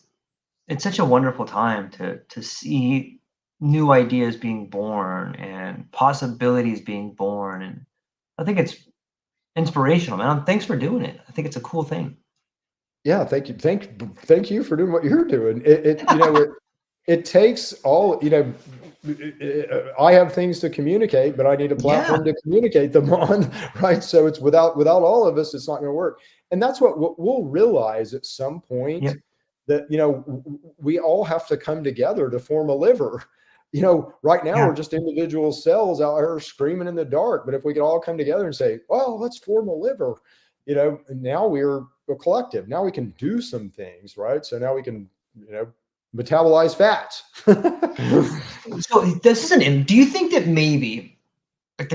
such a wonderful time to see new ideas being born and possibilities being born. And I think it's inspirational, man. Thanks for doing it. I think it's a cool thing. Yeah, thank you. Thank you for doing what you're doing. It takes all, I have things to communicate, but I need a platform to communicate them on, right? So it's without all of us, it's not going to work. And that's what we'll realize at some point, that, we all have to come together to form a liver. Right now we're just individual cells out here screaming in the dark. But if we could all come together and say, well, let's form a liver, now we're a collective. Now we can do some things, right? So now we can, metabolize fats. So this is do you think that maybe like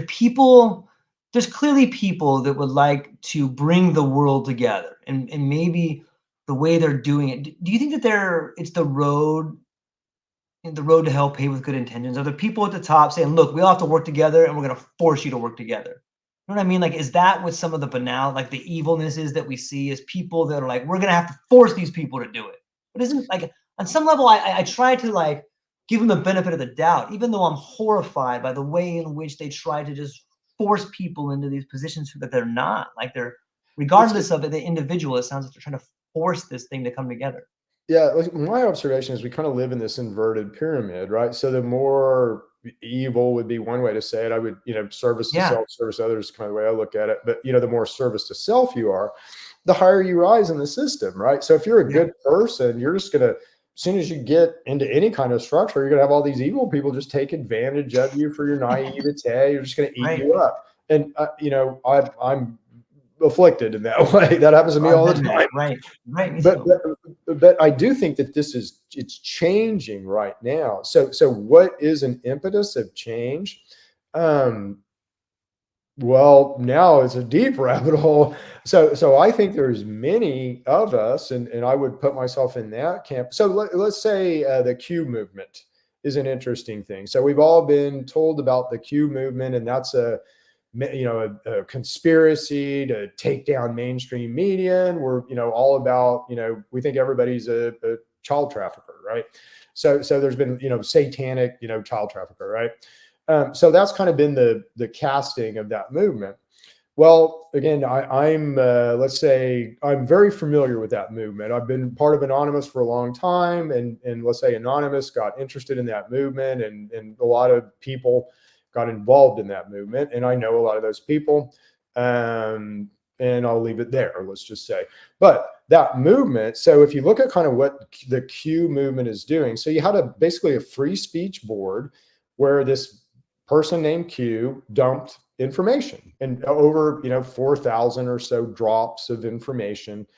there's clearly people that would like to bring the world together, and maybe the way they're doing it, do you think that it's the road to hell paved with good intentions? Are there people at the top saying, look, we all have to work together and we're going to force you to work together? You know what I mean? Like, is that what some of the like the evilness is that we see as people that are like, we're going to have to force these people to do it? But isn't like, on some level, I try to like give them the benefit of the doubt, even though I'm horrified by the way in which they try to just force people into these positions that they're not. Like regardless of the individual, it sounds like they're trying to force this thing to come together. Yeah, like my observation is we kind of live in this inverted pyramid, right? So the more evil would be one way to say it. I would, service to self, service to others, kind of the way I look at it. But the more service to self you are, the higher you rise in the system, right? So if you're a good person, you're just gonna, as soon as you get into any kind of structure, you're gonna have all these evil people just take advantage of you for your naivete. You're just gonna eat you up. And I'm afflicted in that way. That happens to me all the time. Right. But I do think that it's changing right now. So what is an impetus of change? Well, now it's a deep rabbit hole. So I think there's many of us, and I would put myself in that camp. So let's say the Q movement is an interesting thing. So we've all been told about the Q movement, and that's a conspiracy to take down mainstream media. And we're, all about, we think everybody's a child trafficker, right? So there's been, satanic, child trafficker, right? So that's kind of been the casting of that movement. Well, again, I'm let's say I'm very familiar with that movement. I've been part of Anonymous for a long time, and let's say Anonymous got interested in that movement, and a lot of people got involved in that movement, and I know a lot of those people. Um, and I'll leave it there. Let's just say, but that movement. So if you look at kind of what the Q movement is doing, so you had basically a free speech board where this person named Q dumped information and over 4,000 or so drops of information.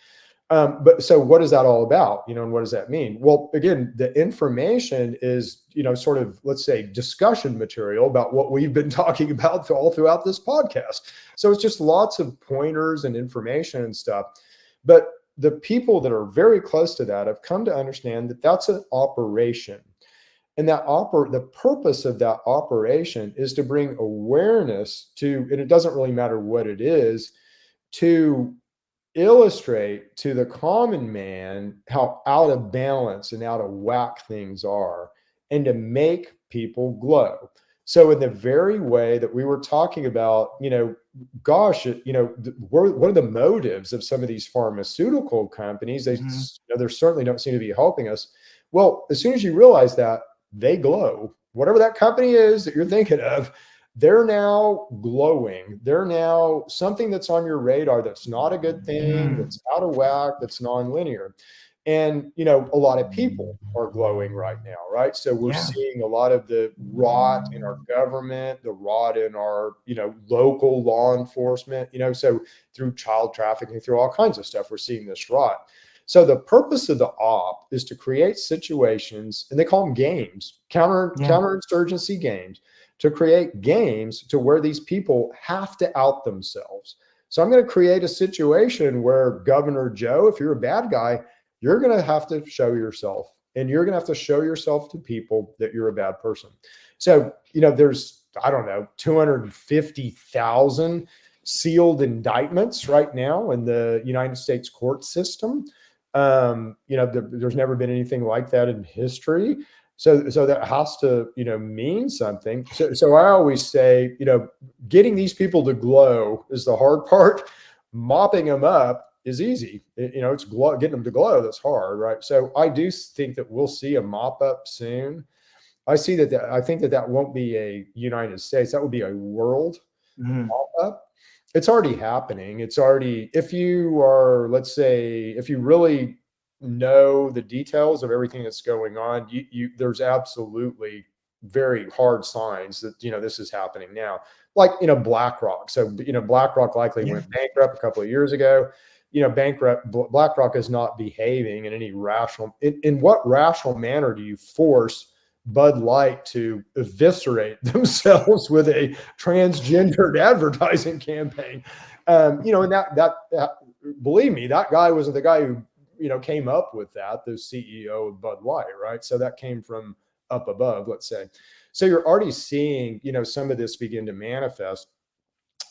But so what is that all about, and what does that mean? Well, again, the information is sort of, let's say, discussion material about what we've been talking about all throughout this podcast. So it's just lots of pointers and information and stuff. But the people that are very close to that have come to understand that that's an operation. And the purpose of that operation is to bring awareness to, and it doesn't really matter what it is, to illustrate to the common man how out of balance and out of whack things are, and to make people glow. So in the very way that we were talking about, gosh, what are the motives of some of these pharmaceutical companies? They certainly don't seem to be helping us. Well, as soon as you realize that, they glow. Whatever that company is that you're thinking of, they're now glowing. They're now something that's on your radar that's not a good thing, that's out of whack, that's nonlinear. And, a lot of people are glowing right now, right? So we're seeing a lot of the rot in our government, the rot in our, local law enforcement, so through child trafficking, through all kinds of stuff, we're seeing this rot. So the purpose of the op is to create situations, and they call them games, counterinsurgency games, to create games to where these people have to out themselves. So I'm going to create a situation where Governor Joe, if you're a bad guy, you're going to have to show yourself, and you're going to have to show yourself to people that you're a bad person. So, there's, I don't know, 250,000 sealed indictments right now in the United States court system. There's never been anything like that in history. So that has to, mean something. So I always say, getting these people to glow is the hard part. Mopping them up is easy. It's getting them to glow that's hard, right? So I do think that we'll see a mop up soon. I think that won't be a United States. That would be a world mop up. It's already happening. It's already, if you are, let's say, if you really know the details of everything that's going on, there's absolutely very hard signs that, this is happening now. Like, BlackRock. So, BlackRock likely went bankrupt a couple of years ago. BlackRock is not behaving in any rational, in what rational manner do you force Bud Light to eviscerate themselves with a transgendered advertising campaign? And that believe me, that guy wasn't the guy who, came up with that, the CEO of Bud Light, right? So that came from up above, let's say. So you're already seeing, some of this begin to manifest.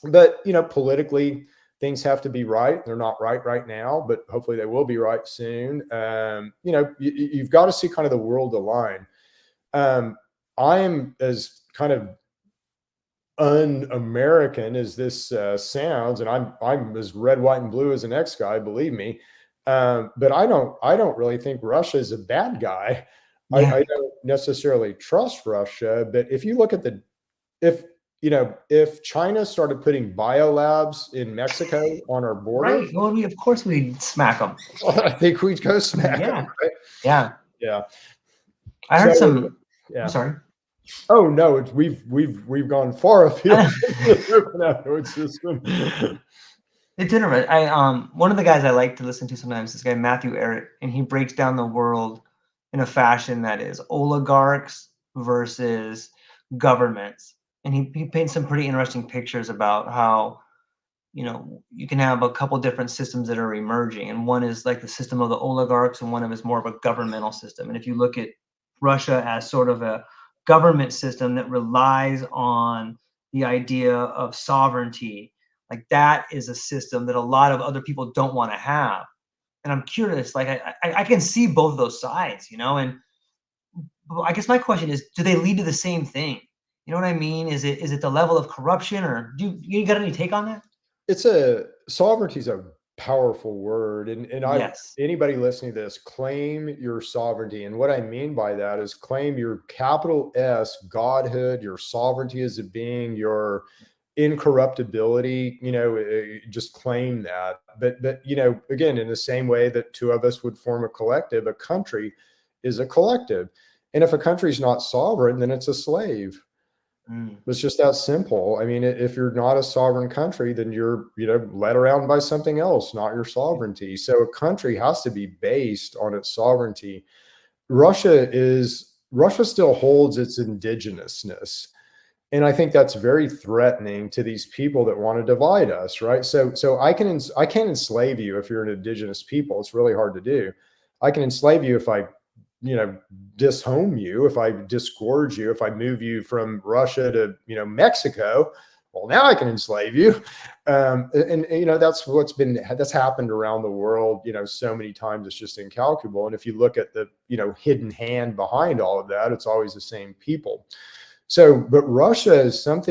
But, politically, things have to be right. They're not right now, but hopefully they will be right soon. You've got to see kind of the world align. I am as kind of un-American as this sounds, and I'm as red, white, and blue as the next guy, believe me. But I don't really think Russia is a bad guy. I don't necessarily trust Russia, but if you look at if China started putting biolabs in Mexico on our border, right? Well, of course we'd smack them. I think we'd go smack them. Right? Yeah. I heard some. Yeah. I'm sorry. Oh no, we've gone far afield from the cannabinoid system. It's interesting. One of the guys I like to listen to sometimes, this guy Matthew Ehret, and he breaks down the world in a fashion that is oligarchs versus governments, and he paints some pretty interesting pictures about how you can have a couple different systems that are emerging, and one is like the system of the oligarchs, and one of them is more of a governmental system. And if you look at Russia as sort of a government system that relies on the idea of sovereignty, like that is a system that a lot of other people don't want to have. And I'm curious, like I can see both of those sides, and I guess my question is, do they lead to the same thing? You know what I mean? Is it the level of corruption, or do you got any take on that? Sovereignty is a powerful word, and I Yes. anybody listening to this, claim your sovereignty. And what I mean by that is claim your capital S godhood, your sovereignty as a being, your incorruptibility. Just claim that. But again, in the same way that two of us would form a collective, a country is a collective. And if a country is not sovereign, then it's a slave. Mm. It's just that simple. I mean, if you're not a sovereign country, then you're, led around by something else, not your sovereignty. So a country has to be based on its sovereignty. Russia still holds its indigenousness. And I think that's very threatening to these people that want to divide us, right? So I can't enslave you if you're an indigenous people. It's really hard to do. I can enslave you if I dishome you, if I disgorge you, if I move you from Russia to, Mexico. Well, now I can enslave you. That's happened around the world, so many times, it's just incalculable. And if you look at the, hidden hand behind all of that, it's always the same people. So, but Russia's just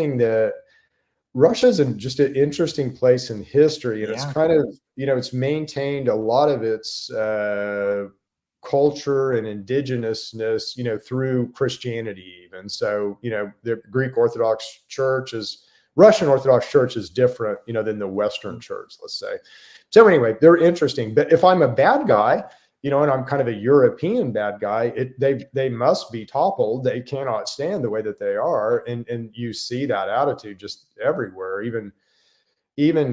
an interesting place in history. And it's kind of, it's maintained a lot of its culture and indigenousness, through Christianity even. So, the Russian Orthodox Church is different, than the Western Church, let's say. So anyway, they're interesting. But if I'm a bad guy, and I'm kind of a European bad guy, they must be toppled. They cannot stand the way that they are. And you see that attitude just everywhere, even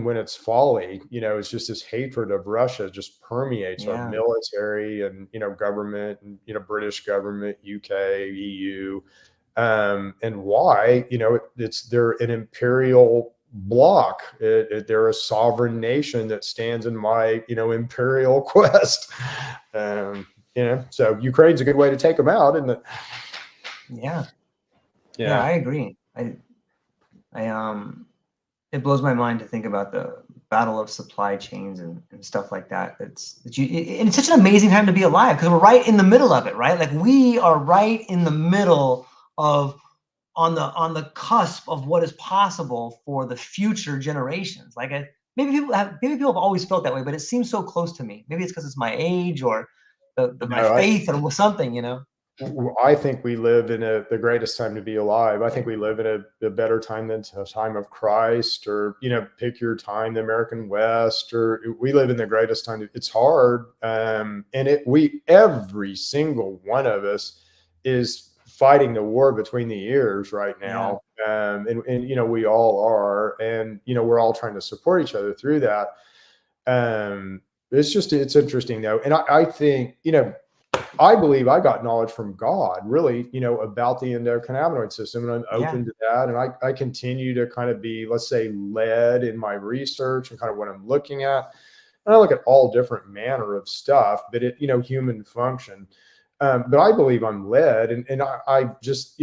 when it's folly. It's just this hatred of Russia just permeates our military and, government and, British government, UK, EU. And why? They're an imperial bloc. They're a sovereign nation that stands in my, imperial quest. So Ukraine's a good way to take them out, isn't it? Yeah, I agree. It blows my mind to think about the battle of supply chains and stuff like that. It's such an amazing time to be alive, because we're right in the middle of it, right? Like, we are right in the middle of, on the cusp of what is possible for the future generations. Like, maybe people have always felt that way, but it seems so close to me. Maybe it's because it's my age or my faith or something, I think we live in the greatest time to be alive. I think we live in a better time than the time of Christ, or, pick your time, the American West, or we live in the greatest time. It's hard. And every single one of us is fighting the war between the ears right now. And we all are, and, we're all trying to support each other through that. It's interesting though. And I think, I believe I got knowledge from God, really, about the endocannabinoid system, and I'm open to that. And I continue to kind of be, let's say, led in my research and kind of what I'm looking at. And I look at all different manner of stuff, but human function. But I believe I'm led, and I just,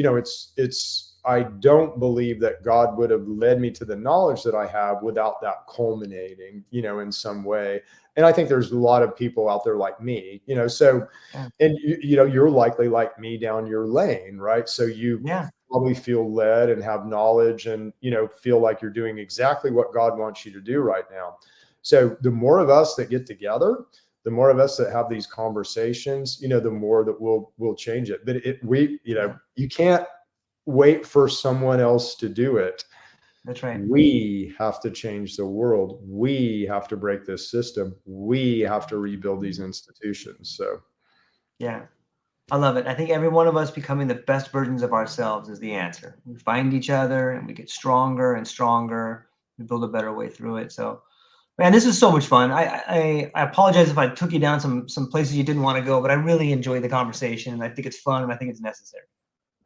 I don't believe that God would have led me to the knowledge that I have without that culminating, in some way. And I think there's a lot of people out there like me, and you're likely like me down your lane, right? So you probably feel led and have knowledge and, feel like you're doing exactly what God wants you to do right now. So the more of us that get together, the more of us that have these conversations, the more that we'll change it. But you can't wait for someone else to do it. That's right. We have to change the world. We have to break this system. We have to rebuild these institutions. So, yeah, I love it. I think every one of us becoming the best versions of ourselves is the answer. We find each other and we get stronger and stronger. We build a better way through it. So, man, this is so much fun. I apologize if I took you down some places you didn't want to go, but I really enjoyed the conversation, and I think it's fun, and I think it's necessary.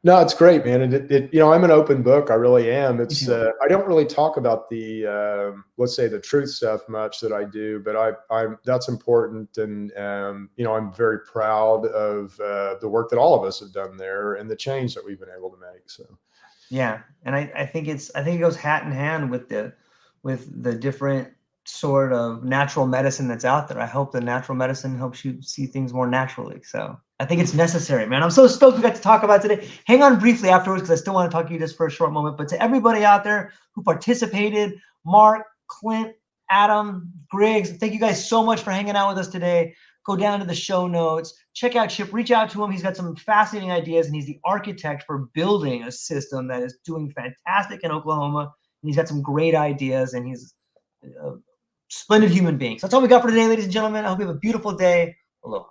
No, it's great, man. And I'm an open book. I really am. It's I don't really talk about the let's say the truth stuff much that I do, but that's important. And I'm very proud of the work that all of us have done there and the change that we've been able to make. So yeah, and I think it goes hat in hand with the different sort of natural medicine that's out there. I hope the natural medicine helps you see things more naturally. So I think it's necessary, man. I'm so stoked we got to talk about today. Hang on briefly afterwards, because I still want to talk to you just for a short moment. But to everybody out there who participated, Mark, Clint, Adam, Griggs, thank you guys so much for hanging out with us today. Go down to the show notes, check out Chip, reach out to him. He's got some fascinating ideas, and he's the architect for building a system that is doing fantastic in Oklahoma. And he's got some great ideas, and he's a splendid human being. So that's all we got for today, ladies and gentlemen. I hope you have a beautiful day. Aloha.